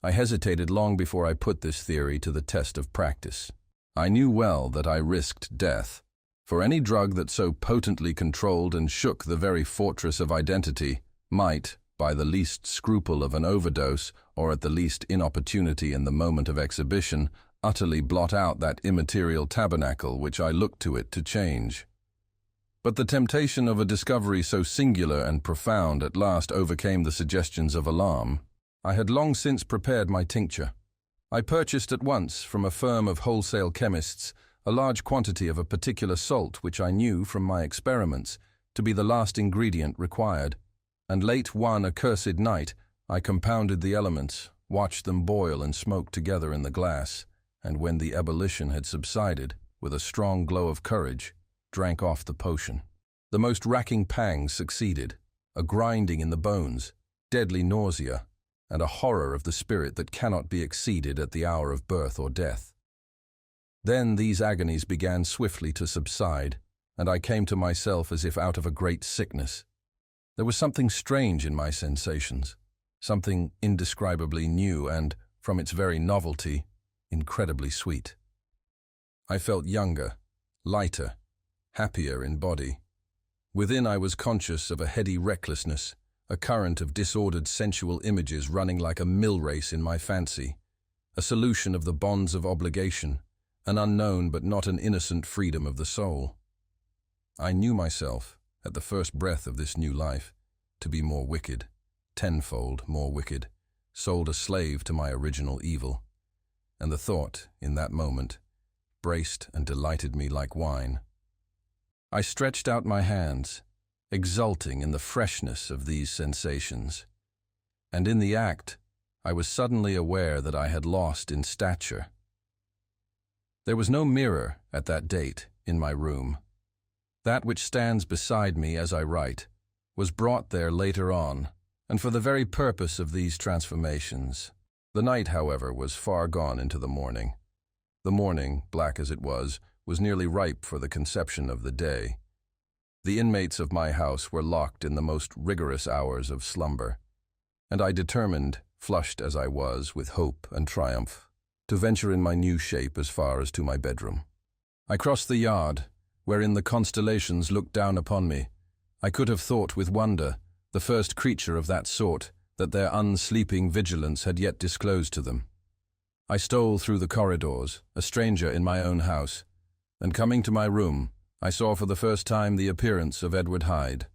I hesitated long before I put this theory to the test of practice. I knew well that I risked death, for any drug that so potently controlled and shook the very fortress of identity might, by the least scruple of an overdose, or at the least inopportunity in the moment of exhibition, utterly blot out that immaterial tabernacle which I looked to it to change. But the temptation of a discovery so singular and profound at last overcame the suggestions of alarm. I had long since prepared my tincture. I purchased at once from a firm of wholesale chemists a large quantity of a particular salt which I knew from my experiments to be the last ingredient required, and late one accursed night I compounded the elements, watched them boil and smoke together in the glass, and when the ebullition had subsided, with a strong glow of courage, drank off the potion. The most racking pangs succeeded, a grinding in the bones, deadly nausea, and a horror of the spirit that cannot be exceeded at the hour of birth or death. Then these agonies began swiftly to subside, and I came to myself as if out of a great sickness. There was something strange in my sensations, something indescribably new and, from its very novelty, incredibly sweet. I felt younger, lighter, happier in body. Within I was conscious of a heady recklessness, a current of disordered sensual images running like a mill race in my fancy, a solution of the bonds of obligation, an unknown but not an innocent freedom of the soul. I knew myself, at the first breath of this new life, to be more wicked, tenfold more wicked, sold a slave to my original evil. And the thought, in that moment, braced and delighted me like wine. I stretched out my hands, exulting in the freshness of these sensations. And in the act, I was suddenly aware that I had lost in stature. There was no mirror at that date in my room. That which stands beside me as I write was brought there later on, and for the very purpose of these transformations. The night, however, was far gone into the morning. The morning, black as it was nearly ripe for the conception of the day. The inmates of my house were locked in the most rigorous hours of slumber, and I determined, flushed as I was with hope and triumph, to venture in my new shape as far as to my bedroom. I crossed the yard, wherein the constellations looked down upon me. I could have thought with wonder, the first creature of that sort, that their unsleeping vigilance had yet disclosed to them. I stole through the corridors, a stranger in my own house, and coming to my room, I saw for the first time the appearance of Edward Hyde.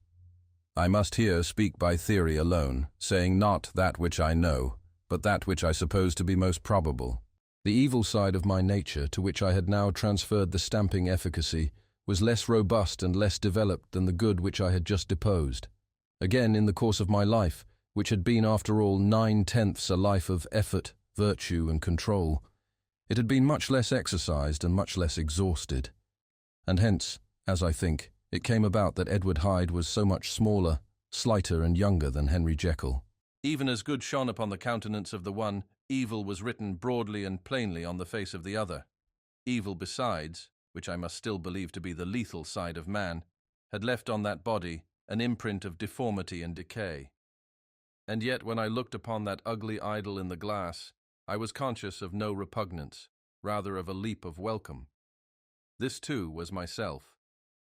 I must here speak by theory alone, saying not that which I know, but that which I suppose to be most probable. The evil side of my nature, to which I had now transferred the stamping efficacy, was less robust and less developed than the good which I had just deposed. Again, in the course of my life, which had been after all 9/10 a life of effort, virtue, and control, it had been much less exercised and much less exhausted. And hence, as I think, it came about that Edward Hyde was so much smaller, slighter, and younger than Henry Jekyll. Even as good shone upon the countenance of the one, evil was written broadly and plainly on the face of the other. Evil besides, which I must still believe to be the lethal side of man, had left on that body an imprint of deformity and decay. And yet when I looked upon that ugly idol in the glass, I was conscious of no repugnance, rather of a leap of welcome. This too was myself.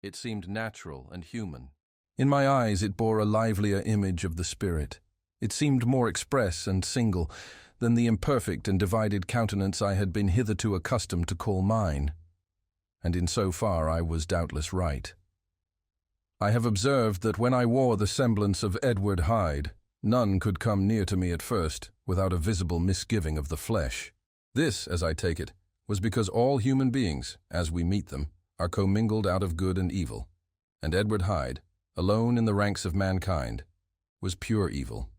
It seemed natural and human. In my eyes it bore a livelier image of the spirit. It seemed more express and single than the imperfect and divided countenance I had been hitherto accustomed to call mine. And in so far I was doubtless right. I have observed that when I wore the semblance of Edward Hyde, none could come near to me at first without a visible misgiving of the flesh. This, as I take it, was because all human beings, as we meet them, are commingled out of good and evil, and Edward Hyde, alone in the ranks of mankind, was pure evil.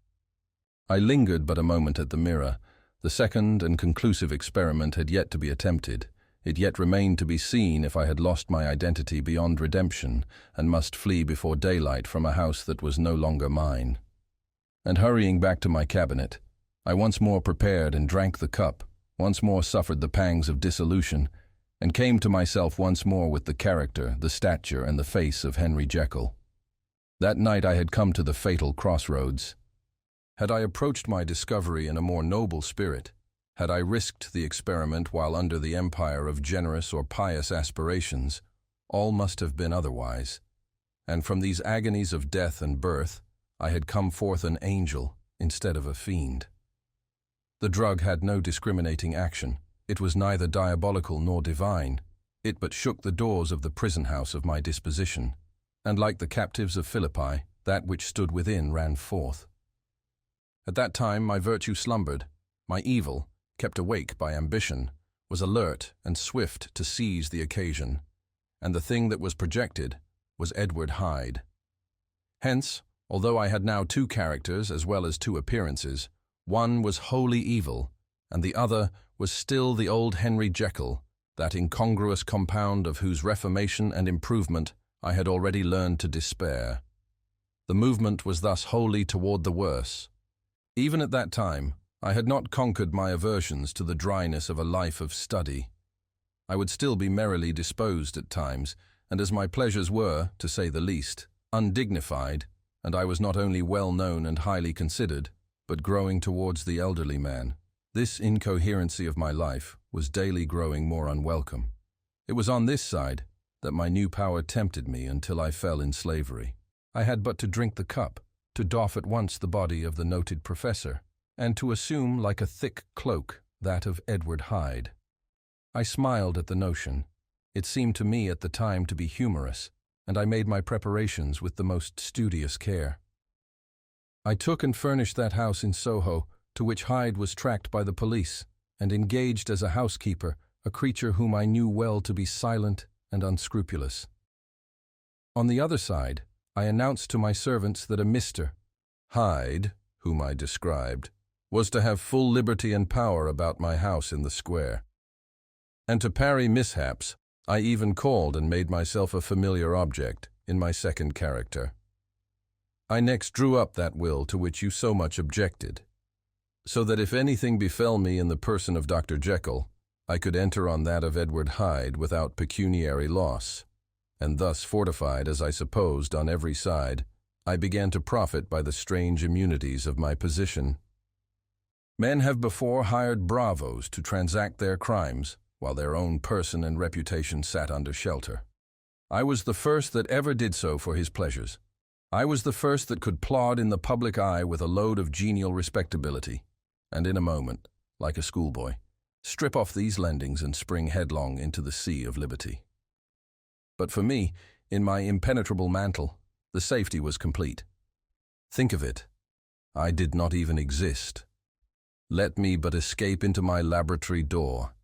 I lingered but a moment at the mirror. The second and conclusive experiment had yet to be attempted. It yet remained to be seen if I had lost my identity beyond redemption and must flee before daylight from a house that was no longer mine. And hurrying back to my cabinet, I once more prepared and drank the cup, once more suffered the pangs of dissolution, and came to myself once more with the character, the stature, and the face of Henry Jekyll. That night I had come to the fatal crossroads. Had I approached my discovery in a more noble spirit, had I risked the experiment while under the empire of generous or pious aspirations, all must have been otherwise. And from these agonies of death and birth, I had come forth an angel instead of a fiend. The drug had no discriminating action. It was neither diabolical nor divine. It but shook the doors of the prison house of my disposition, and like the captives of Philippi, that which stood within ran forth. At that time my virtue slumbered. My evil, kept awake by ambition, was alert and swift to seize the occasion, and the thing that was projected was Edward Hyde. Hence, although I had now two characters as well as two appearances, one was wholly evil, and the other was still the old Henry Jekyll, that incongruous compound of whose reformation and improvement I had already learned to despair. The movement was thus wholly toward the worse. Even at that time, I had not conquered my aversions to the dryness of a life of study. I would still be merrily disposed at times, and as my pleasures were, to say the least, undignified, and I was not only well known and highly considered, but growing towards the elderly man, this incoherency of my life was daily growing more unwelcome. It was on this side that my new power tempted me until I fell in slavery. I had but to drink the cup, to doff at once the body of the noted professor, and to assume like a thick cloak that of Edward Hyde. I smiled at the notion. It seemed to me at the time to be humorous, and I made my preparations with the most studious care. I took and furnished that house in Soho, to which Hyde was tracked by the police, and engaged as a housekeeper, a creature whom I knew well to be silent and unscrupulous. On the other side, I announced to my servants that a Mr. Hyde, whom I described, was to have full liberty and power about my house in the square. And to parry mishaps, I even called and made myself a familiar object in my second character. I next drew up that will to which you so much objected, so that if anything befell me in the person of Dr. Jekyll, I could enter on that of Edward Hyde without pecuniary loss, and thus fortified, as I supposed, on every side, I began to profit by the strange immunities of my position. Men have before hired bravos to transact their crimes, while their own person and reputation sat under shelter. I was the first that ever did so for his pleasures. I was the first that could plod in the public eye with a load of genial respectability, and in a moment, like a schoolboy, strip off these lendings and spring headlong into the sea of liberty. But for me, in my impenetrable mantle, the safety was complete. Think of it. I did not even exist. Let me but escape into my laboratory door.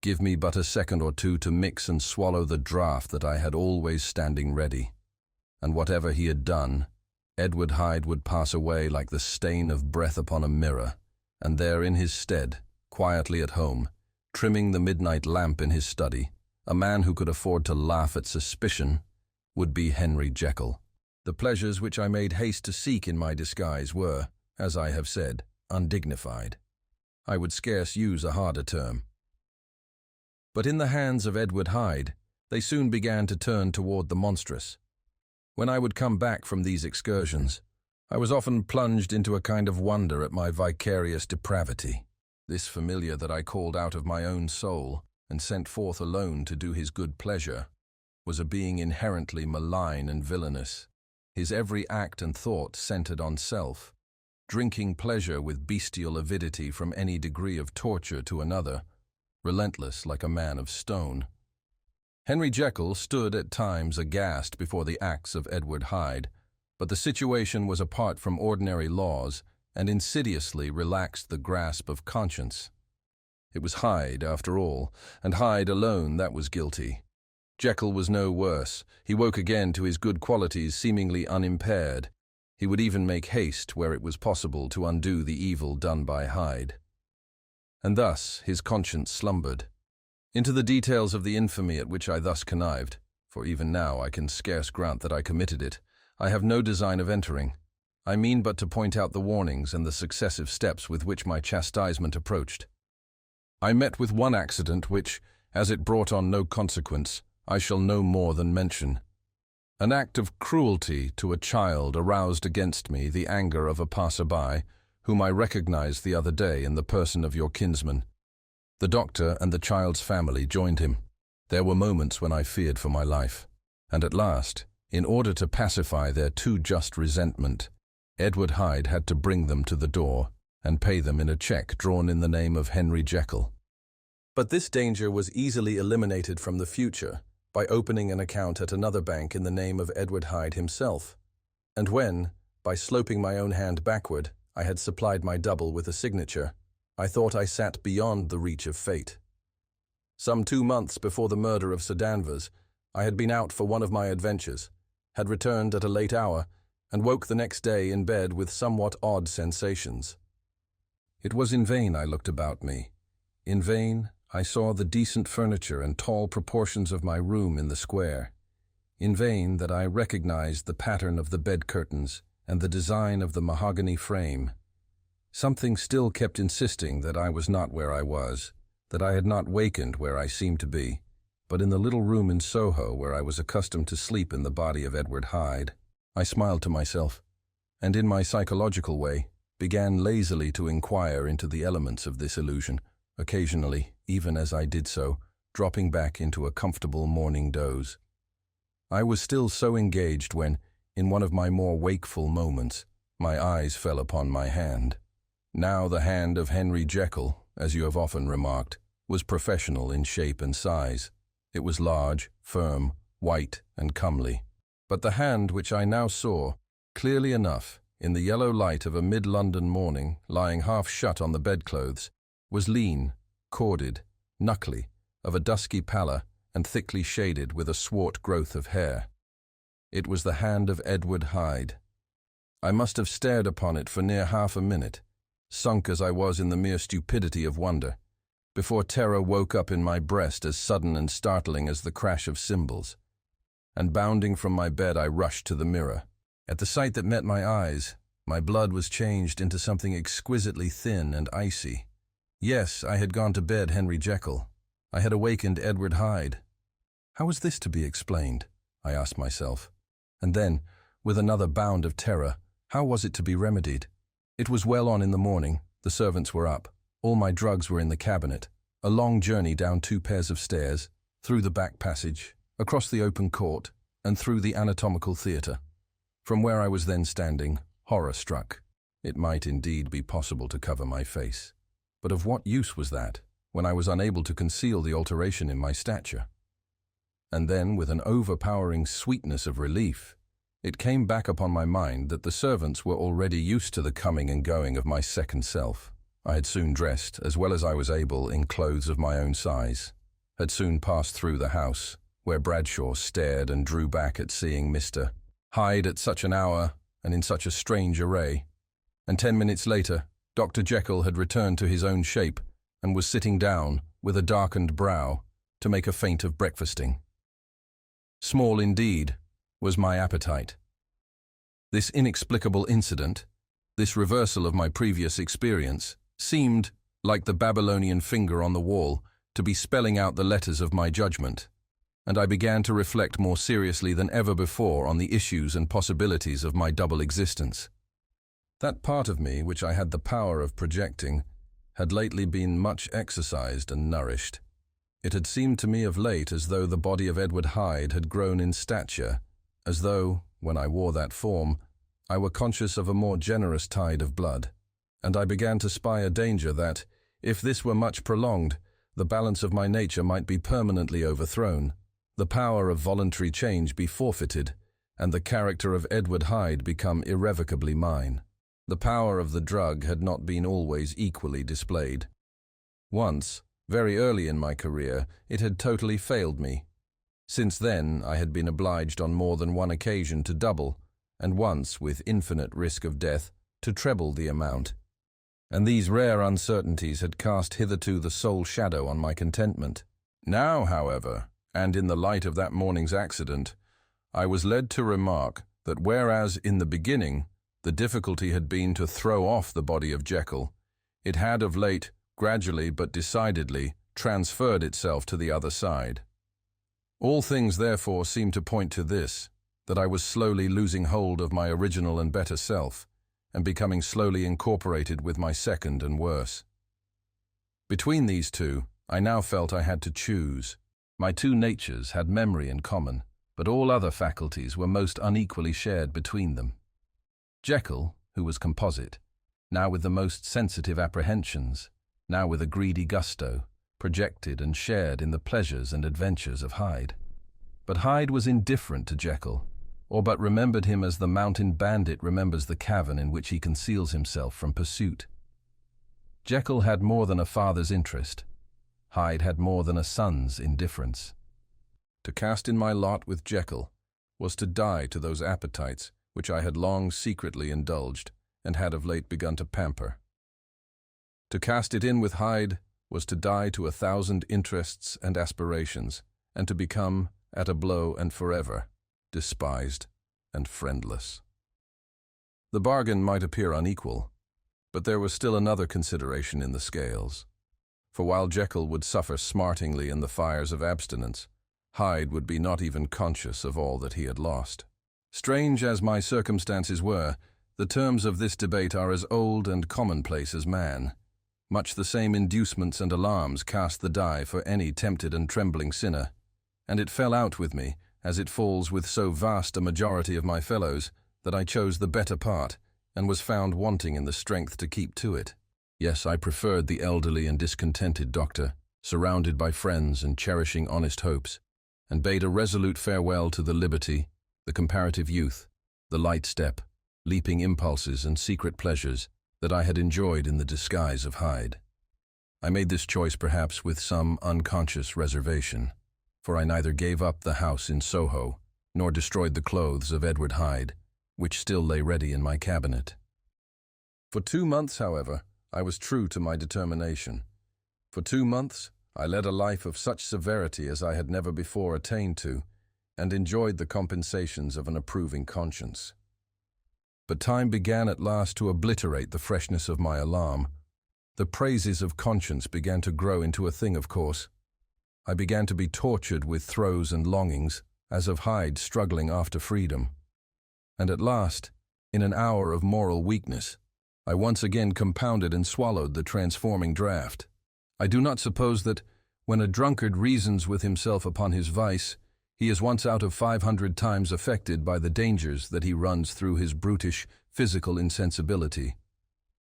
Give me but a second or two to mix and swallow the draught that I had always standing ready. And whatever he had done, Edward Hyde would pass away like the stain of breath upon a mirror, and there in his stead, quietly at home, trimming the midnight lamp in his study, a man who could afford to laugh at suspicion, would be Henry Jekyll. The pleasures which I made haste to seek in my disguise were, as I have said, undignified. I would scarce use a harder term. But in the hands of Edward Hyde, they soon began to turn toward the monstrous. When I would come back from these excursions, I was often plunged into a kind of wonder at my vicarious depravity. This familiar that I called out of my own soul and sent forth alone to do his good pleasure was a being inherently malign and villainous. His every act and thought centered on self, drinking pleasure with bestial avidity from any degree of torture to another, relentless like a man of stone. Henry Jekyll stood at times aghast before the acts of Edward Hyde, but the situation was apart from ordinary laws and insidiously relaxed the grasp of conscience. It was Hyde, after all, and Hyde alone that was guilty. Jekyll was no worse. He woke again to his good qualities seemingly unimpaired. He would even make haste where it was possible to undo the evil done by Hyde. And thus his conscience slumbered. Into the details of the infamy at which I thus connived, for even now I can scarce grant that I committed it, I have no design of entering. I mean but to point out the warnings and the successive steps with which my chastisement approached. I met with one accident which, as it brought on no consequence, I shall no more than mention. An act of cruelty to a child aroused against me the anger of a passer-by, whom I recognized the other day in the person of your kinsman. The doctor and the child's family joined him. There were moments when I feared for my life, and at last, in order to pacify their too just resentment, Edward Hyde had to bring them to the door and pay them in a check drawn in the name of Henry Jekyll. But this danger was easily eliminated from the future by opening an account at another bank in the name of Edward Hyde himself, and when, by sloping my own hand backward, I had supplied my double with a signature, I thought I sat beyond the reach of fate. Some 2 months before the murder of Sir Danvers, I had been out for one of my adventures, had returned at a late hour, and woke the next day in bed with somewhat odd sensations. It was in vain I looked about me. In vain I saw the decent furniture and tall proportions of my room in the square. In vain that I recognized the pattern of the bed curtains and the design of the mahogany frame. Something still kept insisting that I was not where I was, that I had not wakened where I seemed to be, but in the little room in Soho where I was accustomed to sleep in the body of Edward Hyde. I smiled to myself, and in my psychological way, began lazily to inquire into the elements of this illusion, occasionally, even as I did so, dropping back into a comfortable morning doze. I was still so engaged when, in one of my more wakeful moments, my eyes fell upon my hand. Now the hand of Henry Jekyll, as you have often remarked, was professional in shape and size. It was large, firm, white, and comely. But the hand which I now saw, clearly enough, in the yellow light of a mid-London morning, lying half shut on the bedclothes, was lean, corded, knuckly, of a dusky pallor, and thickly shaded with a swart growth of hair. It was the hand of Edward Hyde. I must have stared upon it for near half a minute, sunk as I was in the mere stupidity of wonder, before terror woke up in my breast as sudden and startling as the crash of cymbals. And bounding from my bed, I rushed to the mirror. At the sight that met my eyes, my blood was changed into something exquisitely thin and icy. Yes, I had gone to bed Henry Jekyll. I had awakened Edward Hyde. How was this to be explained? I asked myself. And then, with another bound of terror, how was it to be remedied? It was well on in the morning. The servants were up. All my drugs were in the cabinet. A long journey down 2 pairs of stairs, through the back passage, across the open court, and through the anatomical theatre. From where I was then standing, horror-struck, it might indeed be possible to cover my face. But of what use was that, when I was unable to conceal the alteration in my stature? And then, with an overpowering sweetness of relief, it came back upon my mind that the servants were already used to the coming and going of my second self. I had soon dressed, as well as I was able, in clothes of my own size, had soon passed through the house, where Bradshaw stared and drew back at seeing Mr. Hyde at such an hour and in such a strange array, and 10 minutes later, Dr. Jekyll had returned to his own shape and was sitting down, with a darkened brow, to make a feint of breakfasting. Small indeed was my appetite. This inexplicable incident, this reversal of my previous experience, seemed, like the Babylonian finger on the wall, to be spelling out the letters of my judgment, and I began to reflect more seriously than ever before on the issues and possibilities of my double existence. That part of me which I had the power of projecting had lately been much exercised and nourished. It had seemed to me of late as though the body of Edward Hyde had grown in stature, as though, when I wore that form, I were conscious of a more generous tide of blood, and I began to spy a danger that, if this were much prolonged, the balance of my nature might be permanently overthrown, the power of voluntary change be forfeited, and the character of Edward Hyde become irrevocably mine. The power of the drug had not been always equally displayed. Once, very early in my career, it had totally failed me. Since then, I had been obliged on more than one occasion to double, and once, with infinite risk of death, to treble the amount. And these rare uncertainties had cast hitherto the sole shadow on my contentment. Now, however, and in the light of that morning's accident, I was led to remark that whereas in the beginning the difficulty had been to throw off the body of Jekyll, it had of late, gradually but decidedly, transferred itself to the other side. All things therefore seemed to point to this, that I was slowly losing hold of my original and better self, and becoming slowly incorporated with my second and worse. Between these two, I now felt I had to choose. My two natures had memory in common, but all other faculties were most unequally shared between them. Jekyll, who was composite, now with the most sensitive apprehensions, now with a greedy gusto, projected and shared in the pleasures and adventures of Hyde. But Hyde was indifferent to Jekyll, or but remembered him as the mountain bandit remembers the cavern in which he conceals himself from pursuit. Jekyll had more than a father's interest. Hyde had more than a son's indifference. To cast in my lot with Jekyll was to die to those appetites which I had long secretly indulged and had of late begun to pamper. To cast it in with Hyde was to die to 1,000 interests and aspirations, and to become, at a blow and forever, despised and friendless. The bargain might appear unequal, but there was still another consideration in the scales. For while Jekyll would suffer smartingly in the fires of abstinence, Hyde would be not even conscious of all that he had lost. Strange as my circumstances were, the terms of this debate are as old and commonplace as man. Much the same inducements and alarms cast the die for any tempted and trembling sinner, and it fell out with me, as it falls with so vast a majority of my fellows, that I chose the better part, and was found wanting in the strength to keep to it. Yes, I preferred the elderly and discontented doctor, surrounded by friends and cherishing honest hopes, and bade a resolute farewell to the liberty, the comparative youth, the light step, leaping impulses and secret pleasures that I had enjoyed in the disguise of Hyde. I made this choice perhaps with some unconscious reservation, for I neither gave up the house in Soho nor destroyed the clothes of Edward Hyde, which still lay ready in my cabinet. For 2 months, however, I was true to my determination. For 2 months, I led a life of such severity as I had never before attained to, and enjoyed the compensations of an approving conscience. But time began at last to obliterate the freshness of my alarm. The praises of conscience began to grow into a thing of course. I began to be tortured with throes and longings, as of Hyde struggling after freedom. And at last, in an hour of moral weakness, I once again compounded and swallowed the transforming draught. I do not suppose that, when a drunkard reasons with himself upon his vice, he is once out of 500 times affected by the dangers that he runs through his brutish, physical insensibility.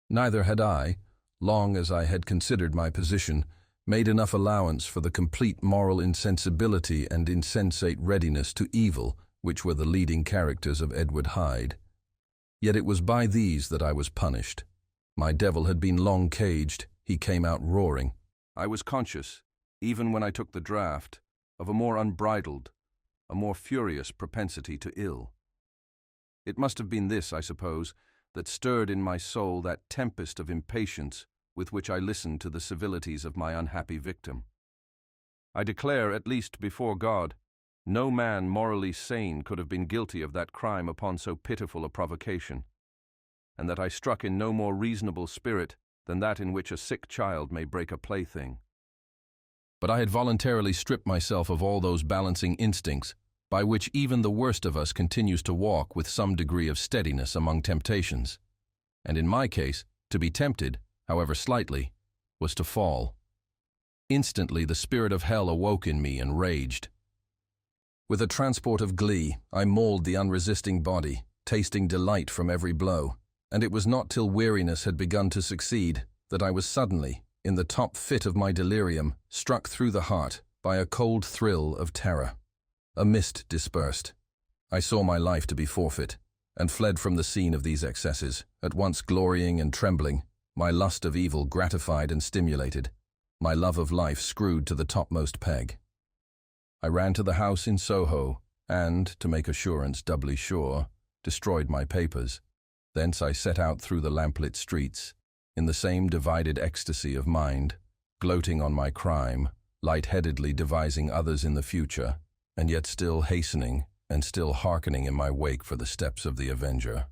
Neither had I, long as I had considered my position, made enough allowance for the complete moral insensibility and insensate readiness to evil which were the leading characters of Edward Hyde. Yet it was by these that I was punished. My devil had been long caged, he came out roaring. I was conscious, even when I took the draught, of a more unbridled, a more furious propensity to ill. It must have been this, I suppose, that stirred in my soul that tempest of impatience with which I listened to the civilities of my unhappy victim. I declare, at least before God, no man morally sane could have been guilty of that crime upon so pitiful a provocation, and that I struck in no more reasonable spirit than that in which a sick child may break a plaything. But I had voluntarily stripped myself of all those balancing instincts by which even the worst of us continues to walk with some degree of steadiness among temptations, and in my case, to be tempted, however slightly, was to fall. Instantly the spirit of hell awoke in me and raged. With a transport of glee, I mauled the unresisting body, tasting delight from every blow, and it was not till weariness had begun to succeed that I was suddenly, in the top fit of my delirium, struck through the heart by a cold thrill of terror. A mist dispersed. I saw my life to be forfeit, and fled from the scene of these excesses, at once glorying and trembling, my lust of evil gratified and stimulated, my love of life screwed to the topmost peg. I ran to the house in Soho, and, to make assurance doubly sure, destroyed my papers. Thence I set out through the lamplit streets, in the same divided ecstasy of mind, gloating on my crime, light-headedly devising others in the future, and yet still hastening and still hearkening in my wake for the steps of the avenger.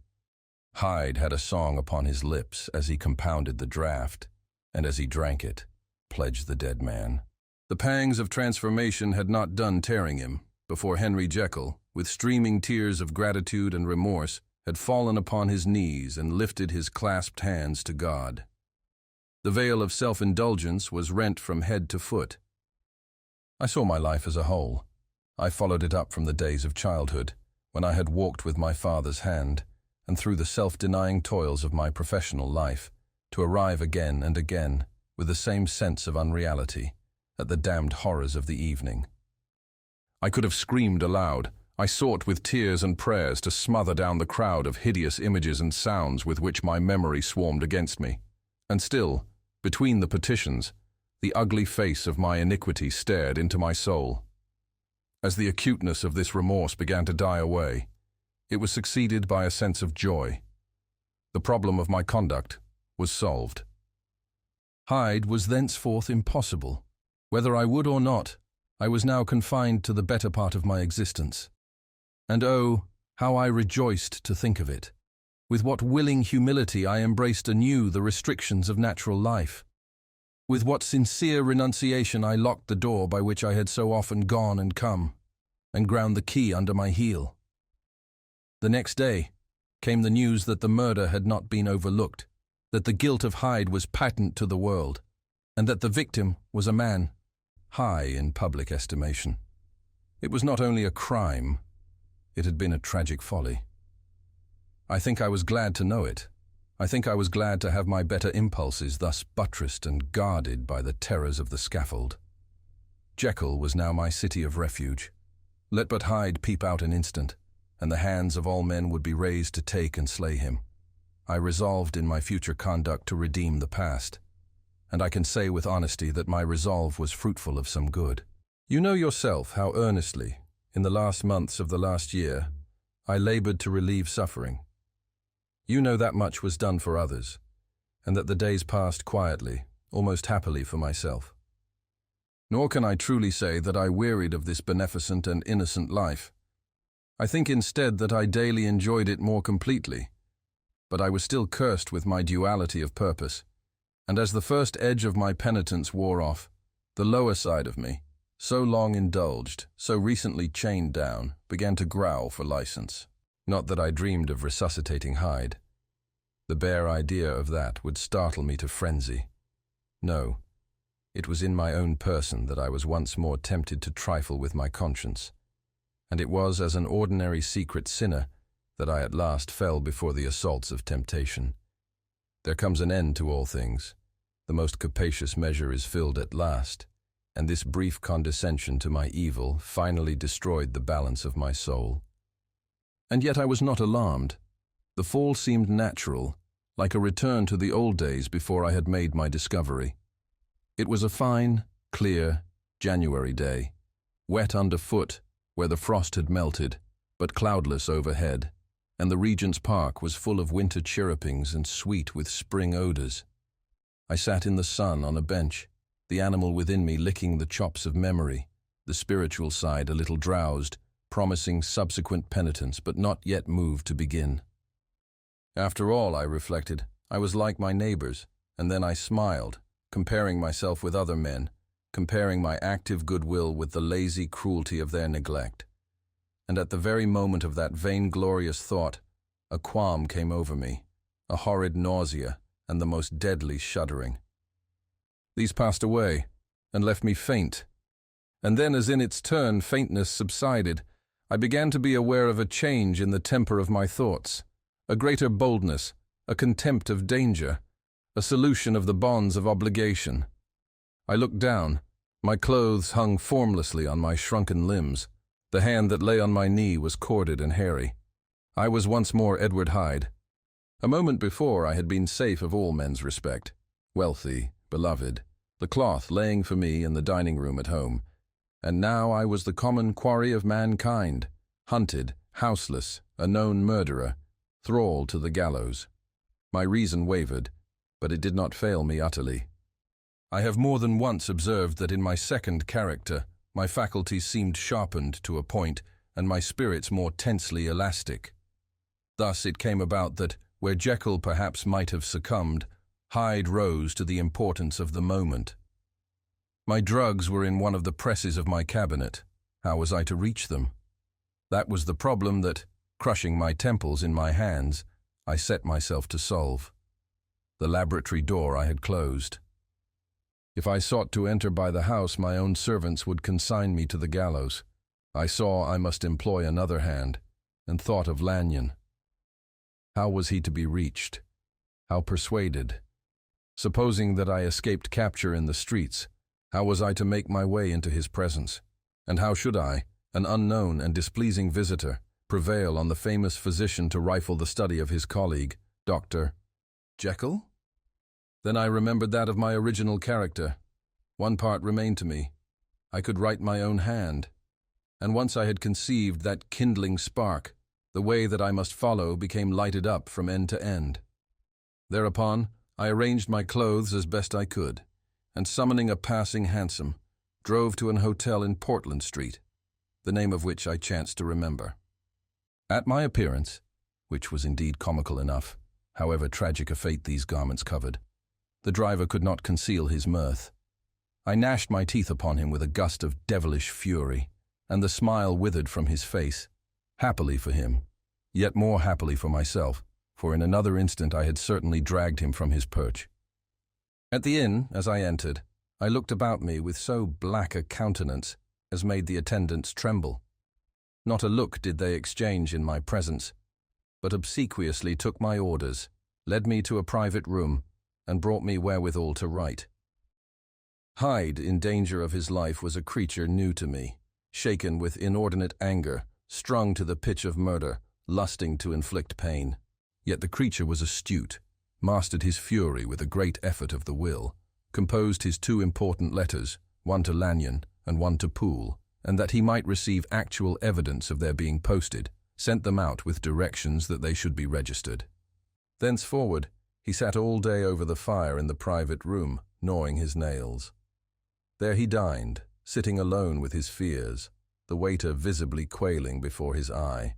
Hyde had a song upon his lips as he compounded the draught, and as he drank it, pledged the dead man. The pangs of transformation had not done tearing him, before Henry Jekyll, with streaming tears of gratitude and remorse, had fallen upon his knees and lifted his clasped hands to God. The veil of self-indulgence was rent from head to foot. I saw my life as a whole. I followed it up from the days of childhood, when I had walked with my father's hand, and through the self-denying toils of my professional life, to arrive again and again, with the same sense of unreality, at the damned horrors of the evening. I could have screamed aloud. I sought with tears and prayers to smother down the crowd of hideous images and sounds with which my memory swarmed against me. And still, between the petitions, the ugly face of my iniquity stared into my soul. As the acuteness of this remorse began to die away, it was succeeded by a sense of joy. The problem of my conduct was solved. Hyde was thenceforth impossible. Whether I would or not, I was now confined to the better part of my existence. And oh, how I rejoiced to think of it! With what willing humility I embraced anew the restrictions of natural life. With what sincere renunciation I locked the door by which I had so often gone and come, and ground the key under my heel. The next day came the news that the murder had not been overlooked, that the guilt of Hyde was patent to the world, and that the victim was a man high in public estimation. It was not only a crime, it had been a tragic folly. I think I was glad to know it, I think I was glad to have my better impulses thus buttressed and guarded by the terrors of the scaffold. Jekyll was now my city of refuge. Let but Hyde peep out an instant, and the hands of all men would be raised to take and slay him. I resolved in my future conduct to redeem the past, and I can say with honesty that my resolve was fruitful of some good. You know yourself how earnestly, in the last months of the last year, I labored to relieve suffering. You know that much was done for others, and that the days passed quietly, almost happily for myself. Nor can I truly say that I wearied of this beneficent and innocent life. I think instead that I daily enjoyed it more completely, but I was still cursed with my duality of purpose, and as the first edge of my penitence wore off, the lower side of me, so long indulged, so recently chained down, began to growl for license. Not that I dreamed of resuscitating Hyde. The bare idea of that would startle me to frenzy. No, it was in my own person that I was once more tempted to trifle with my conscience, and it was as an ordinary secret sinner that I at last fell before the assaults of temptation. There comes an end to all things. The most capacious measure is filled at last, and this brief condescension to my evil finally destroyed the balance of my soul. And yet I was not alarmed. The fall seemed natural, like a return to the old days before I had made my discovery. It was a fine, clear, January day, wet underfoot where the frost had melted, but cloudless overhead, and the Regent's Park was full of winter chirrupings and sweet with spring odors. I sat in the sun on a bench, the animal within me licking the chops of memory, the spiritual side a little drowsed, promising subsequent penitence, but not yet moved to begin. After all, I reflected, I was like my neighbors, and then I smiled, comparing myself with other men, comparing my active goodwill with the lazy cruelty of their neglect. And at the very moment of that vainglorious thought, a qualm came over me, a horrid nausea, and the most deadly shuddering. These passed away, and left me faint. And then, as in its turn faintness subsided, I began to be aware of a change in the temper of my thoughts, a greater boldness, a contempt of danger, a solution of the bonds of obligation. I looked down. My clothes hung formlessly on my shrunken limbs. The hand that lay on my knee was corded and hairy. I was once more Edward Hyde. A moment before I had been safe of all men's respect, wealthy, beloved, the cloth laying for me in the dining room at home, and now I was the common quarry of mankind, hunted, houseless, a known murderer, thrall to the gallows. My reason wavered, but it did not fail me utterly. I have more than once observed that in my second character, my faculties seemed sharpened to a point, and my spirits more tensely elastic. Thus it came about that, where Jekyll perhaps might have succumbed, Hyde rose to the importance of the moment. My drugs were in one of the presses of my cabinet. How was I to reach them? That was the problem that, crushing my temples in my hands, I set myself to solve. The laboratory door I had closed. If I sought to enter by the house, my own servants would consign me to the gallows. I saw I must employ another hand, and thought of Lanyon. How was he to be reached? How persuaded? Supposing that I escaped capture in the streets, how was I to make my way into his presence? And how should I, an unknown and displeasing visitor, prevail on the famous physician to rifle the study of his colleague, Dr. Jekyll? Then I remembered that of my original character. One part remained to me. I could write my own hand. And once I had conceived that kindling spark, the way that I must follow became lighted up from end to end. Thereupon, I arranged my clothes as best I could, and summoning a passing hansom, drove to an hotel in Portland Street, the name of which I chanced to remember. At my appearance, which was indeed comical enough, however tragic a fate these garments covered, the driver could not conceal his mirth. I gnashed my teeth upon him with a gust of devilish fury, and the smile withered from his face, happily for him, yet more happily for myself, for in another instant I had certainly dragged him from his perch. At the inn, as I entered, I looked about me with so black a countenance as made the attendants tremble. Not a look did they exchange in my presence, but obsequiously took my orders, led me to a private room, and brought me wherewithal to write. Hyde, in danger of his life, was a creature new to me, shaken with inordinate anger, strung to the pitch of murder, lusting to inflict pain. Yet the creature was astute, mastered his fury with a great effort of the will, composed his 2 important letters, one to Lanyon and one to Poole, and that he might receive actual evidence of their being posted, sent them out with directions that they should be registered. Thenceforward, he sat all day over the fire in the private room, gnawing his nails. There he dined, sitting alone with his fears, the waiter visibly quailing before his eye.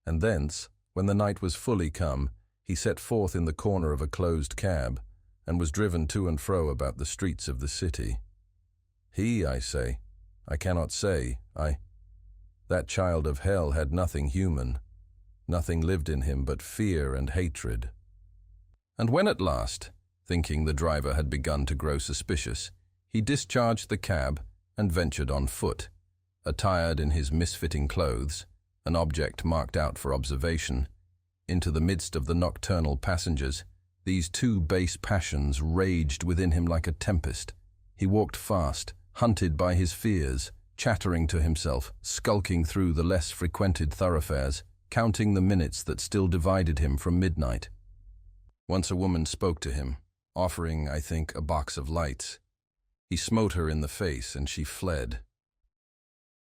And thence, when the night was fully come, he set forth in the corner of a closed cab, and was driven to and fro about the streets of the city. He, I say, I cannot say, that child of hell had nothing human. Nothing lived in him but fear and hatred. And when at last, thinking the driver had begun to grow suspicious, he discharged the cab and ventured on foot, attired in his misfitting clothes, an object marked out for observation, into the midst of the nocturnal passengers, these 2 base passions raged within him like a tempest. He walked fast, hunted by his fears, chattering to himself, skulking through the less frequented thoroughfares, counting the minutes that still divided him from midnight. Once a woman spoke to him, offering, I think, a box of lights. He smote her in the face, and she fled.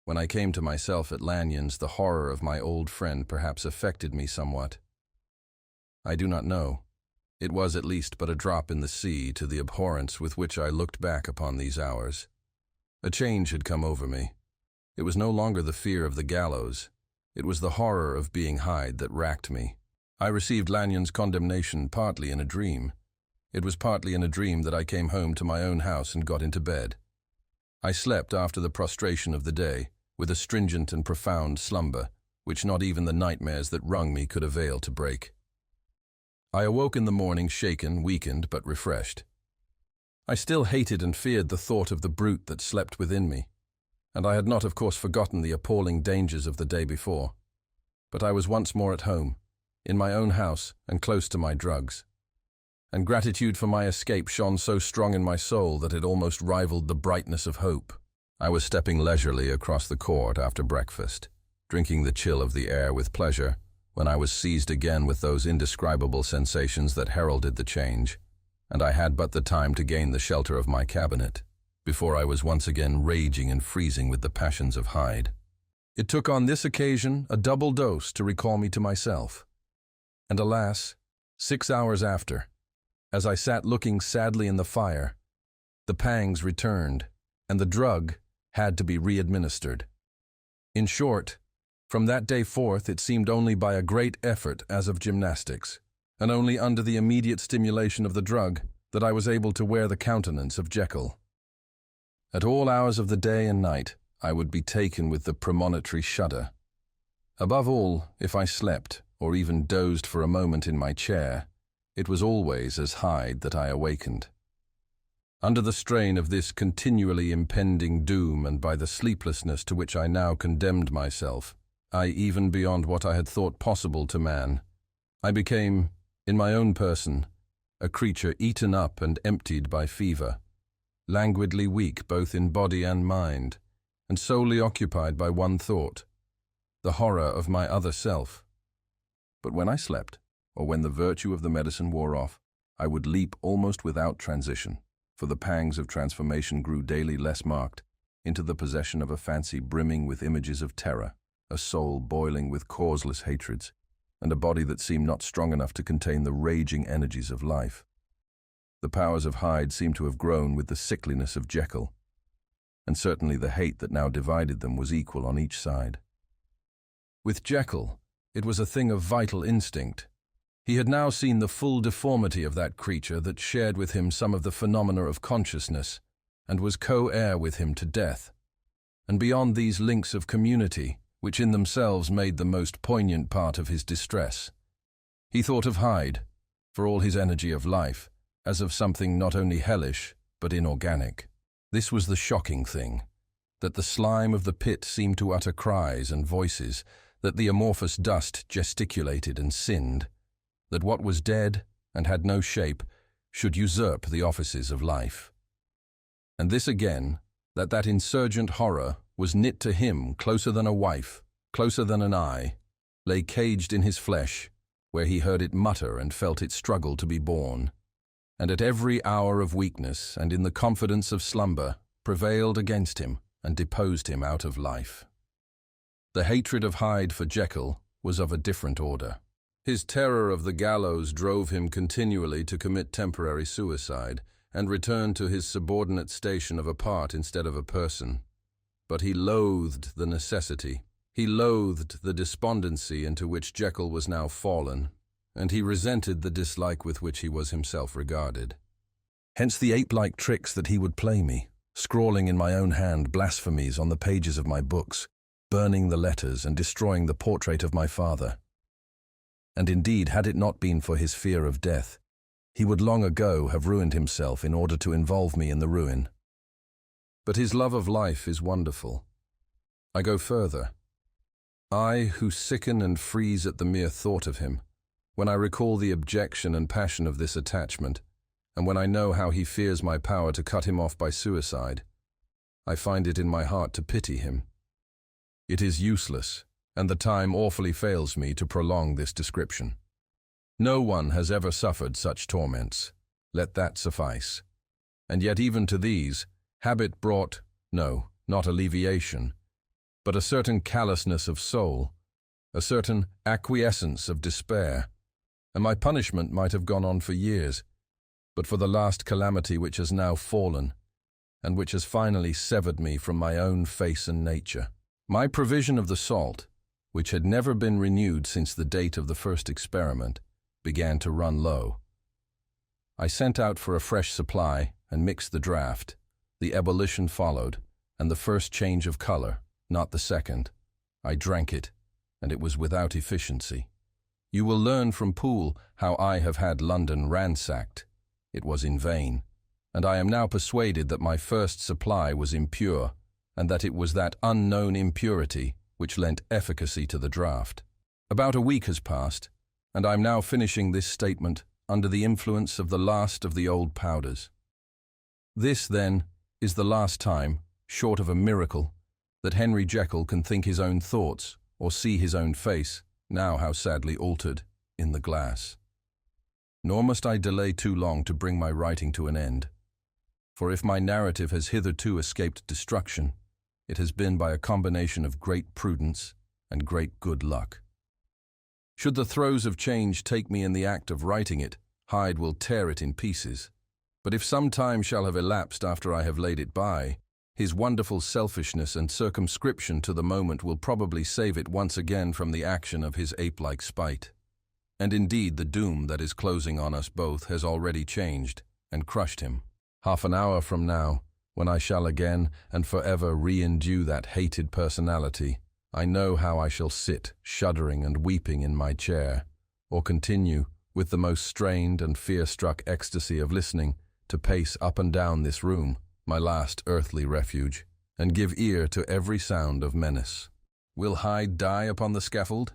When I came to myself at Lanyon's, the horror of my old friend perhaps affected me somewhat. I do not know. It was at least but a drop in the sea to the abhorrence with which I looked back upon these hours. A change had come over me. It was no longer the fear of the gallows. It was the horror of being Hyde that racked me. I received Lanyon's condemnation partly in a dream. It was partly in a dream that I came home to my own house and got into bed. I slept after the prostration of the day, with a stringent and profound slumber, which not even the nightmares that wrung me could avail to break. I awoke in the morning shaken, weakened, but refreshed. I still hated and feared the thought of the brute that slept within me, and I had not, of course, forgotten the appalling dangers of the day before. But I was once more at home, in my own house and close to my drugs. And gratitude for my escape shone so strong in my soul that it almost rivaled the brightness of hope. I was stepping leisurely across the court after breakfast, drinking the chill of the air with pleasure, when I was seized again with those indescribable sensations that heralded the change, and I had but the time to gain the shelter of my cabinet, before I was once again raging and freezing with the passions of Hyde. It took on this occasion a double dose to recall me to myself. And alas, 6 hours after, as I sat looking sadly in the fire, the pangs returned, and the drug had to be re-administered. In short, from that day forth it seemed only by a great effort as of gymnastics, and only under the immediate stimulation of the drug, that I was able to wear the countenance of Jekyll. At all hours of the day and night, I would be taken with the premonitory shudder. Above all, if I slept, or even dozed for a moment in my chair, it was always as Hyde that I awakened. Under the strain of this continually impending doom, and by the sleeplessness to which I now condemned myself, even beyond what I had thought possible to man, I became, in my own person, a creature eaten up and emptied by fever, languidly weak both in body and mind, and solely occupied by one thought, the horror of my other self. But when I slept, or when the virtue of the medicine wore off, I would leap almost without transition, for the pangs of transformation grew daily less marked, into the possession of a fancy brimming with images of terror, a soul boiling with causeless hatreds, and a body that seemed not strong enough to contain the raging energies of life. The powers of Hyde seemed to have grown with the sickliness of Jekyll, and certainly the hate that now divided them was equal on each side. With Jekyll, it was a thing of vital instinct. He had now seen the full deformity of that creature that shared with him some of the phenomena of consciousness, and was co-heir with him to death. And beyond these links of community, which in themselves made the most poignant part of his distress, he thought of Hyde, for all his energy of life, as of something not only hellish, but inorganic. This was the shocking thing, that the slime of the pit seemed to utter cries and voices, that the amorphous dust gesticulated and sinned, that what was dead and had no shape, should usurp the offices of life. And this again, that insurgent horror was knit to him closer than a wife, closer than an eye, lay caged in his flesh, where he heard it mutter and felt it struggle to be born, and at every hour of weakness and in the confidence of slumber prevailed against him and deposed him out of life. The hatred of Hyde for Jekyll was of a different order. His terror of the gallows drove him continually to commit temporary suicide and return to his subordinate station of a part instead of a person. But he loathed the necessity. He loathed the despondency into which Jekyll was now fallen, and he resented the dislike with which he was himself regarded. Hence the ape-like tricks that he would play me, scrawling in my own hand blasphemies on the pages of my books, burning the letters and destroying the portrait of my father. And indeed, had it not been for his fear of death, he would long ago have ruined himself in order to involve me in the ruin. But his love of life is wonderful. I go further. I, who sicken and freeze at the mere thought of him, when I recall the objection and passion of this attachment, and when I know how he fears my power to cut him off by suicide, I find it in my heart to pity him. It is useless, and the time awfully fails me to prolong this description. No one has ever suffered such torments. Let that suffice. And yet even to these, habit brought, no, not alleviation, but a certain callousness of soul, a certain acquiescence of despair, and my punishment might have gone on for years, but for the last calamity which has now fallen, and which has finally severed me from my own face and nature. My provision of the salt, which had never been renewed since the date of the first experiment, began to run low. I sent out for a fresh supply and mixed the draught. The ebullition followed, and the first change of color, not the second. I drank it, and it was without efficiency. You will learn from Poole how I have had London ransacked. It was in vain, and I am now persuaded that my first supply was impure, and that it was that unknown impurity which lent efficacy to the draught. About a week has passed, and I am now finishing this statement under the influence of the last of the old powders. This, then, is the last time, short of a miracle, that Henry Jekyll can think his own thoughts or see his own face, now how sadly altered, in the glass. Nor must I delay too long to bring my writing to an end, for if my narrative has hitherto escaped destruction, it has been by a combination of great prudence and great good luck. Should the throes of change take me in the act of writing it, Hyde will tear it in pieces. But if some time shall have elapsed after I have laid it by, his wonderful selfishness and circumscription to the moment will probably save it once again from the action of his ape-like spite. And indeed the doom that is closing on us both has already changed and crushed him. Half an hour from now, when I shall again and forever re-endue that hated personality, I know how I shall sit, shuddering and weeping in my chair, or continue, with the most strained and fear-struck ecstasy of listening, to pace up and down this room, my last earthly refuge, and give ear to every sound of menace. Will Hyde die upon the scaffold?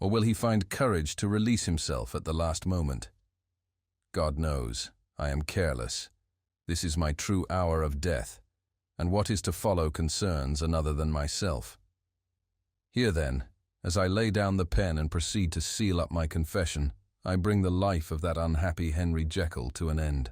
Or will he find courage to release himself at the last moment? God knows, I am careless. This is my true hour of death, and what is to follow concerns another than myself. Here then, as I lay down the pen and proceed to seal up my confession, I bring the life of that unhappy Henry Jekyll to an end.